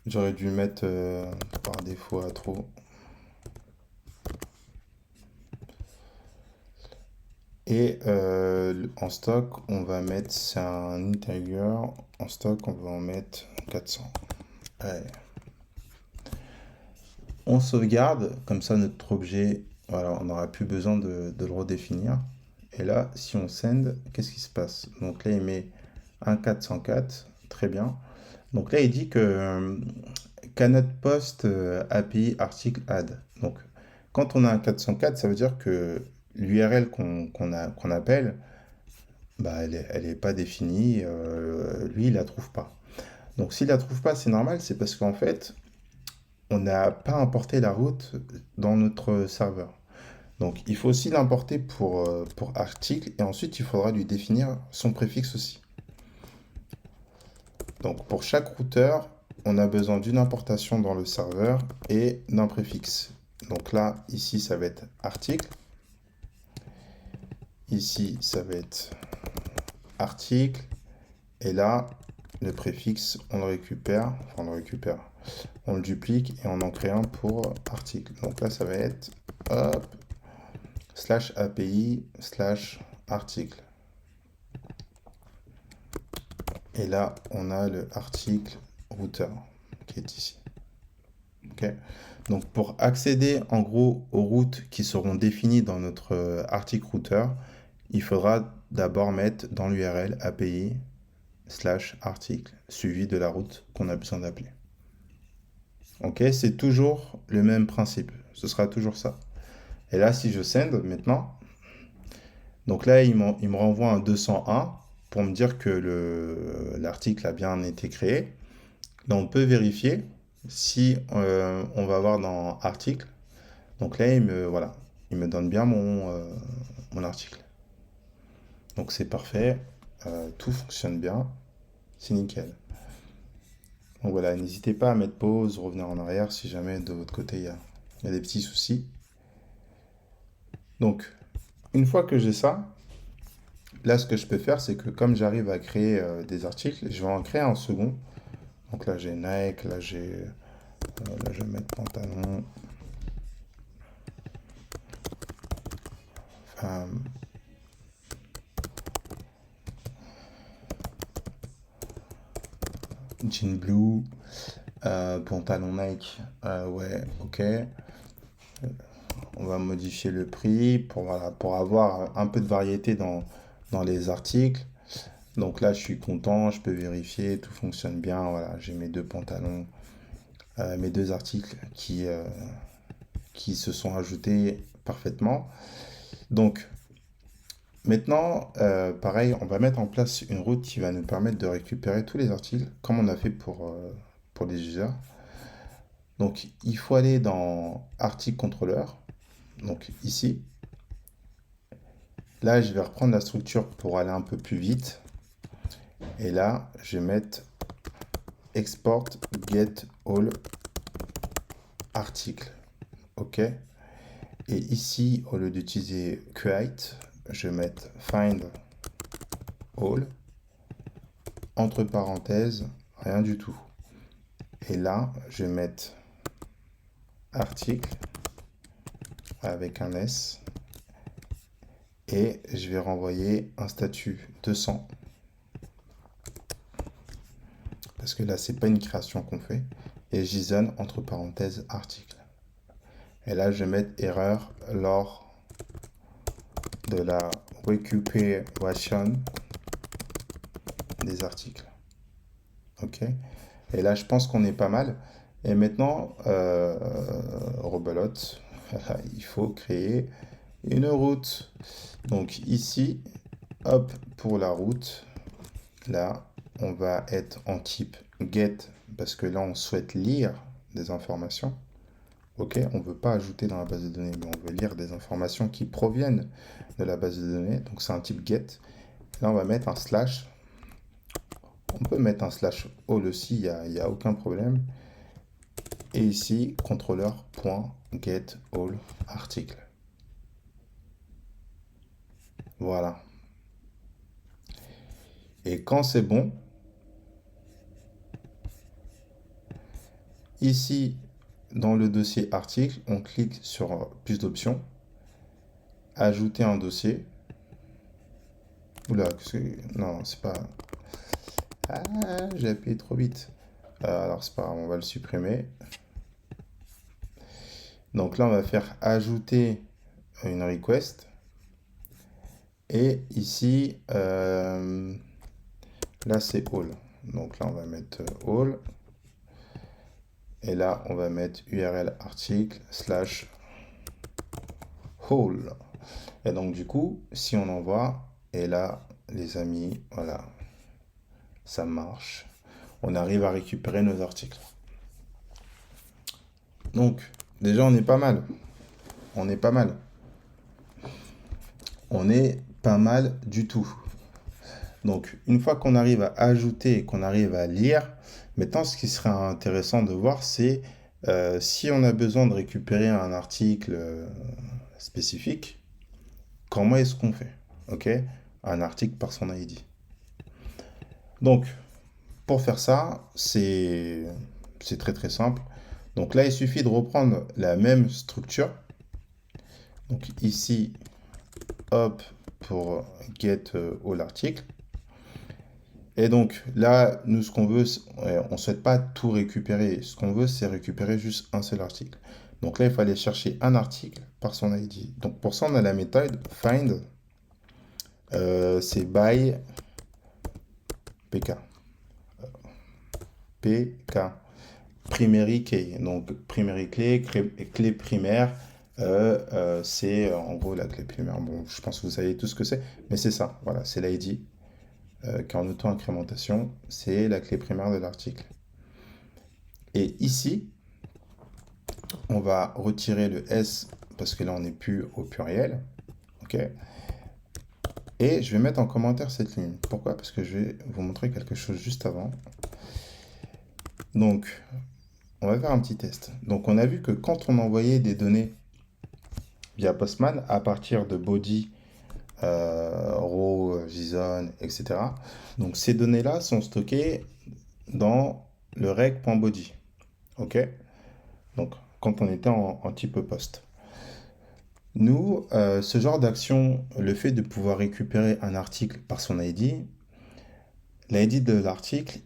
J'aurais dû mettre par défaut à trop. Et en stock, on va mettre, c'est un intérieur. En stock, on va en mettre 400. Allez. On sauvegarde, comme ça notre objet, voilà, on n'aura plus besoin de le redéfinir. Et là, si on send, qu'est-ce qui se passe? Donc là, il met un 404, très bien. Donc là, il dit que cannot post API article add. Donc quand on a un 404, ça veut dire que l'URL qu'on appelle, bah, elle est pas définie, lui, il la trouve pas. Donc s'il la trouve pas, c'est normal, c'est parce qu'en fait, on n'a pas importé la route dans notre serveur. Donc il faut aussi l'importer pour article et ensuite il faudra lui définir son préfixe aussi. Donc pour chaque routeur, on a besoin d'une importation dans le serveur et d'un préfixe. Donc là, ici, ça va être article. Ici, ça va être article. Et là, le préfixe, on le récupère. Enfin, on le récupère. On le duplique et on en crée un pour article. Donc là, ça va être hop, slash API slash article. Et là, on a le article router qui est ici. Ok. Donc pour accéder en gros aux routes qui seront définies dans notre article router, il faudra d'abord mettre dans l'URL API slash article suivi de la route qu'on a besoin d'appeler. Ok, c'est toujours le même principe. Ce sera toujours ça. Et là, si je send maintenant, donc là, il me renvoie un 201 pour me dire que l'article a bien été créé. Là, on peut vérifier si on va voir dans article. Donc là, voilà, il me donne bien mon article. Donc c'est parfait. tout fonctionne bien, c'est nickel. Donc voilà, n'hésitez pas à mettre pause, revenir en arrière si jamais de votre côté il y a des petits soucis. Donc, une fois que j'ai ça, là ce que je peux faire, c'est que comme j'arrive à créer des articles, je vais en créer un second. Donc là j'ai Nike, là là je vais mettre pantalon, femme, jean blue, pantalon Nike, ouais, ok. On va modifier le prix pour, voilà, pour avoir un peu de variété dans les articles. Donc là, je suis content, je peux vérifier, tout fonctionne bien. Voilà, j'ai mes deux pantalons, mes deux articles qui se sont ajoutés parfaitement. Donc maintenant, pareil, on va mettre en place une route qui va nous permettre de récupérer tous les articles, comme on a fait pour les users. Donc il faut aller dans Article Controller, donc ici. Là, je vais reprendre la structure pour aller un peu plus vite. Et là, je vais mettre Export Get All Article. OK. Et ici, au lieu d'utiliser Create, je vais mettre Find All. Entre parenthèses, rien du tout. Et là, je vais mettre Article avec un S. Et je vais renvoyer un statut 200. Parce que là, c'est pas une création qu'on fait. Et JSON entre parenthèses article. Et là, je vais mettre erreur lors de la récupération des articles. OK. Et là, je pense qu'on est pas mal. Et maintenant, rebelote, il faut créer une route. Donc ici, hop, pour la route, là, on va être en type get, parce que là, on souhaite lire des informations. OK, on ne veut pas ajouter dans la base de données, mais on veut lire des informations qui proviennent de la base de données. Donc c'est un type get. Là, on va mettre un slash. On peut mettre un slash all aussi, il n'y a aucun problème. Et ici, controller.getAllArticle. Voilà. Et quand c'est bon, ici, dans le dossier article, on clique sur plus d'options, ajouter un dossier. Oula, non, c'est pas... Ah, j'ai appuyé trop vite. Alors c'est pas grave, on va le supprimer. Donc là, on va faire ajouter une request. Et ici, là c'est all. Donc là, on va mettre all. Et là, on va mettre URL article slash all. Et donc du coup, si on envoie, et là, les amis, voilà, ça marche. On arrive à récupérer nos articles. Donc, déjà, on est pas mal. On est pas mal. On est pas mal du tout. Donc, une fois qu'on arrive à ajouter et qu'on arrive à lire, maintenant, ce qui serait intéressant de voir, c'est si on a besoin de récupérer un article spécifique, comment est-ce qu'on fait? OK? Un article par son ID. Donc, pour faire ça, c'est très très simple. Donc là, il suffit de reprendre la même structure. Donc ici, hop, pour get all article. Et donc là, nous, ce qu'on veut, on ne souhaite pas tout récupérer. Ce qu'on veut, c'est récupérer juste un seul article. Donc là, il faut aller chercher un article par son ID. Donc pour ça, on a la méthode find. C'est by pk. pk. Primary key. Donc primary clé, clé primaire. C'est en gros la clé primaire. Bon, je pense que vous savez tout ce que c'est, mais c'est ça. Voilà, c'est l'ID qui est en auto-incrémentation. C'est la clé primaire de l'article. Et ici, on va retirer le S parce que là, on n'est plus au pluriel. OK? Et je vais mettre en commentaire cette ligne. Pourquoi? Parce que je vais vous montrer quelque chose juste avant. Donc, on va faire un petit test. Donc, on a vu que quand on envoyait des données via Postman à partir de body, row, JSON, etc. Donc, ces données-là sont stockées dans le rec.body. OK? Donc, quand on était en type post. Nous, ce genre d'action, le fait de pouvoir récupérer un article par son ID, l'ID de l'article,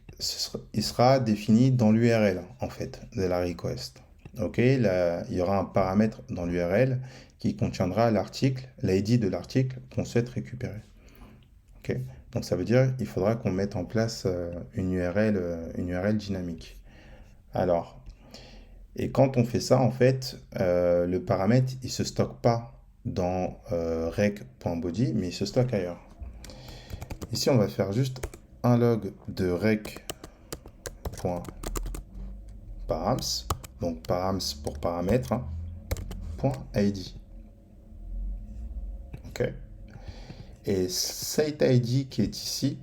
il sera défini dans l'URL, en fait, de la request. OK, là, il y aura un paramètre dans l'URL qui contiendra l'article, l'ID de l'article qu'on souhaite récupérer. OK, donc ça veut dire qu'il faudra qu'on mette en place une URL dynamique. Alors, et quand on fait ça, en fait, le paramètre, il ne se stocke pas dans rec.body, mais il se stocke ailleurs. Ici, on va faire juste un log de rec.params, donc params pour paramètre, hein, .id. OK. Et cet ID qui est ici,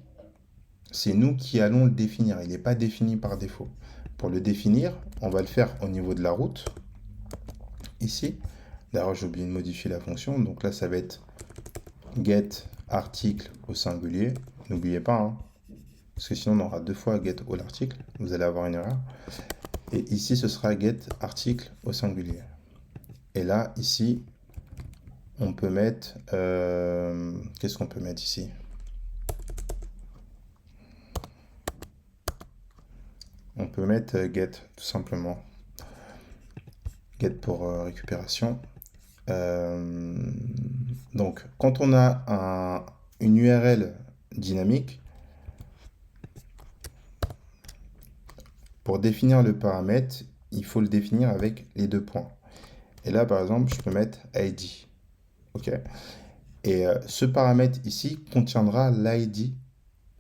c'est nous qui allons le définir. Il n'est pas défini par défaut. Pour le définir, on va le faire au niveau de la route. Ici. D'ailleurs, j'ai oublié de modifier la fonction. Donc là, ça va être get article au singulier. N'oubliez pas, hein, parce que sinon on aura deux fois get all article. Vous allez avoir une erreur. Et ici, ce sera get article au singulier. Et là, ici, on peut mettre... qu'est-ce qu'on peut mettre ici? On peut mettre get, tout simplement. Get pour récupération. Donc, quand on a une URL dynamique, pour définir le paramètre, il faut le définir avec les deux points. Et là, par exemple, je peux mettre ID. OK. Et ce paramètre ici contiendra l'ID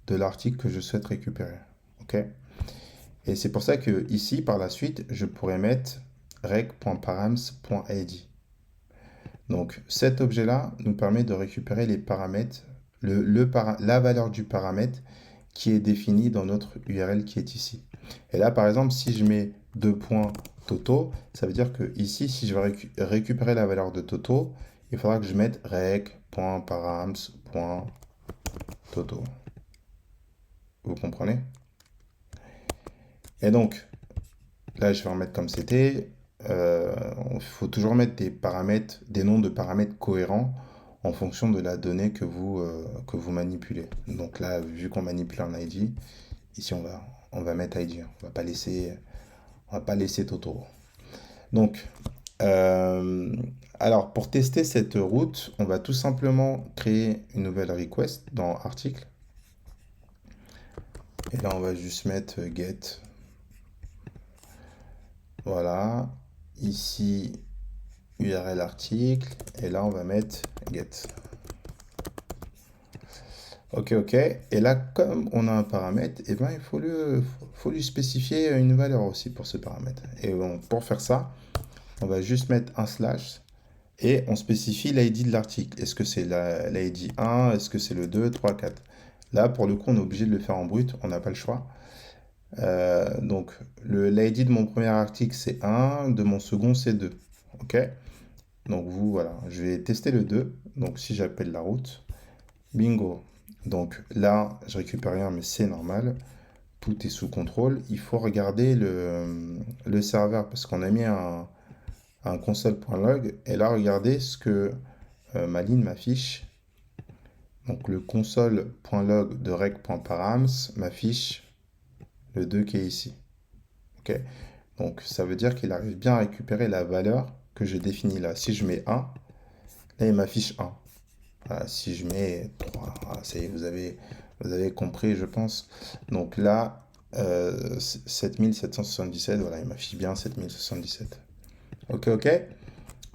de l'article que je souhaite récupérer. OK. Et c'est pour ça que ici, par la suite, je pourrais mettre rec.params.id. Donc cet objet-là nous permet de récupérer les paramètres, la valeur du paramètre qui est définie dans notre URL qui est ici. Et là, par exemple, si je mets deux points Toto, ça veut dire que ici, si je veux récupérer la valeur de Toto, il faudra que je mette rec.params.toto. Vous comprenez? Et donc, là, je vais remettre comme c'était. Il faut toujours mettre des paramètres, des noms de paramètres cohérents en fonction de la donnée que vous manipulez. Donc là, vu qu'on manipule un ID, ici on va mettre ID. On va pas laisser Toto. Donc, alors pour tester cette route, on va tout simplement créer une nouvelle request dans article. Et là, on va juste mettre get. Voilà. Ici, URL article. Et là, on va mettre get. OK, OK. Et là, comme on a un paramètre, eh ben, il faut lui spécifier une valeur aussi pour ce paramètre. Et bon, pour faire ça, on va juste mettre un slash et on spécifie l'ID de l'article. Est-ce que c'est l'ID 1? Est-ce que c'est le 2, 3, 4? Là, pour le coup, on est obligé de le faire en brut. On n'a pas le choix. Donc, l'ID de mon premier article, c'est 1. De mon second, c'est 2. OK? Donc, voilà. Je vais tester le 2. Donc, si j'appelle la route, bingo. Donc là, je récupère rien, mais c'est normal. Tout est sous contrôle. Il faut regarder le serveur parce qu'on a mis un console.log. Et là, regardez ce que ma ligne m'affiche. Donc le console.log de rec.params m'affiche le 2 qui est ici. OK? Donc ça veut dire qu'il arrive bien à récupérer la valeur que j'ai définie là. Si je mets 1, là il m'affiche 1. Voilà, si je mets 3, voilà, vous avez compris, je pense. Donc là, 7777, voilà, il m'affiche bien 7077. OK, OK.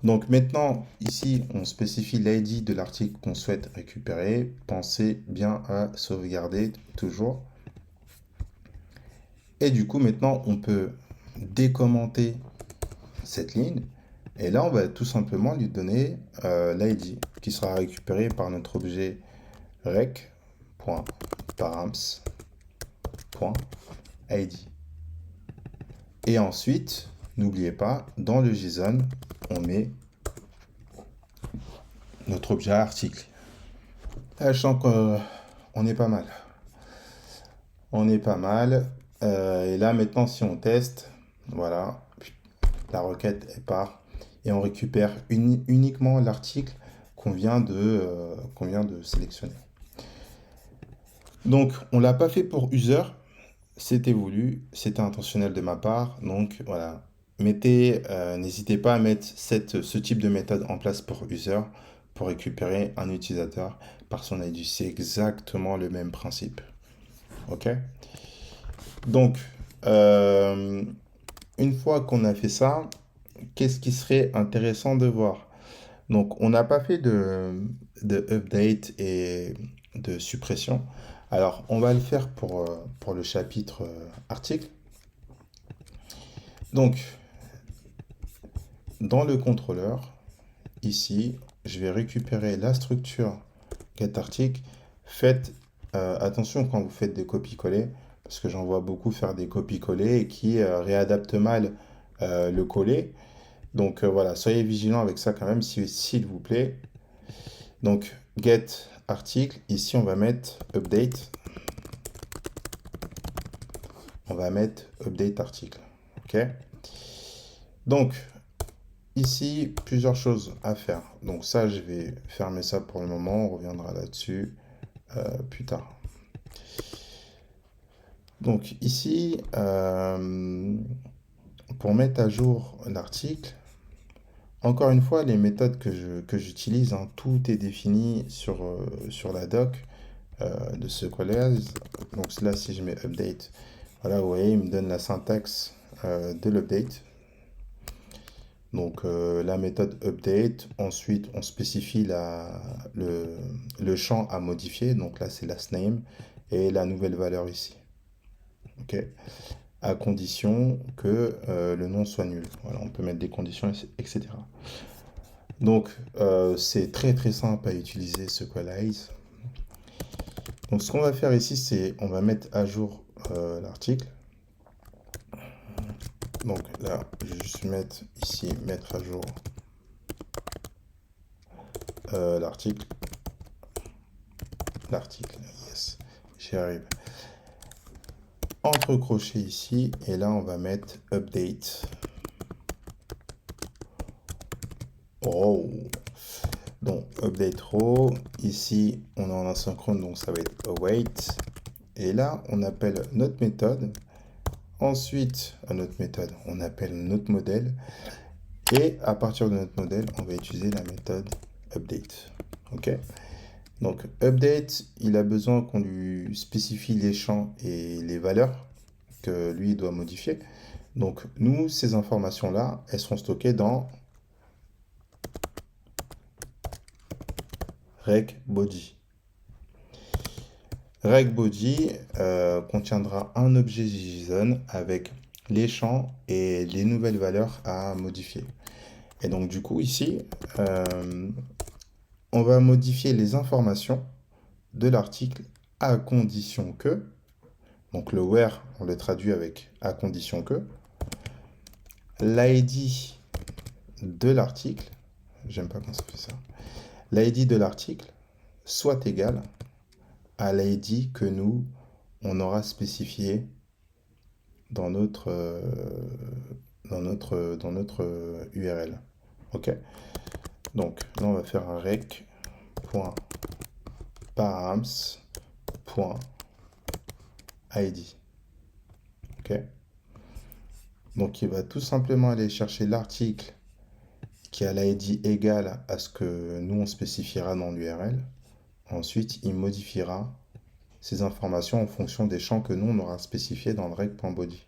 Donc maintenant, ici, on spécifie l'ID de l'article qu'on souhaite récupérer. Pensez bien à sauvegarder toujours. Et du coup, maintenant, on peut décommenter cette ligne. Et là, on va tout simplement lui donner l'ID qui sera récupéré par notre objet rec.params.id. Et ensuite, n'oubliez pas, dans le JSON, on met notre objet article. Sachant qu'on est pas mal. On est pas mal. Et là, maintenant, si on teste, voilà, la requête elle part et on récupère uniquement l'article qu'on vient de sélectionner. Donc, on l'a pas fait pour user, c'était voulu, c'était intentionnel de ma part. Donc, voilà, n'hésitez pas à mettre ce type de méthode en place pour user pour récupérer un utilisateur par son ID. C'est exactement le même principe. Ok? Donc, une fois qu'on a fait ça, qu'est-ce qui serait intéressant de voir? Donc, on n'a pas fait de update et de suppression. Alors, on va le faire pour le chapitre article. Donc, dans le contrôleur, ici, je vais récupérer la structure getArticle. Faites attention quand vous faites des copies-coller, parce que j'en vois beaucoup faire des copies-coller et qui réadaptent mal le coller. Donc voilà, soyez vigilants avec ça quand même, s'il vous plaît. Donc, get article, ici on va mettre update. On va mettre update article. Ok? Donc, ici, plusieurs choses à faire. Donc ça, je vais fermer ça pour le moment. On reviendra là-dessus plus tard. Donc ici, pour mettre à jour l'article, encore une fois, les méthodes que j'utilise, hein, tout est défini sur la doc de ce collège. Donc là, si je mets update, voilà, vous voyez, il me donne la syntaxe de l'update. Donc la méthode update, ensuite on spécifie le champ à modifier, donc là c'est last name et la nouvelle valeur ici. Ok, à condition que le nom soit nul. Voilà, on peut mettre des conditions, etc. Donc c'est très très simple à utiliser ce Qualize. Donc ce qu'on va faire ici, c'est on va mettre à jour l'article. Donc là, je vais juste mettre ici, mettre à jour l'article. Yes, j'y arrive. Entre crochets ici, et là on va mettre update. Oh, donc update row. Ici on est en asynchrone, donc ça va être await. Et là on appelle notre méthode. Ensuite, à notre méthode, on appelle notre modèle. Et à partir de notre modèle, on va utiliser la méthode update. Ok? Donc update, il a besoin qu'on lui spécifie les champs et les valeurs que lui doit modifier. Donc nous, ces informations-là, elles seront stockées dans recBody. RecBody contiendra un objet JSON avec les champs et les nouvelles valeurs à modifier. Et donc du coup ici, on va modifier les informations de l'article à condition que, donc le where on le traduit avec à condition que, l'ID de l'article, j'aime pas quand ça fait ça, l'ID de l'article soit égal à l'ID que nous, on aura spécifié dans notre URL. Ok? Donc là, on va faire un rec.params.id. Ok? Donc il va tout simplement aller chercher l'article qui a l'ID égal à ce que nous, on spécifiera dans l'URL. Ensuite, il modifiera ces informations en fonction des champs que nous, on aura spécifiés dans le rec.body.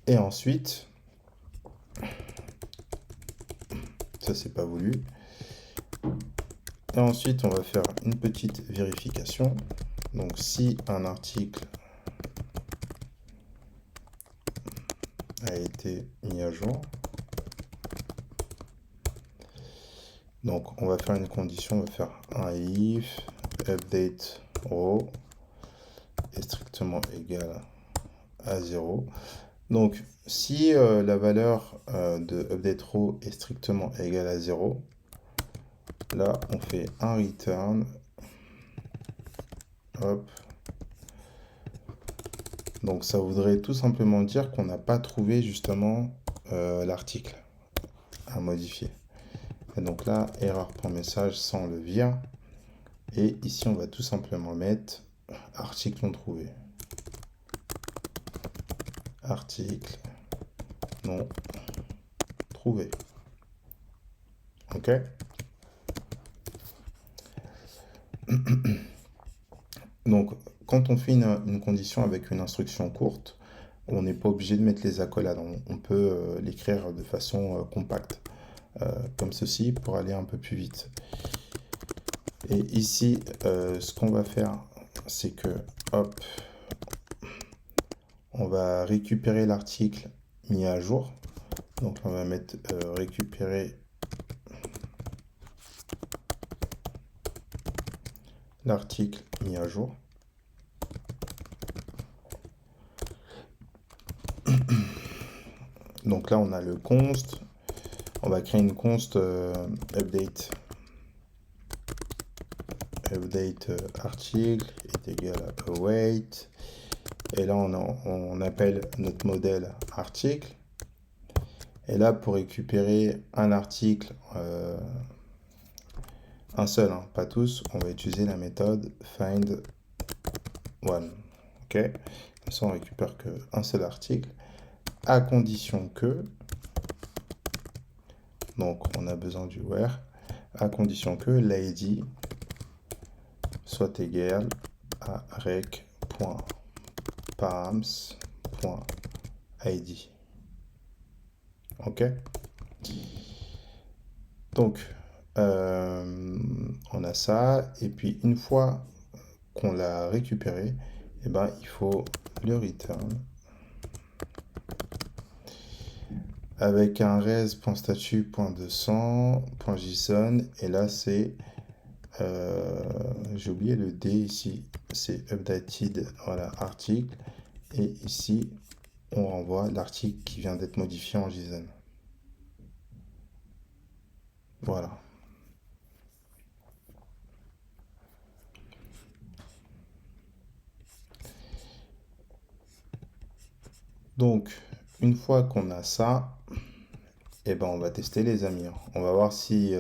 Et ensuite, ça c'est pas voulu. Et ensuite, on va faire une petite vérification. Donc, si un article a été mis à jour, Donc, on va faire une condition, on va faire un if update row est strictement égal à 0. Donc, si la valeur de update row est strictement égale à 0, là, on fait un return. Hop. Donc, ça voudrait tout simplement dire qu'on n'a pas trouvé justement l'article à modifier. Et donc là, erreur.message sans le vire. Et ici, on va tout simplement mettre article non trouvé. Article non trouvé. OK? Donc, quand on fait une condition avec une instruction courte, on n'est pas obligé de mettre les accolades. On peut l'écrire de façon compacte, comme ceci, pour aller un peu plus vite. Et ici, ce qu'on va faire, c'est que, hop, on va récupérer l'article mis à jour. Donc, on va mettre récupérer l'article mis à jour. Donc là, on a le const. On va créer une const update article est égal à await. Et là, on appelle notre modèle article. Et là, pour récupérer un article, un seul, hein, pas tous, on va utiliser la méthode find one. OK? Comme ça, on récupère qu'un seul article, à condition que, donc on a besoin du where, à condition que l'id soit égal à rec.params.id. OK? Donc, on a ça, et puis une fois qu'on l'a récupéré, eh ben, il faut le return avec un res.statut.200.json, et là c'est j'ai oublié le D ici, c'est updated, voilà, article, et ici on renvoie l'article qui vient d'être modifié en JSON. Voilà. Donc, une fois qu'on a ça, eh ben, on va tester les amis. On va voir si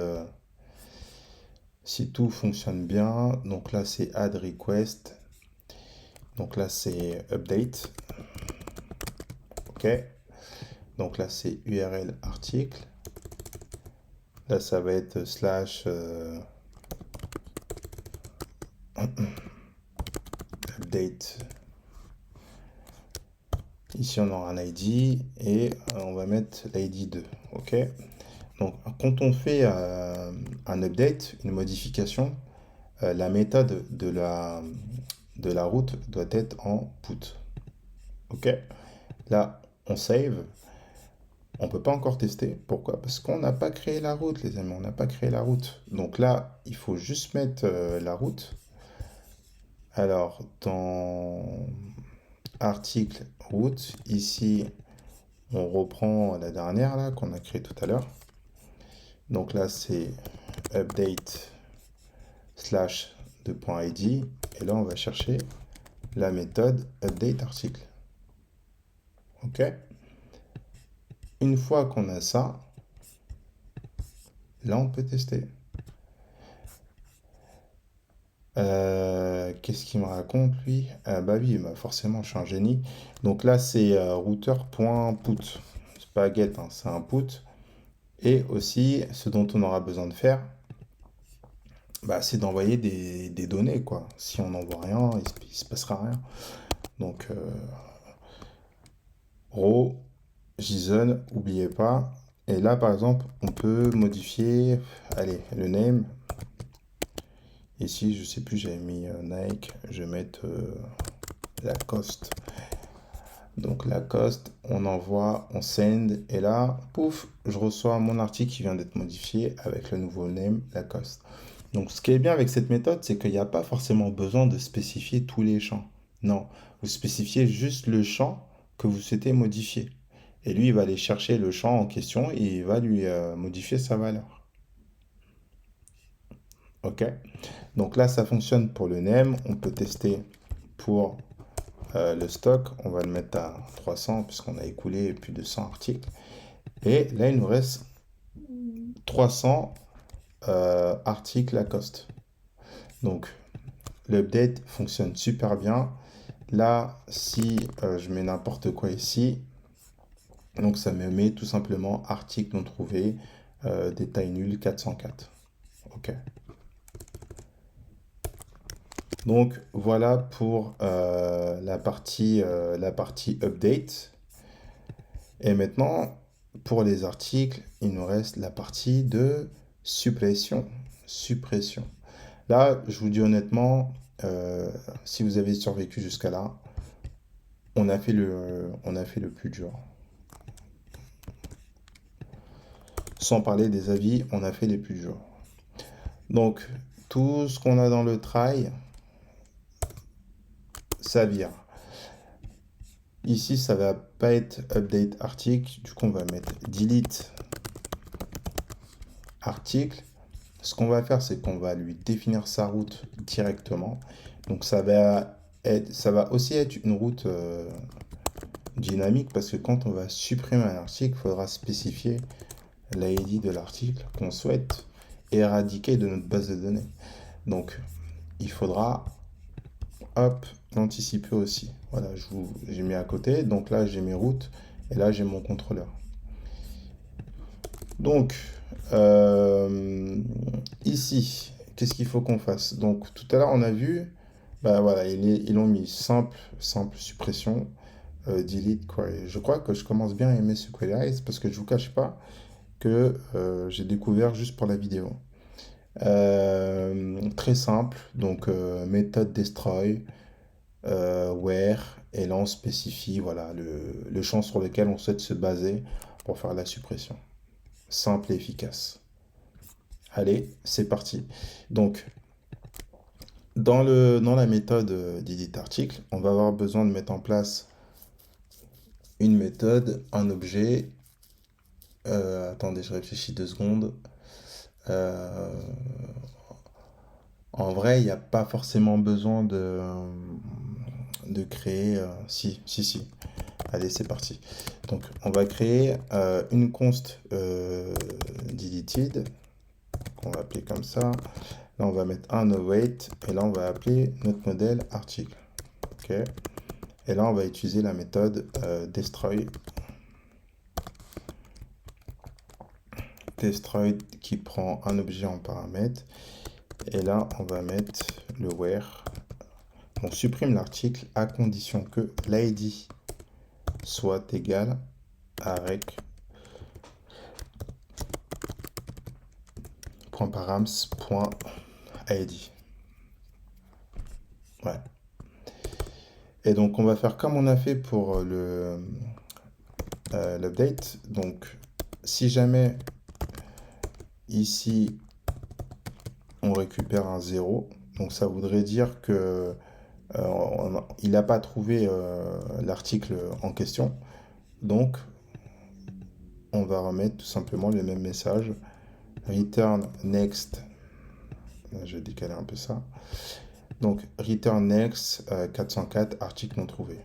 tout fonctionne bien. Donc là, c'est add request. Donc là, c'est update. OK. Donc là, c'est URL article. Là, ça va être slash update. Ici, on aura un ID et on va mettre l'ID 2. OK. Donc, quand on fait un update, une modification, la méthode de la route doit être en put. OK. Là, on save. On peut pas encore tester. Pourquoi? Parce qu'on n'a pas créé la route, les amis. On n'a pas créé la route. Donc là, il faut juste mettre la route. Alors, dans article route, ici, on reprend la dernière là qu'on a créée tout à l'heure. Donc là, c'est update slash 2.id. Et là, on va chercher la méthode update article. OK? Une fois qu'on a ça, là, on peut tester. Qu'est-ce qu'il me raconte, lui? Bah oui, bah forcément, je suis un génie. Donc là, c'est routeur.put. C'est pas get, hein, c'est un put. Et aussi, ce dont on aura besoin de faire, bah, c'est d'envoyer des données, quoi. Si on n'envoie rien, il se passera rien. Donc, row, JSON, n'oubliez pas. Et là, par exemple, on peut modifier, allez, le name. Ici, je sais plus, j'avais mis Nike, je vais mettre Lacoste. Donc Lacoste, on envoie, on send, et là, pouf, je reçois mon article qui vient d'être modifié avec le nouveau name Lacoste. Donc ce qui est bien avec cette méthode, c'est qu'il n'y a pas forcément besoin de spécifier tous les champs. Non, vous spécifiez juste le champ que vous souhaitez modifier. Et lui, il va aller chercher le champ en question et il va lui modifier sa valeur. OK? Donc là, ça fonctionne pour le name. On peut tester pour le stock. On va le mettre à 300 puisqu'on a écoulé plus de 100 articles. Et là, il nous reste 300 articles Lacoste. Donc, l'update fonctionne super bien. Là, si je mets n'importe quoi ici, donc ça me met tout simplement article non trouvé, détail nul 404. OK. Donc voilà pour la partie update. Et maintenant, pour les articles, il nous reste la partie de suppression. Suppression. Là, je vous dis honnêtement, si vous avez survécu jusqu'à là, on a fait le plus dur. Sans parler des avis, on a fait les plus durs. Donc, tout ce qu'on a dans le try, ça vire. Ici, ça va pas être update article. Du coup, on va mettre delete article. Ce qu'on va faire, c'est qu'on va lui définir sa route directement. Donc, ça va aussi être une route dynamique parce que quand on va supprimer un article, il faudra spécifier l'ID de l'article qu'on souhaite éradiquer de notre base de données. Donc, il faudra, hop, l'anticiper aussi. Voilà, j'ai mis à côté. Donc là, j'ai mes routes et là, j'ai mon contrôleur. Donc, ici, qu'est-ce qu'il faut qu'on fasse? Donc, tout à l'heure, on a vu, bah voilà, ils ont mis simple suppression, delete query. Je crois que je commence bien à aimer ce query parce que je vous cache pas que j'ai découvert juste pour la vidéo. Très simple, donc méthode destroy, where, et là on spécifie voilà, le champ sur lequel on souhaite se baser pour faire la suppression. Simple et efficace. Allez, c'est parti. Donc, dans la méthode d'edit article, on va avoir besoin de mettre en place une méthode, un objet. Attendez, je réfléchis 2 secondes. Euh, En vrai, il n'y a pas forcément besoin de créer. Si. Allez, c'est parti. Donc, on va créer une const deleted, qu'on va appeler comme ça. Là, on va mettre un await, et là, on va appeler notre modèle article. OK. Et là, on va utiliser la méthode destroy. Destroy qui prend un objet en paramètre. Et là, on va mettre le where. On supprime l'article à condition que l'ID soit égal à rec.params.id. Ouais. Et donc, on va faire comme on a fait pour l'update. Donc, si jamais ici, on récupère un 0, donc ça voudrait dire que il n'a pas trouvé l'article en question. Donc, on va remettre tout simplement le même message. Return next. Je vais décaler un peu ça. Donc, return next 404, article non trouvé.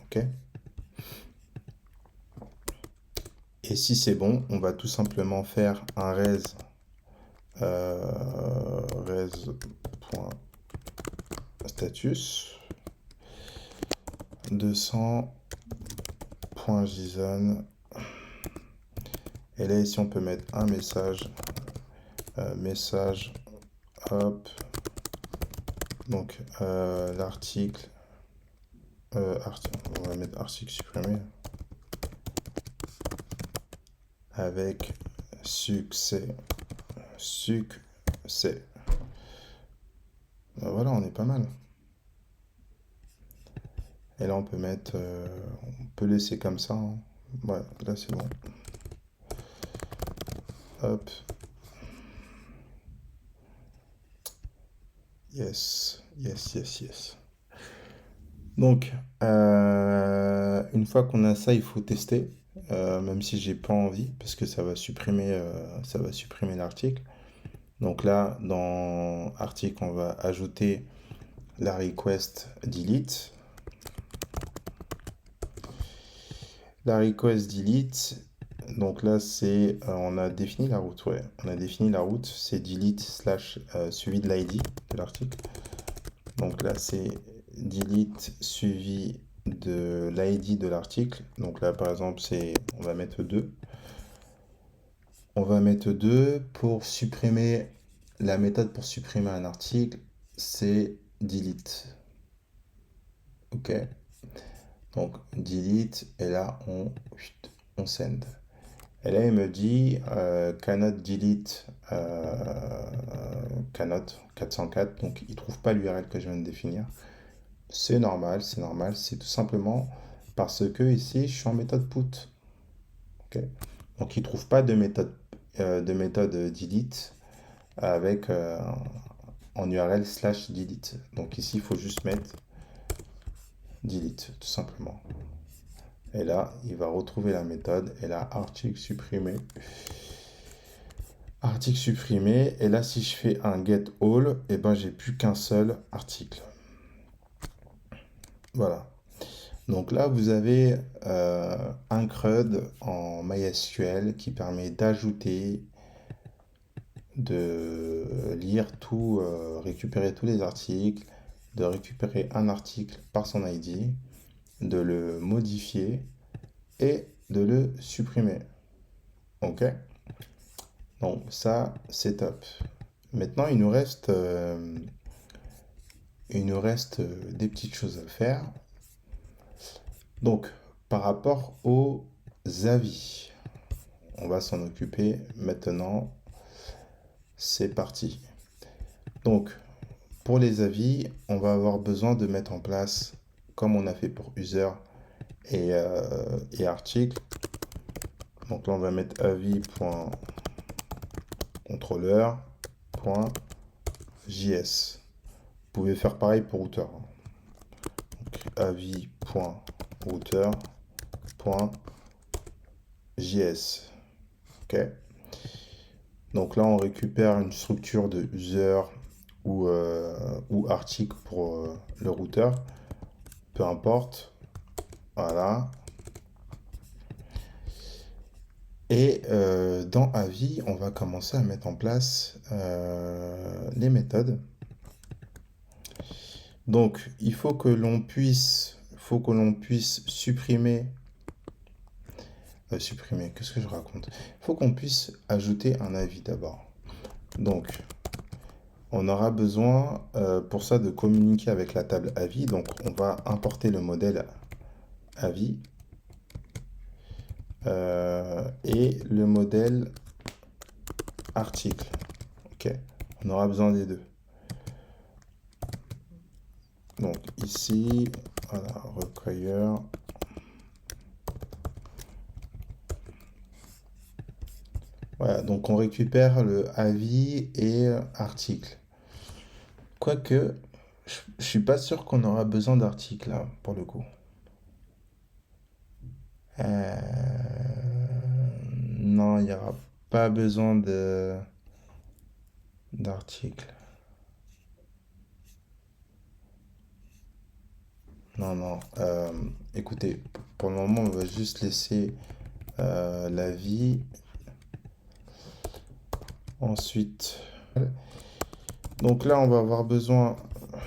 OK? Et si c'est bon, on va tout simplement faire un res.status 200.json. Et là, ici, on peut mettre un message. Message, hop. Donc, l'article. On va mettre article supprimé. Avec succès. Ben voilà, on est pas mal. Et là, on peut mettre, on peut laisser comme ça, hein. Ouais, là, c'est bon. Hop. Yes, yes, yes, yes. Donc, une fois qu'on a ça, il faut tester, même si j'ai pas envie, parce que ça va supprimer l'article. Donc là, dans article, on va ajouter la request delete. La request delete, donc là, c'est, on a défini la route, ouais. On a défini la route, c'est delete slash suivi de l'ID de l'article. Donc là, c'est delete suivi de l'ID de l'article. Donc là, par exemple, on va mettre 2. On va mettre 2 pour supprimer, la méthode pour supprimer un article, c'est delete. Ok. Donc delete, et là, on send. Et là, il me dit cannot delete cannot 404, donc il trouve pas l'URL que je viens de définir. C'est normal, c'est tout simplement parce que ici, je suis en méthode put. Ok. Donc, il ne trouve pas de méthode delete avec en URL slash delete. Donc ici, il faut juste mettre delete, tout simplement. Et là, il va retrouver la méthode. Et là, article supprimé. Article supprimé. Et là, si je fais un get all, et ben, j'ai plus qu'un seul article. Voilà. Donc là, vous avez un CRUD en MySQL qui permet d'ajouter, de lire tout, récupérer tous les articles, de récupérer un article par son ID, de le modifier et de le supprimer. Ok? Donc ça, c'est top. Maintenant, il nous reste des petites choses à faire. Donc, par rapport aux avis, on va s'en occuper maintenant. C'est parti. Donc, pour les avis, on va avoir besoin de mettre en place, comme on a fait pour user et article. Donc là, on va mettre avis.contrôleur.js. Vous pouvez faire pareil pour routeur. Avis.routeur.js. Ok. Donc là, on récupère une structure de user ou article pour le routeur. Peu importe. Voilà. Et dans avis, on va commencer à mettre en place les méthodes. Donc, faut que l'on puisse supprimer, qu'est-ce que je raconte? Il faut qu'on puisse ajouter un avis d'abord. Donc, on aura besoin pour ça de communiquer avec la table avis. Donc, on va importer le modèle avis et le modèle article. Ok, on aura besoin des deux. Donc ici, voilà, require. Voilà, donc on récupère le avis et article. Quoique, je suis pas sûr qu'on aura besoin d'article là, pour le coup. Non, il n'y aura pas besoin d'article. Non, non. Écoutez, pour le moment, on va juste laisser l'avis. Ensuite, donc là, on va avoir besoin.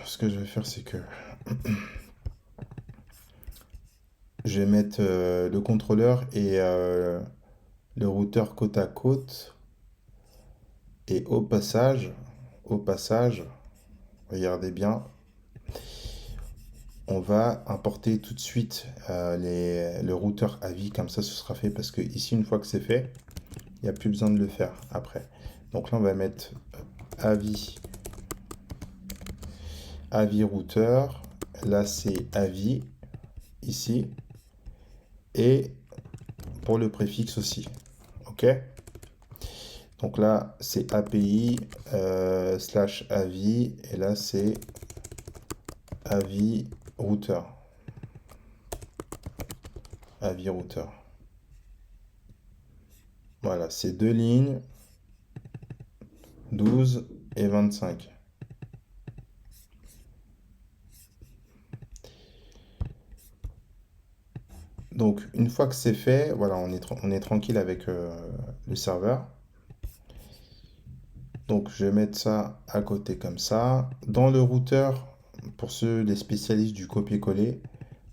Ce que je vais faire, c'est que je vais mettre le contrôleur et le routeur côte à côte. Et au passage, regardez bien, on va importer tout de suite le routeur avis, comme ça ce sera fait, parce que ici, une fois que c'est fait, il n'y a plus besoin de le faire après. Donc là, on va mettre avis routeur. Là, c'est avis. ici. Et pour le préfixe aussi. OK? Donc là, c'est API slash avis. Et là, c'est avis routeur. Avis routeur. Voilà, c'est deux lignes, 12 et 25. Donc, une fois que c'est fait, voilà, on est tranquille avec le serveur. Donc, je vais mettre ça à côté comme ça. Dans le routeur, pour ceux, les spécialistes du copier-coller,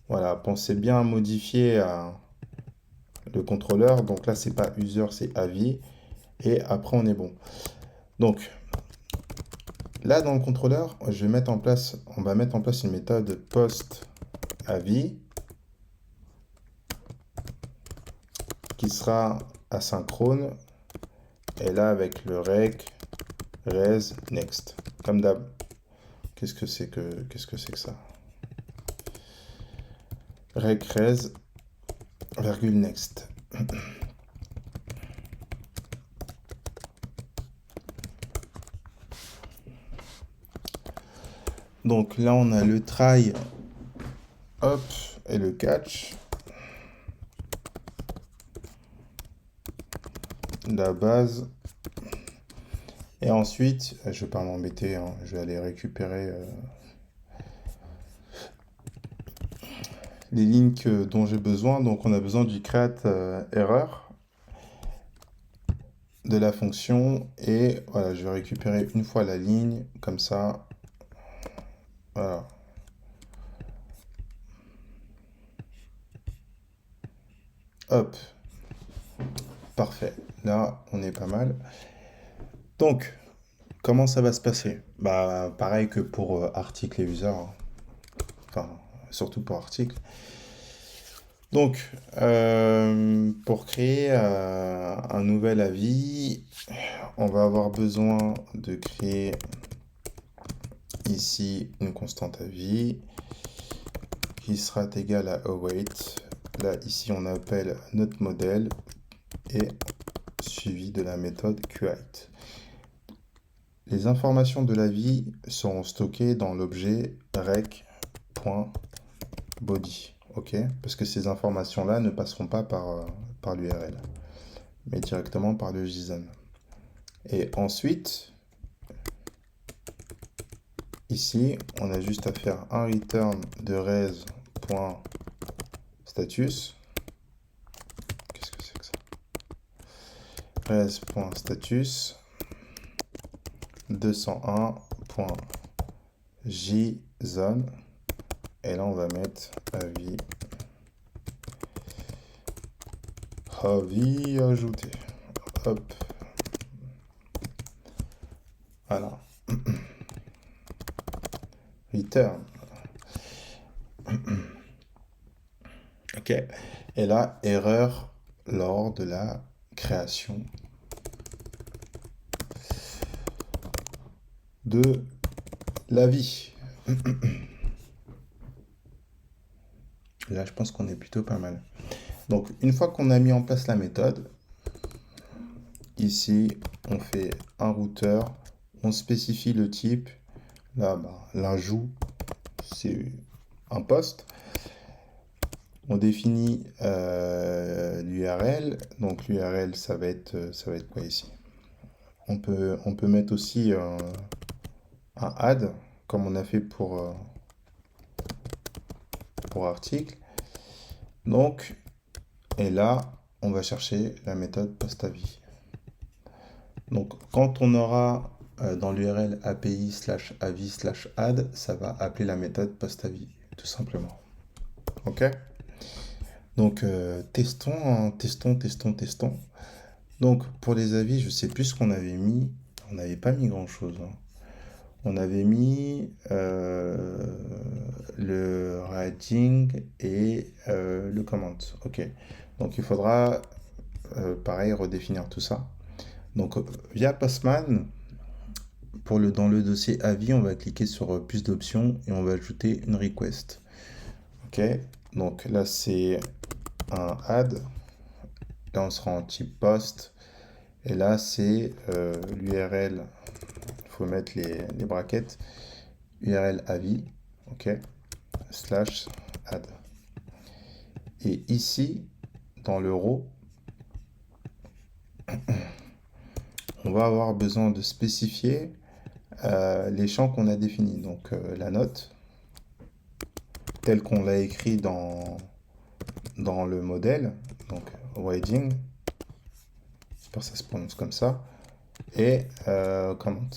voilà, pensez bien à modifier le contrôleur. Donc là, c'est pas user, c'est avis. Et après, on est bon. Donc, là, dans le contrôleur, on va mettre en place une méthode post avis qui sera asynchrone. Et là, avec le rec, res, next. Comme d'hab. Qu'est-ce que c'est que ça? Rec, res, virgule, next. Donc là, on a le try, hop, et le catch. La base. Et ensuite, je ne vais pas m'embêter, hein, je vais aller récupérer les lignes dont j'ai besoin. Donc on a besoin du create error de la fonction. Et voilà, je vais récupérer une fois la ligne, comme ça. Voilà. Hop. Parfait. Là, on est pas mal. Donc, comment ça va se passer? Bah, pareil que pour article et user. Hein. Enfin, surtout pour article. Donc, pour créer un nouvel avis, on va avoir besoin de créer ici une constante avis qui sera égale à await. Là, ici, on appelle notre modèle et suivi de la méthode create. Les informations de l'avis seront stockées dans l'objet rec.body. Ok? Parce que ces informations-là ne passeront pas par l'URL, mais directement par le JSON. Et ensuite, ici, on a juste à faire un return de res.status. Qu'est-ce que c'est que ça? Res.status 201.json. Et là, on va mettre avis ajouté. Hop. Voilà. Return. Ok. Et là, erreur lors de la création de l'avis. Là, je pense qu'on est plutôt pas mal. Donc, une fois qu'on a mis en place la méthode, ici, on fait un routeur, on spécifie le type. Là, l'ajout, c'est un post. On définit l'URL. Donc, l'URL, ça va être quoi ici? On peut mettre aussi un add, comme on a fait pour article. Donc, et là, on va chercher la méthode post-avis. Donc, quand on aura dans l'URL API /avis /add, ça va appeler la méthode post-avis, tout simplement. OK? Donc, testons, hein, testons. Donc, pour les avis, je sais plus ce qu'on avait mis. On n'avait pas mis grand-chose. Hein. On avait mis le writing et le comment. OK. Donc, il faudra, pareil, redéfinir tout ça. Donc, via Postman, dans le dossier avis, on va cliquer sur plus d'options et on va ajouter une request. OK. Donc là, c'est un add. Là, on sera en type post. Et là, c'est l'URL. Il faut mettre les brackets. URL avis. OK. Slash add. Et ici, dans le row, on va avoir besoin de spécifier les champs qu'on a définis. Donc la note, telle qu'on l'a écrit dans le modèle, donc wording, j'espère que ça se prononce comme ça, et comment.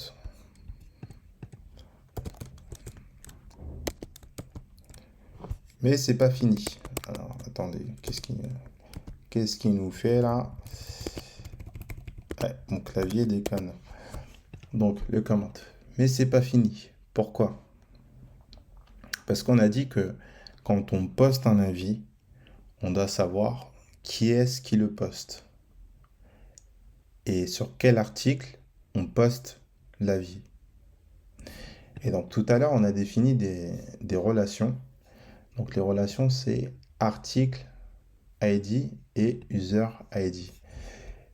Mais c'est pas fini. Alors attendez, qu'est-ce qui nous fait là? Ouais, mon clavier déconne. Donc le comment. Mais c'est pas fini. Pourquoi? Parce qu'on a dit que quand on poste un avis, on doit savoir qui est-ce qui le poste et sur quel article on poste l'avis. Et donc tout à l'heure, on a défini des relations. Donc les relations, c'est article ID et user ID.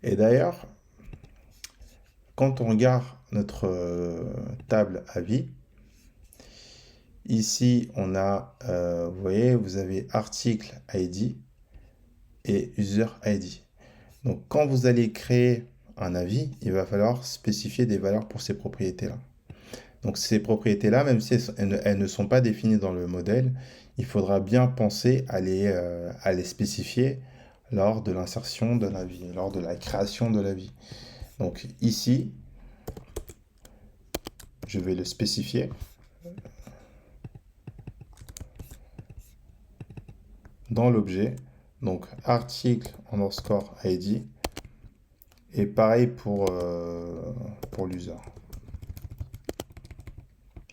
Et d'ailleurs, quand on regarde notre table avis, ici, on a, vous voyez, vous avez article ID et user ID. Donc, quand vous allez créer un avis, il va falloir spécifier des valeurs pour ces propriétés-là. Donc, ces propriétés-là, même si elles ne sont pas définies dans le modèle, il faudra bien penser à les spécifier lors de l'insertion de l'avis, lors de la création de l'avis. Donc, ici, je vais le spécifier. Dans l'objet, donc article underscore ID, et pareil pour l'user.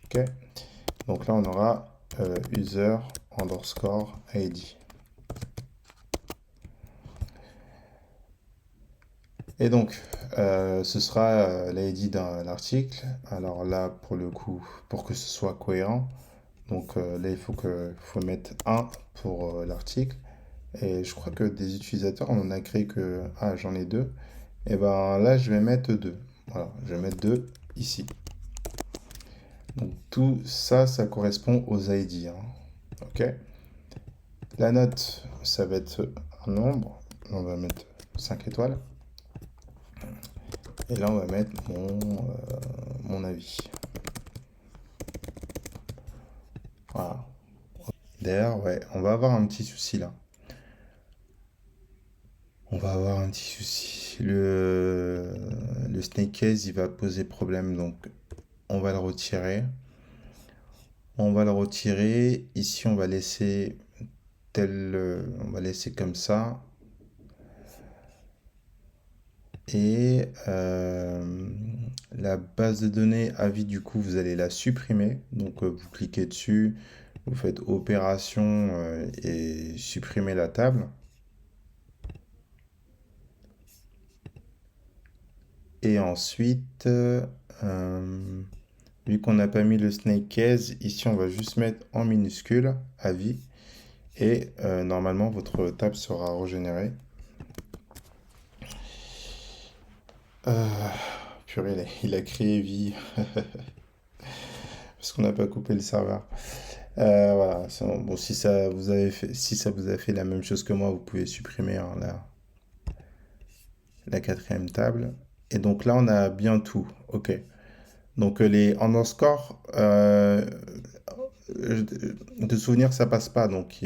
Ok. Donc là, on aura user underscore ID. Et donc, ce sera l'ID d'un article. Alors là, pour le coup, pour que ce soit cohérent, donc là, il faut mettre 1 pour l'article. Et je crois que des utilisateurs, on en a créé que... Ah, j'en ai 2. Et ben là, je vais mettre 2. Voilà, je vais mettre 2 ici. Donc tout ça, ça correspond aux ID. Hein. Ok. La note, ça va être un nombre. On va mettre 5 étoiles. Et là, on va mettre mon avis. Voilà. D'ailleurs, ouais, on va avoir un petit souci là. On va avoir un petit souci. Le snake case, il va poser problème. Donc, on va le retirer. On va le retirer. Ici, on va laisser on va laisser comme ça. Et la base de données avis, du coup, vous allez la supprimer. Donc, vous cliquez dessus, vous faites opération et supprimez la table. Et ensuite, vu qu'on n'a pas mis le snake case, ici, on va juste mettre en minuscule avis. Et normalement, votre table sera régénérée. Purée, il a créé vie. Parce qu'on n'a pas coupé le serveur. Voilà. Bon, si ça vous a fait la même chose que moi, vous pouvez supprimer hein, la quatrième table. Et donc là, on a bien tout. OK. Donc les underscore, de souvenir, ça passe pas. Donc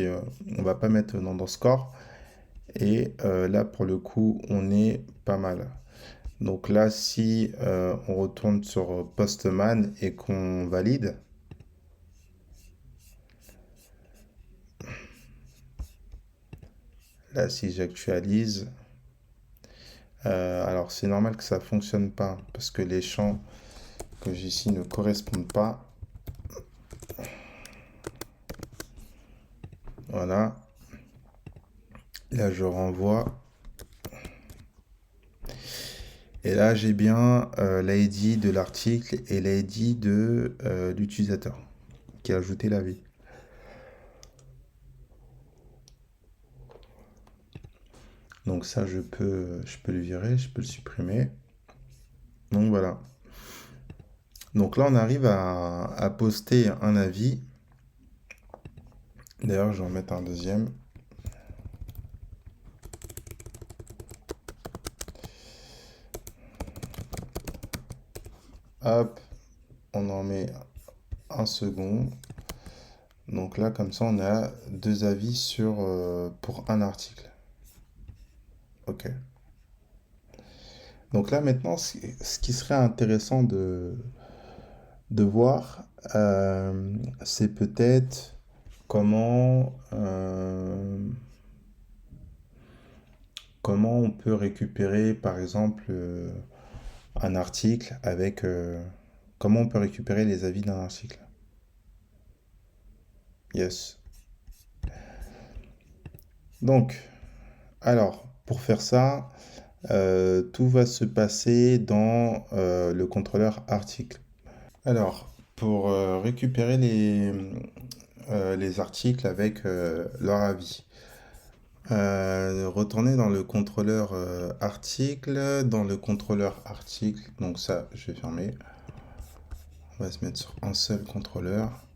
on va pas mettre d'underscore. Et là, pour le coup, on est pas mal. Donc là, si on retourne sur Postman et qu'on valide, là, si j'actualise, alors c'est normal que ça fonctionne pas parce que les champs que j'ai ici ne correspondent pas. Voilà. Là, je renvoie. Et là, j'ai bien l'ID de l'article et l'ID de l'utilisateur qui a ajouté l'avis. Donc ça, je peux le virer, je peux le supprimer. Donc voilà. Donc là, on arrive à poster un avis. D'ailleurs, je vais en mettre un deuxième. Hop, on en met un second. Donc là, comme ça, on a deux avis pour un article. Ok. Donc là, maintenant, ce qui serait intéressant de voir, c'est peut-être comment, comment on peut récupérer, par exemple, un article avec... comment on peut récupérer les avis d'un article. Yes. Donc, alors, pour faire ça, tout va se passer dans le contrôleur article. Alors, pour récupérer les articles avec leur avis, retourner dans le contrôleur article, donc ça, je vais fermer. On va se mettre sur un seul contrôleur.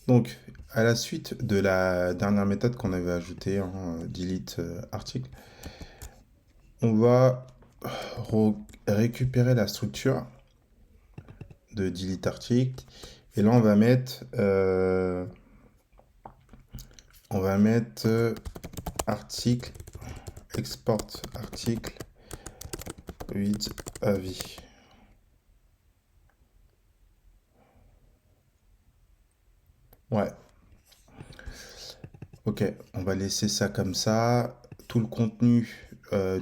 Donc, à la suite de la dernière méthode qu'on avait ajoutée, delete article, on va récupérer la structure de delete article. Et là, on va mettre article, export article with avis. Ouais. Ok, on va laisser ça comme ça. Tout le contenu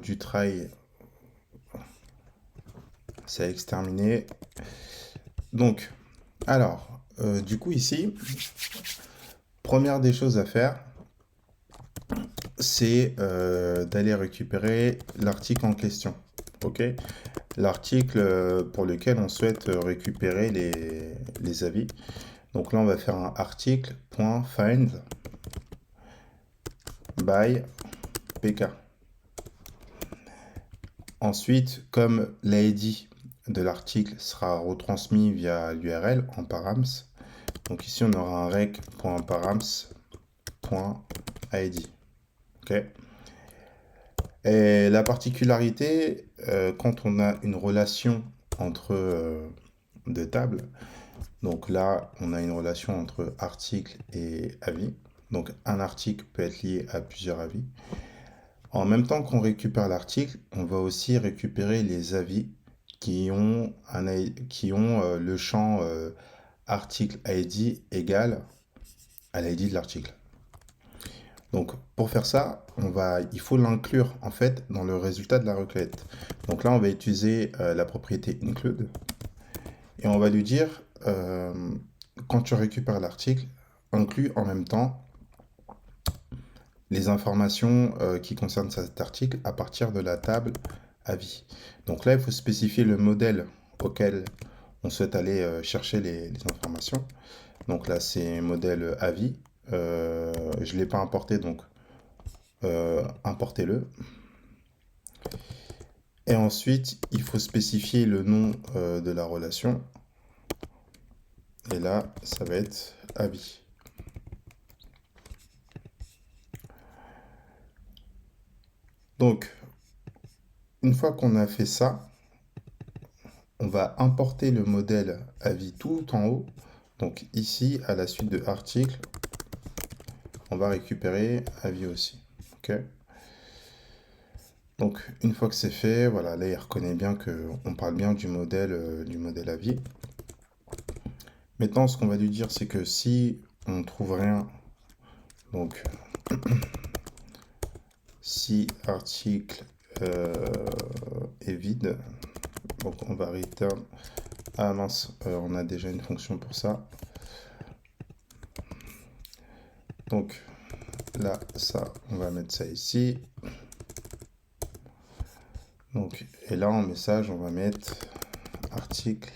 du try, c'est exterminé. Donc, alors, du coup ici, première des choses à faire, c'est d'aller récupérer l'article en question. Ok, l'article pour lequel on souhaite récupérer les avis. Donc là, on va faire un article.find by pk. Ensuite, comme l'ID de l'article sera retransmis via l'URL en params, donc ici on aura un rec.params.id. Ok. Et la particularité, quand on a une relation entre deux tables, donc là on a une relation entre article et avis. Donc un article peut être lié à plusieurs avis. En même temps qu'on récupère l'article, on va aussi récupérer les avis qui ont le champ article ID égal à l'ID de l'article. Donc pour faire ça, il faut l'inclure en fait dans le résultat de la requête. Donc là, on va utiliser la propriété include et on va lui dire quand tu récupères l'article, inclus en même temps les informations qui concernent cet article à partir de la table avis. Donc là, il faut spécifier le modèle auquel on souhaite aller chercher les informations. Donc là, c'est modèle avis. Je ne l'ai pas importé, donc importez-le. Et ensuite, il faut spécifier le nom de la relation. Et là, ça va être avis. Donc, une fois qu'on a fait ça, on va importer le modèle avis tout en haut. Donc ici, à la suite de article, on va récupérer avis aussi. Ok. Donc une fois que c'est fait, voilà, là il reconnaît bien qu'on parle bien du modèle avis. Maintenant, ce qu'on va lui dire, c'est que si on ne trouve rien, donc si article est vide, donc on va return. Ah mince, on a déjà une fonction pour ça. Donc là, ça, on va mettre ça ici. Donc, et là en message, on va mettre article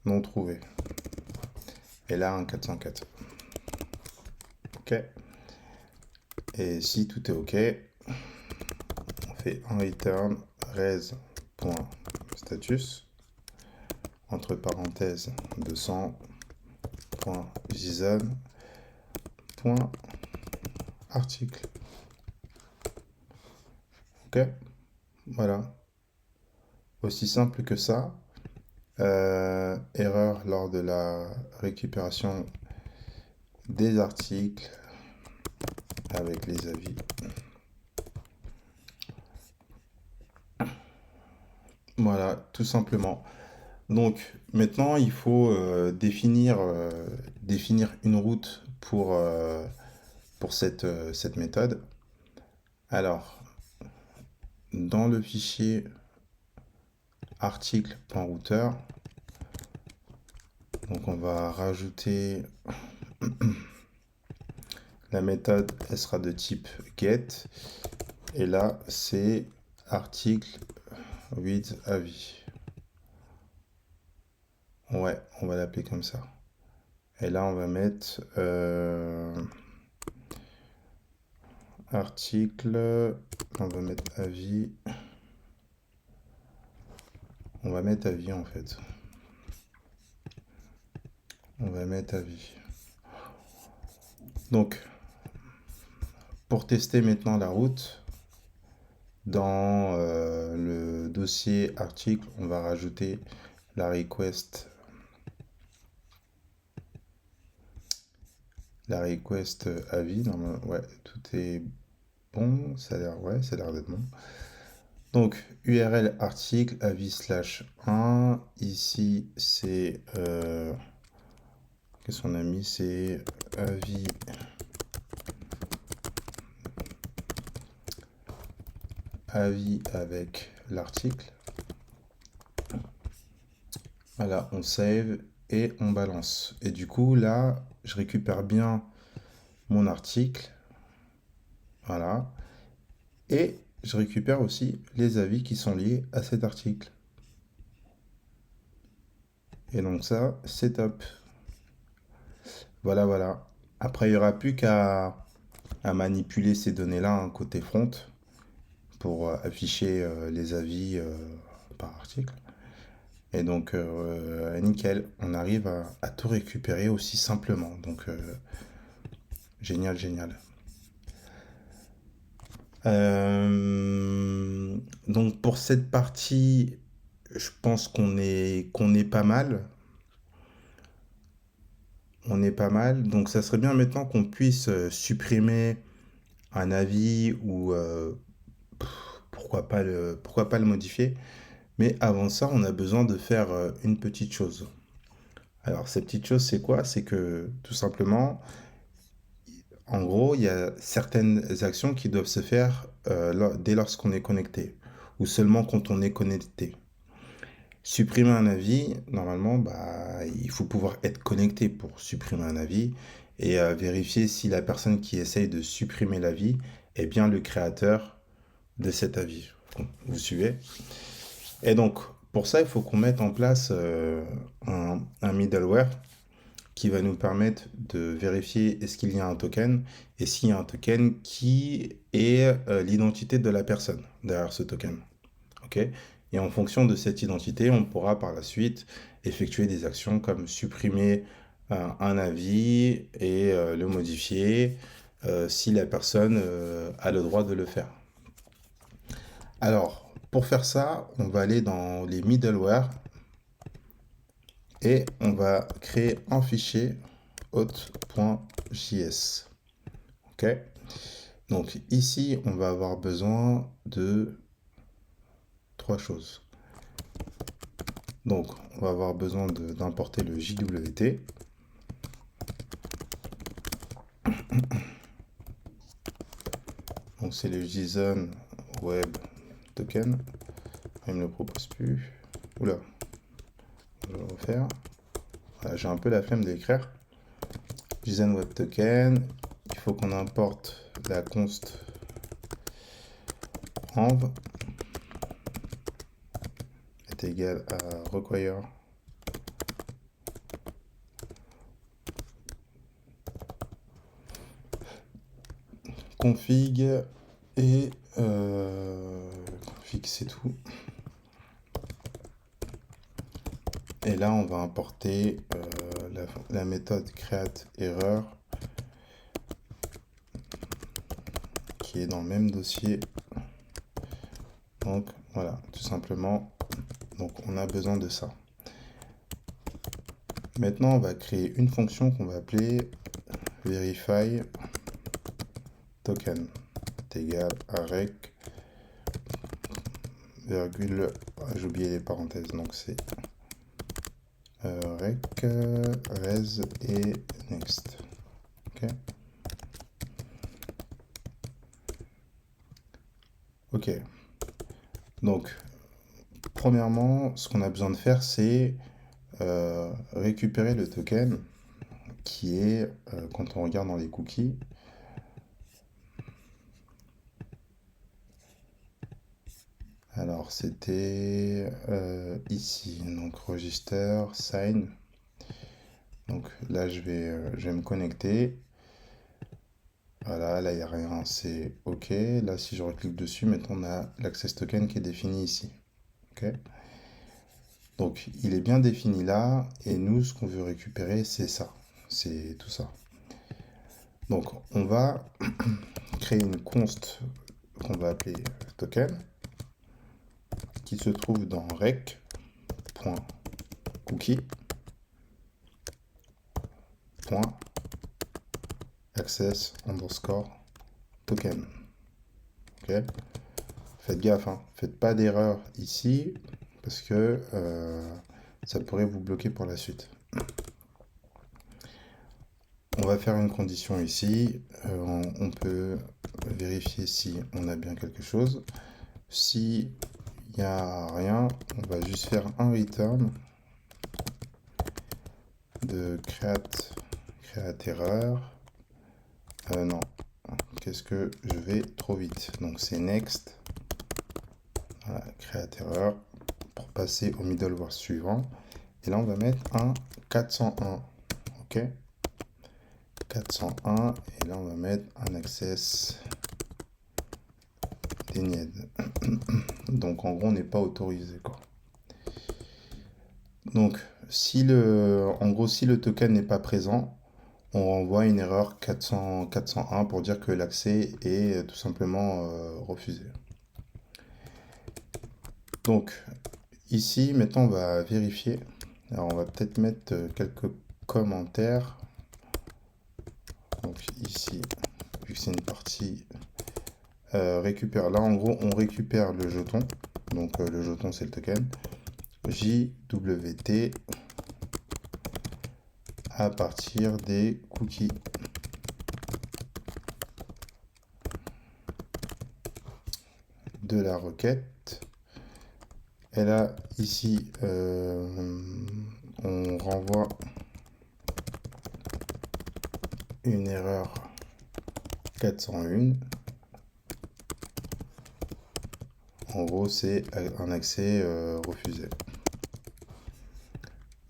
non trouvé. Et là, un 404. Ok. Et si tout est OK, on fait un return res.status, entre parenthèses 200.json.article. OK, voilà. Aussi simple que ça. Erreur lors de la récupération des articles avec les avis. Voilà, tout simplement. Donc maintenant, il faut définir une route pour cette méthode. Alors, dans le fichier article.routeur, donc on va rajouter la méthode, elle sera de type get. Et là, c'est article with avis. Ouais, on va l'appeler comme ça. Et là, on va mettre article, on va mettre avis. On va mettre avis en fait. On va mettre avis. Donc, pour tester maintenant la route, dans le dossier article, on va rajouter la request avis. Normalement, ouais, tout est bon. Ça a l'air, ouais, ça a l'air d'être bon. Donc, URL article avis /1. Ici, c'est qu'est-ce qu'on a mis? C'est avis avec l'article. Voilà, on save et on balance. Et du coup, là, je récupère bien mon article. Voilà. Et je récupère aussi les avis qui sont liés à cet article. Et donc ça, c'est top. Voilà, voilà. Après, il n'y aura plus qu'à manipuler ces données-là côté front pour afficher les avis par article. Et donc, nickel, on arrive à tout récupérer aussi simplement. Donc, génial, génial. Donc, pour cette partie, je pense qu'on est pas mal. On est pas mal. Donc, ça serait bien maintenant qu'on puisse supprimer un avis ou pourquoi pas le modifier. Mais avant ça, on a besoin de faire une petite chose. Alors, cette petite chose, c'est quoi? C'est que tout simplement, en gros, il y a certaines actions qui doivent se faire dès lorsqu'on est connecté ou seulement quand on est connecté. Supprimer un avis, normalement, bah, il faut pouvoir être connecté pour supprimer un avis et vérifier si la personne qui essaye de supprimer l'avis est bien le créateur de cet avis. Vous suivez? Et donc, pour ça, il faut qu'on mette en place un middleware qui va nous permettre de vérifier est-ce qu'il y a un token et s'il y a un token, qui est l'identité de la personne derrière ce token. Ok? Et en fonction de cette identité, on pourra par la suite effectuer des actions comme supprimer un avis et le modifier si la personne a le droit de le faire. Alors, pour faire ça, on va aller dans les middleware et on va créer un fichier hot.js. Ok? Donc ici, on va avoir besoin de trois choses. Donc, on va avoir besoin d'importer le JWT. Donc, c'est le JSON Web Token. Il ne me le propose plus. Oula, je vais le refaire. Voilà, j'ai un peu la flemme d'écrire. JSON Web Token. Il faut qu'on importe la const env est égal à require config et config, c'est tout. Et là, on va importer la méthode createError qui est dans le même dossier. Donc voilà, tout simplement. Donc on a besoin de ça. Maintenant, on va créer une fonction qu'on va appeler verify token est égal à rec virgule, j'ai oublié les parenthèses, donc c'est rec res et next. Ok. Donc premièrement, ce qu'on a besoin de faire, c'est récupérer le token qui est, quand on regarde dans les cookies, alors c'était ici, donc register, sign. Donc là je vais me connecter. Voilà, là il n'y a rien, c'est OK. Là si je reclique dessus, maintenant on a l'access token qui est défini ici. OK. Donc il est bien défini là, et nous ce qu'on veut récupérer c'est ça, c'est tout ça. Donc on va créer une const qu'on va appeler token qui se trouve dans rec.cookie access underscore token. Ok. Faites gaffe, hein. Faites pas d'erreur ici parce que ça pourrait vous bloquer pour la suite. On va faire une condition ici. On peut vérifier si on a bien quelque chose. Si il n'y a rien, on va juste faire un return de createError. Non, qu'est-ce que je vais trop vite. Donc c'est next. Voilà, createError pour passer au middleware suivant. Et là, on va mettre un 401. OK. 401. Et là, on va mettre un access denied. Donc, en gros, on n'est pas autorisé, quoi. Donc, en gros, si le token n'est pas présent, on renvoie une erreur 401 pour dire que l'accès est tout simplement refusé. Donc, ici, maintenant, on va vérifier. Alors, on va peut-être mettre quelques commentaires. Donc, ici, vu que c'est une partie récupère. Là, en gros, on récupère le jeton. Donc, le jeton, c'est le token. JWT à partir des cookies. De la requête. Et là, ici, on renvoie une erreur 401. En gros, c'est un accès refusé.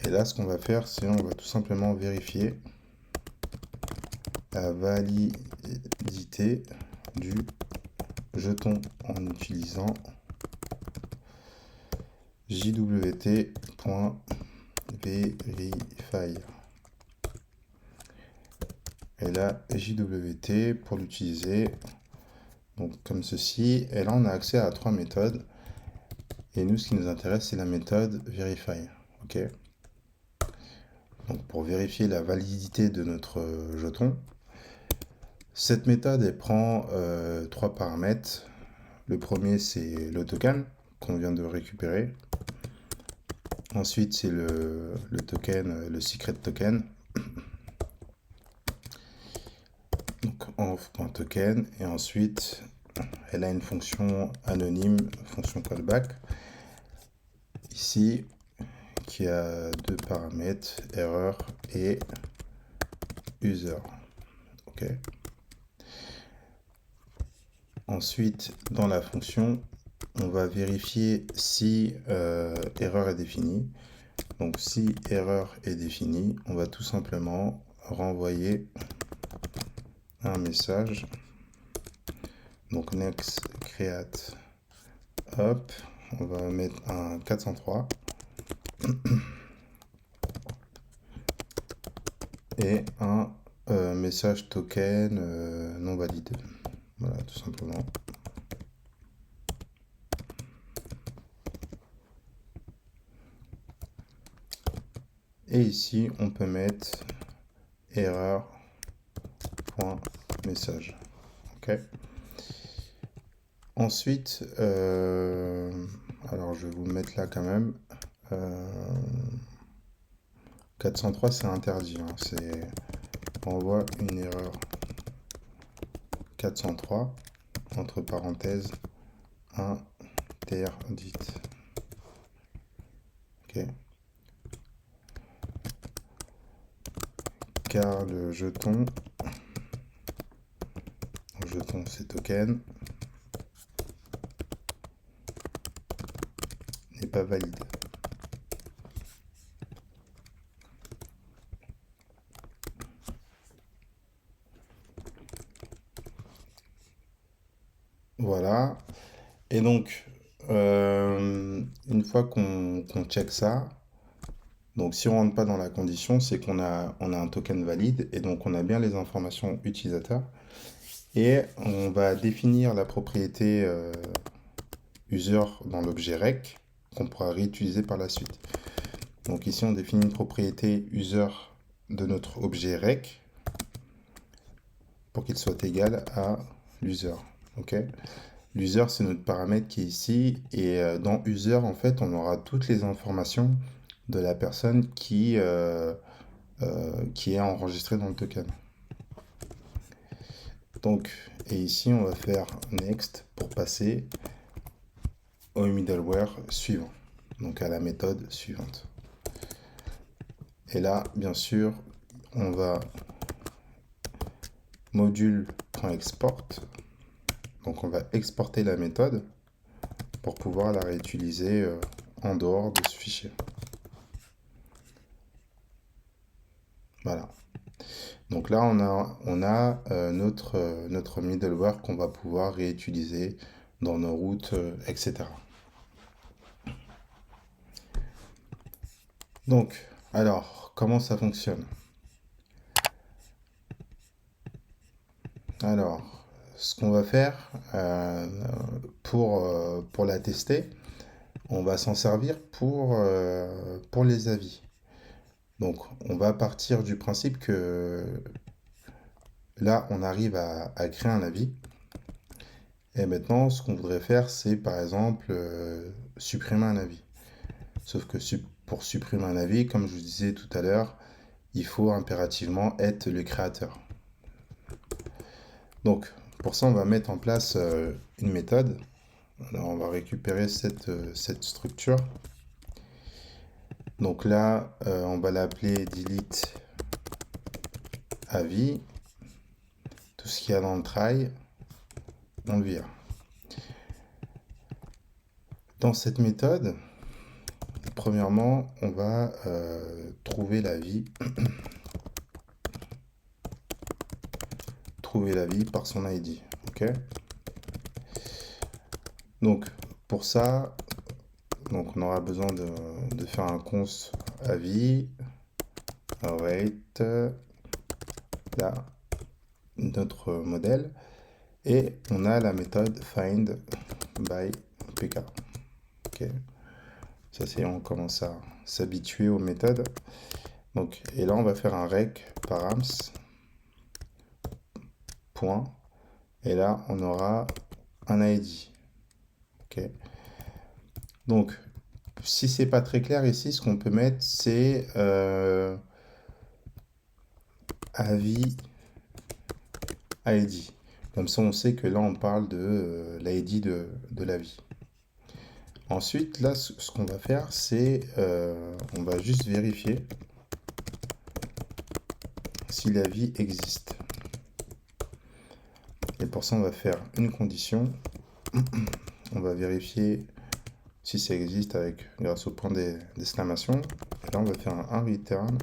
Et là, ce qu'on va faire, c'est on va tout simplement vérifier la validité du jeton en utilisant jwt.verify. Et là, jwt, pour l'utiliser, donc comme ceci, et là on a accès à 3 méthodes. Et nous, ce qui nous intéresse, c'est la méthode verify. OK. Donc pour vérifier la validité de notre jeton, cette méthode, elle prend 3 paramètres. Le premier, c'est le token qu'on vient de récupérer. Ensuite, c'est le token, le secret token. Donc env.token. Et ensuite, elle a une fonction anonyme, fonction callback. Ici, qui a 2 paramètres, erreur et user. OK. Ensuite, dans la fonction, on va vérifier si erreur est définie. Donc, si erreur est définie, on va tout simplement renvoyer un message Donc next create, hop, on va mettre un 403 et un message token non valide. Voilà, tout simplement. Et ici, on peut mettre erreur.message. Ok. Ensuite, alors je vais vous le mettre là quand même. 403, c'est interdit. Hein. C'est envoie une erreur 403 entre parenthèses interdite. Ok. Car le jeton c'est token, n'est pas valide. Voilà. Et donc, une fois qu'on check ça, donc si on rentre pas dans la condition, c'est qu'on on a un token valide et donc on a bien les informations utilisateurs. Et on va définir la propriété user dans l'objet rec qu'on pourra réutiliser par la suite. Donc ici, on définit une propriété user de notre objet rec pour qu'il soit égal à l'user. Ok. L'user, c'est notre paramètre qui est ici. Et dans user, en fait, on aura toutes les informations de la personne qui est enregistrée dans le token. Donc, et ici, on va faire next pour passer au middleware suivant, donc à la méthode suivante. Et là, bien sûr, on va module.export, donc on va exporter la méthode pour pouvoir la réutiliser en dehors de ce fichier. Voilà. Donc là, on a notre middleware qu'on va pouvoir réutiliser dans nos routes, etc. Donc, alors, comment ça fonctionne? Alors, ce qu'on va faire pour la tester, on va s'en servir pour les avis. Donc, on va partir du principe que là, on arrive à créer un avis. Et maintenant, ce qu'on voudrait faire, c'est par exemple supprimer un avis. Sauf que pour supprimer un avis, comme je vous disais tout à l'heure, il faut impérativement être le créateur. Donc, pour ça, on va mettre en place une méthode. Alors, on va récupérer cette structure. Donc là, on va l'appeler delete avis. Tout ce qu'il y a dans le try, on le vire. Dans cette méthode, premièrement, on va trouver l'avis. Trouver l'avis par son ID. Ok. Donc, pour ça, donc on aura besoin de faire un const avis await là notre modèle et on a la méthode find by pk. Ok. Ça c'est on commence à s'habituer aux méthodes. Donc et là on va faire un rec params point et là on aura un ID. Ok. Donc si c'est pas très clair ici, ce qu'on peut mettre c'est avis ID. Comme ça, on sait que là, on parle de l'ID de l'avis. Ensuite, là, ce qu'on va faire, c'est on va juste vérifier si l'avis existe. Et pour ça, on va faire une condition. On va vérifier si ça existe grâce au point d'exclamation. Et là, on va faire un return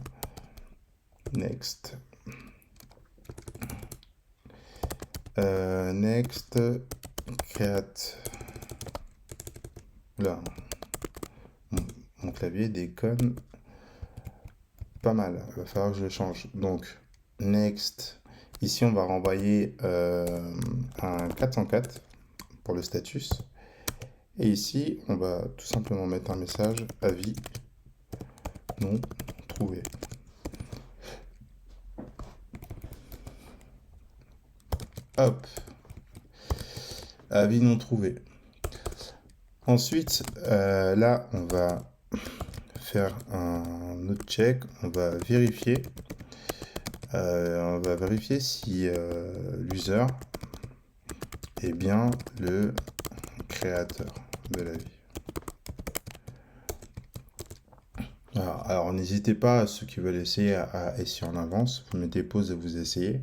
next. Next create. Là, mon clavier déconne pas mal. Il va falloir que je le change. Donc, next. Ici, on va renvoyer un 404 pour le status. Et ici, on va tout simplement mettre un message avis non trouvé. Hop, avis non trouvé. Ensuite, là, on va faire un autre check. On va vérifier si l'user est bien le créateur de la vie. Voilà. Alors n'hésitez pas, ceux qui veulent essayer, à essayer en avance. Vous mettez pause et vous essayez.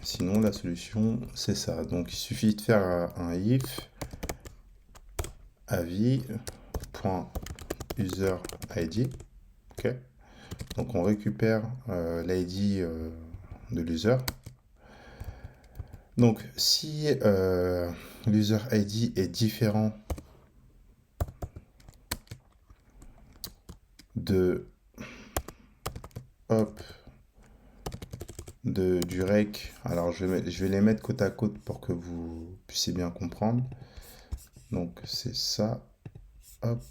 Sinon, la solution, c'est ça. Donc, il suffit de faire un if avis.userID. Ok. Donc, on récupère l'ID de l'user. Donc, si l'user ID est différent de du rec, alors je vais les mettre côte à côte pour que vous puissiez bien comprendre. Donc, c'est ça. Hop.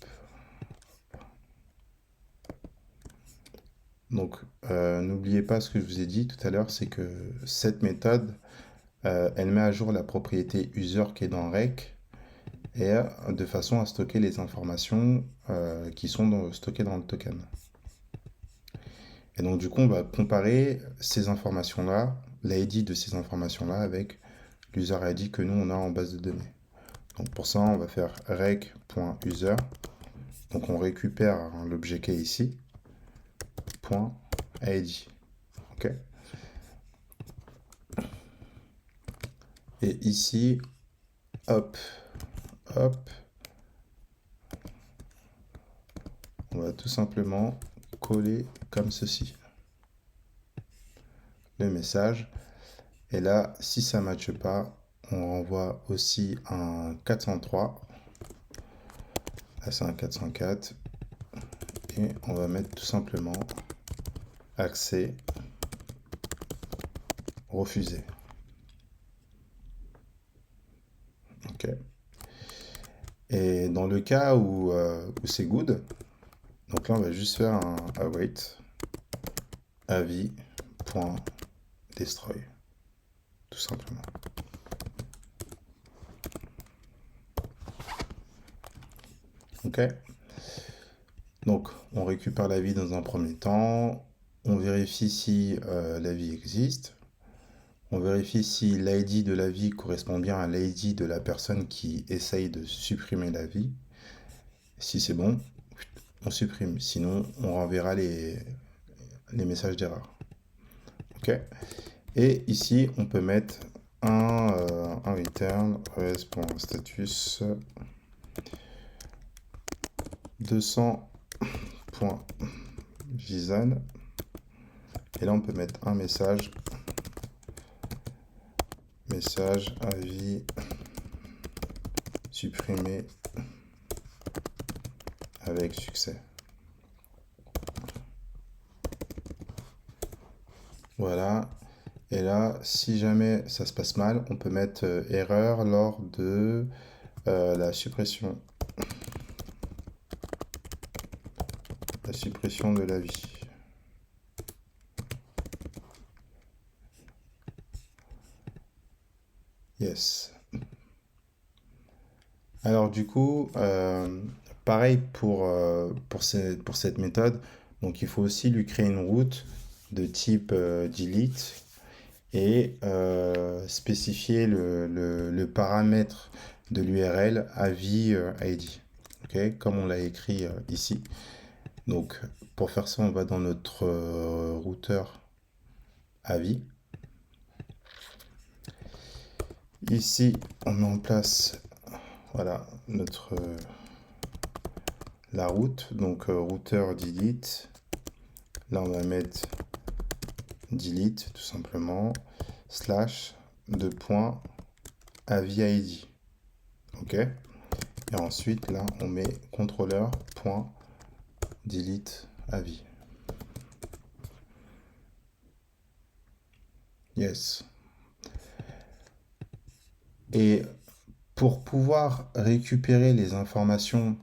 Donc, n'oubliez pas ce que je vous ai dit tout à l'heure, c'est que cette méthode, elle met à jour la propriété user qui est dans rec et de façon à stocker les informations qui sont stockées dans le token. Et donc, du coup, on va comparer ces informations-là, l'ID de ces informations-là avec l'user ID que nous, on a en base de données. Donc, pour ça, on va faire rec.user. Donc, on récupère l'objet qui est ici, .id. OK. Et ici, hop, on va tout simplement coller comme ceci le message. Et là, si ça ne matche pas, on renvoie aussi un 403. Là, c'est un 404. Et on va mettre tout simplement accès refusé. OK. Et dans le cas où c'est good, donc là, on va juste faire un await avis.destroy. Tout simplement. OK. Donc, on récupère l'avis dans un premier temps. On vérifie si l'avis existe. On vérifie si l'ID de l'avis correspond bien à l'ID de la personne qui essaye de supprimer l'avis. Si c'est bon, on supprime. Sinon, on renverra les messages d'erreur. OK. Et ici, on peut mettre un return res.status 200.json. Et là, on peut mettre un message avis supprimé avec succès. Voilà. Et là, si jamais ça se passe mal, on peut mettre erreur lors de la suppression de l'avis. Yes. Alors du coup, pareil pour cette méthode. Donc il faut aussi lui créer une route de type delete et spécifier le paramètre de l'URL avis ID. Okay, comme on l'a écrit ici. Donc pour faire ça, on va dans notre routeur avis. Ici, on met en place voilà la route, donc routeur delete. Là, on va mettre delete tout simplement /2 avi ID. OK? Et ensuite, là, on met contrôleur.delete avi. Yes. Et pour pouvoir récupérer les informations,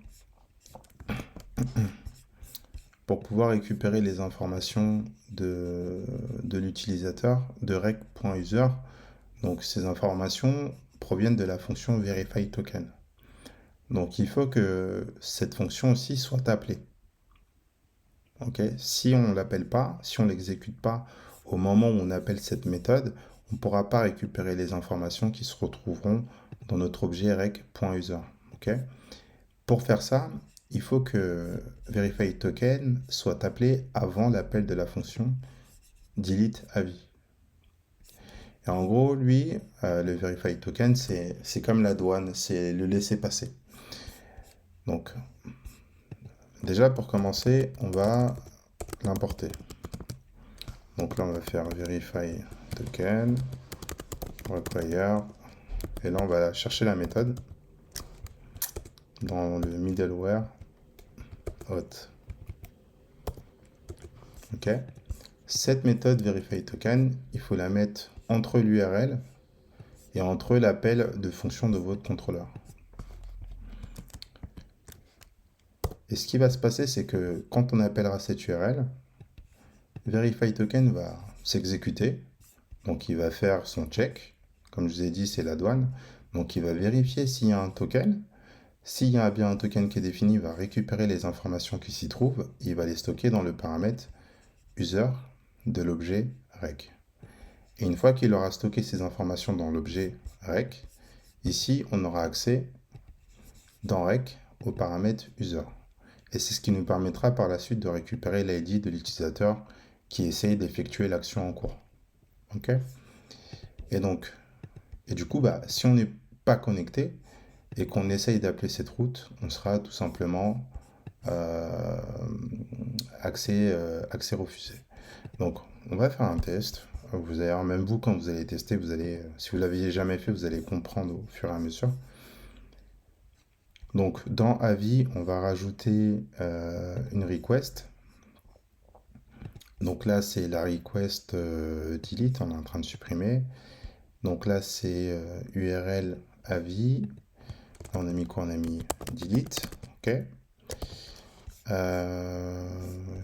de l'utilisateur, de rec.user, donc ces informations proviennent de la fonction verifyToken. Donc il faut que cette fonction aussi soit appelée. Ok? Si on ne l'appelle pas, si on ne l'exécute pas au moment où on appelle cette méthode, on ne pourra pas récupérer les informations qui se retrouveront dans notre objet rec.user. Ok? Pour faire ça, il faut que verifyToken soit appelé avant l'appel de la fonction delete avi. Et en gros, lui, le verifyToken, c'est comme la douane, c'est le laisser-passer. Donc, déjà pour commencer, on va l'importer. Donc là, on va faire verifyToken, require, et là, on va chercher la méthode dans le middleware hot. Ok. Cette méthode verifyToken, il faut la mettre entre l'URL et entre l'appel de fonction de votre contrôleur. Et ce qui va se passer, c'est que quand on appellera cette URL, verifyToken va s'exécuter. Donc il va faire son check. Comme je vous ai dit, c'est la douane. Donc il va vérifier s'il y a un token. S'il y a bien un token qui est défini, il va récupérer les informations qui s'y trouvent et il va les stocker dans le paramètre user de l'objet rec. Et une fois qu'il aura stocké ces informations dans l'objet rec, ici on aura accès dans rec au paramètre user. Et c'est ce qui nous permettra par la suite de récupérer l'ID de l'utilisateur qui essaye d'effectuer l'action en cours. Ok? Et donc, du coup, si on n'est pas connecté et qu'on essaye d'appeler cette route, on sera tout simplement accès refusé. Donc, on va faire un test. Vous allez, même vous, quand vous allez tester, vous allez, si vous l'aviez jamais fait, vous allez comprendre au fur et à mesure. Donc, dans avi, on va rajouter une request. Donc là, c'est la request delete, on est en train de supprimer. Donc là, c'est URL avi. On a mis quoi? On a mis delete. Ok.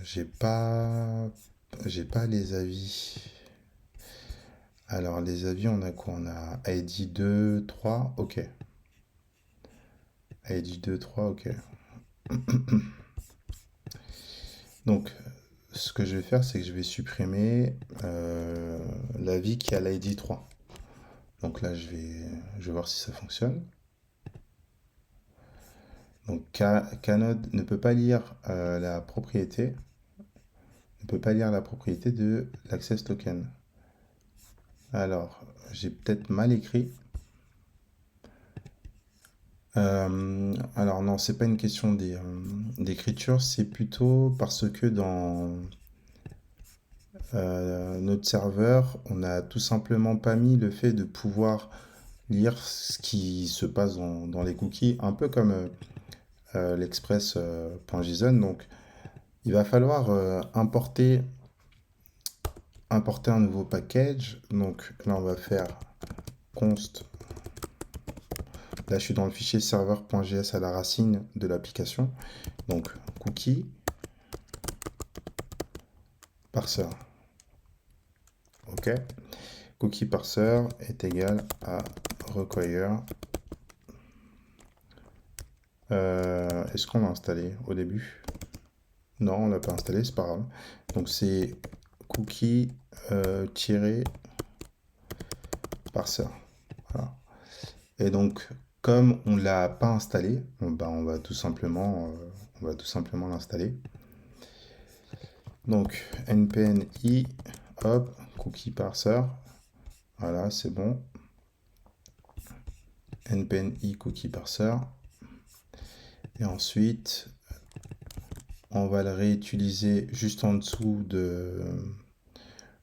J'ai pas les avis. Alors, les avis, on a quoi? On a ID 2, 3. Ok. ID 2, 3. Ok. Donc, ce que je vais faire, c'est que je vais supprimer l'avis qui a l'ID 3. Donc là, je vais voir si ça fonctionne. Donc, Canode ne peut pas lire la propriété. Ne peut pas lire la propriété de l'access token. Alors, j'ai peut-être mal écrit. Alors non, c'est pas une question d'écriture, c'est plutôt parce que dans notre serveur, on n'a tout simplement pas mis le fait de pouvoir lire ce qui se passe dans les cookies, un peu comme l'express.json. Donc, il va falloir importer un nouveau package. Donc là, on va faire const. Là, je suis dans le fichier serveur.js à la racine de l'application. Donc, cookie parser. OK. Cookie parser est égal à require. Est-ce qu'on l'a installé au début? Non, on l'a pas installé, c'est pas grave. Donc, c'est cookie parser. Voilà. Et donc, comme on l'a pas installé, on va tout simplement l'installer. Donc, npm i, hop, cookie parser. Voilà, c'est bon. npm i cookie parser. Et ensuite, on va le réutiliser juste en dessous de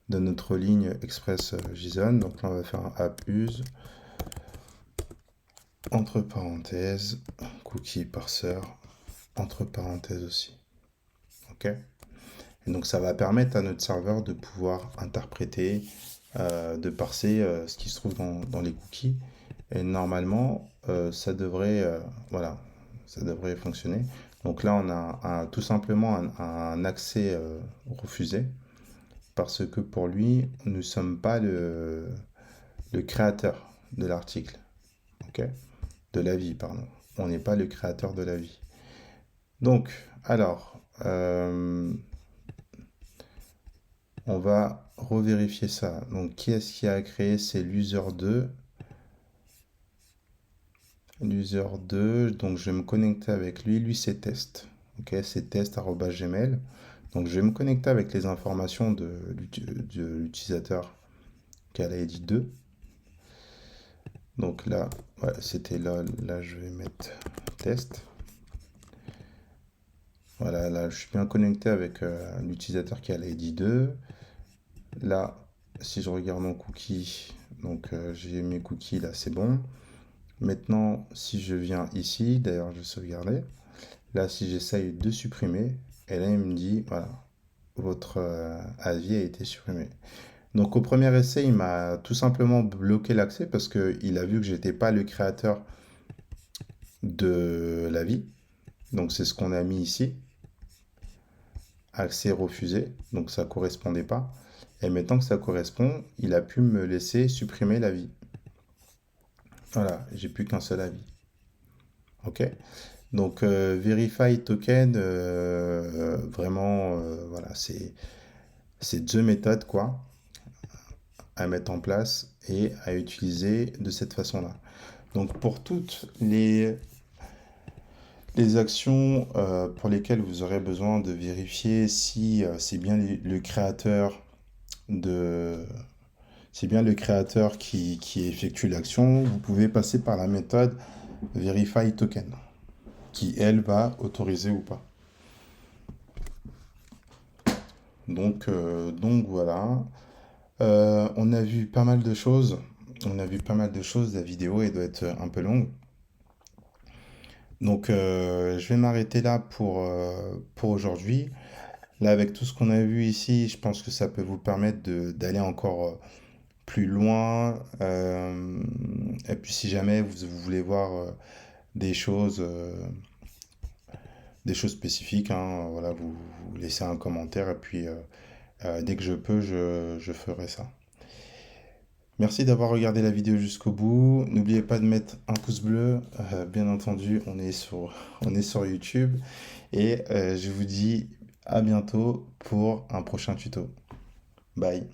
notre ligne express JSON. Donc là, on va faire un app use entre parenthèses, cookie parser, entre parenthèses aussi. OK? Et donc ça va permettre à notre serveur de pouvoir interpréter, de parser ce qui se trouve dans les cookies. Et normalement, ça devrait, voilà, ça devrait fonctionner. Donc là, on a tout simplement un accès refusé parce que pour lui, nous ne sommes pas le créateur de l'article, ok? De l'avis, pardon. On n'est pas le créateur de l'avis. Donc, alors, on va revérifier ça. Donc, qui est-ce qui a créé? C'est l'user2. L'user2, donc je vais me connecter avec lui. Lui, c'est test. Ok, c'est test@gmail. Donc, je vais me connecter avec les informations de l'utilisateur qui a l'ID 2. Donc là, ouais, c'était là. Là, je vais mettre test. Voilà, là, je suis bien connecté avec l'utilisateur qui a l'ID 2. Là, si je regarde mon cookie, donc j'ai mes cookies là, c'est bon. Maintenant, si je viens ici, d'ailleurs, je sauvegardais. Là, si j'essaye de supprimer, et là, il me dit, voilà, votre avis a été supprimé. Donc, au premier essai, il m'a tout simplement bloqué l'accès parce qu'il a vu que j'étais pas le créateur de l'avis. Donc, c'est ce qu'on a mis ici. Accès refusé. Donc, ça correspondait pas. Et maintenant que ça correspond, il a pu me laisser supprimer l'avis. Voilà, j'ai plus qu'un seul avis. OK? Donc, Verify Token, vraiment, voilà, c'est deux méthodes, quoi, à mettre en place et à utiliser de cette façon-là. Donc, pour toutes les actions pour lesquelles vous aurez besoin de vérifier si c'est bien le créateur de... C'est bien le créateur qui effectue l'action. Vous pouvez passer par la méthode Verify Token, qui, elle, va autoriser ou pas. Donc voilà. On a vu pas mal de choses. On a vu pas mal de choses. La vidéo, elle doit être un peu longue. Donc je vais m'arrêter là pour aujourd'hui. Là, avec tout ce qu'on a vu ici, je pense que ça peut vous permettre d'aller encore plus loin. Et puis si jamais vous voulez voir des choses, euh, des choses spécifiques, hein, voilà, vous laissez un commentaire et puis dès que je peux, je ferai ça. Merci d'avoir regardé la vidéo jusqu'au bout. N'oubliez pas de mettre un pouce bleu. Bien entendu, on est sur YouTube. Et je vous dis à bientôt pour un prochain tuto. Bye.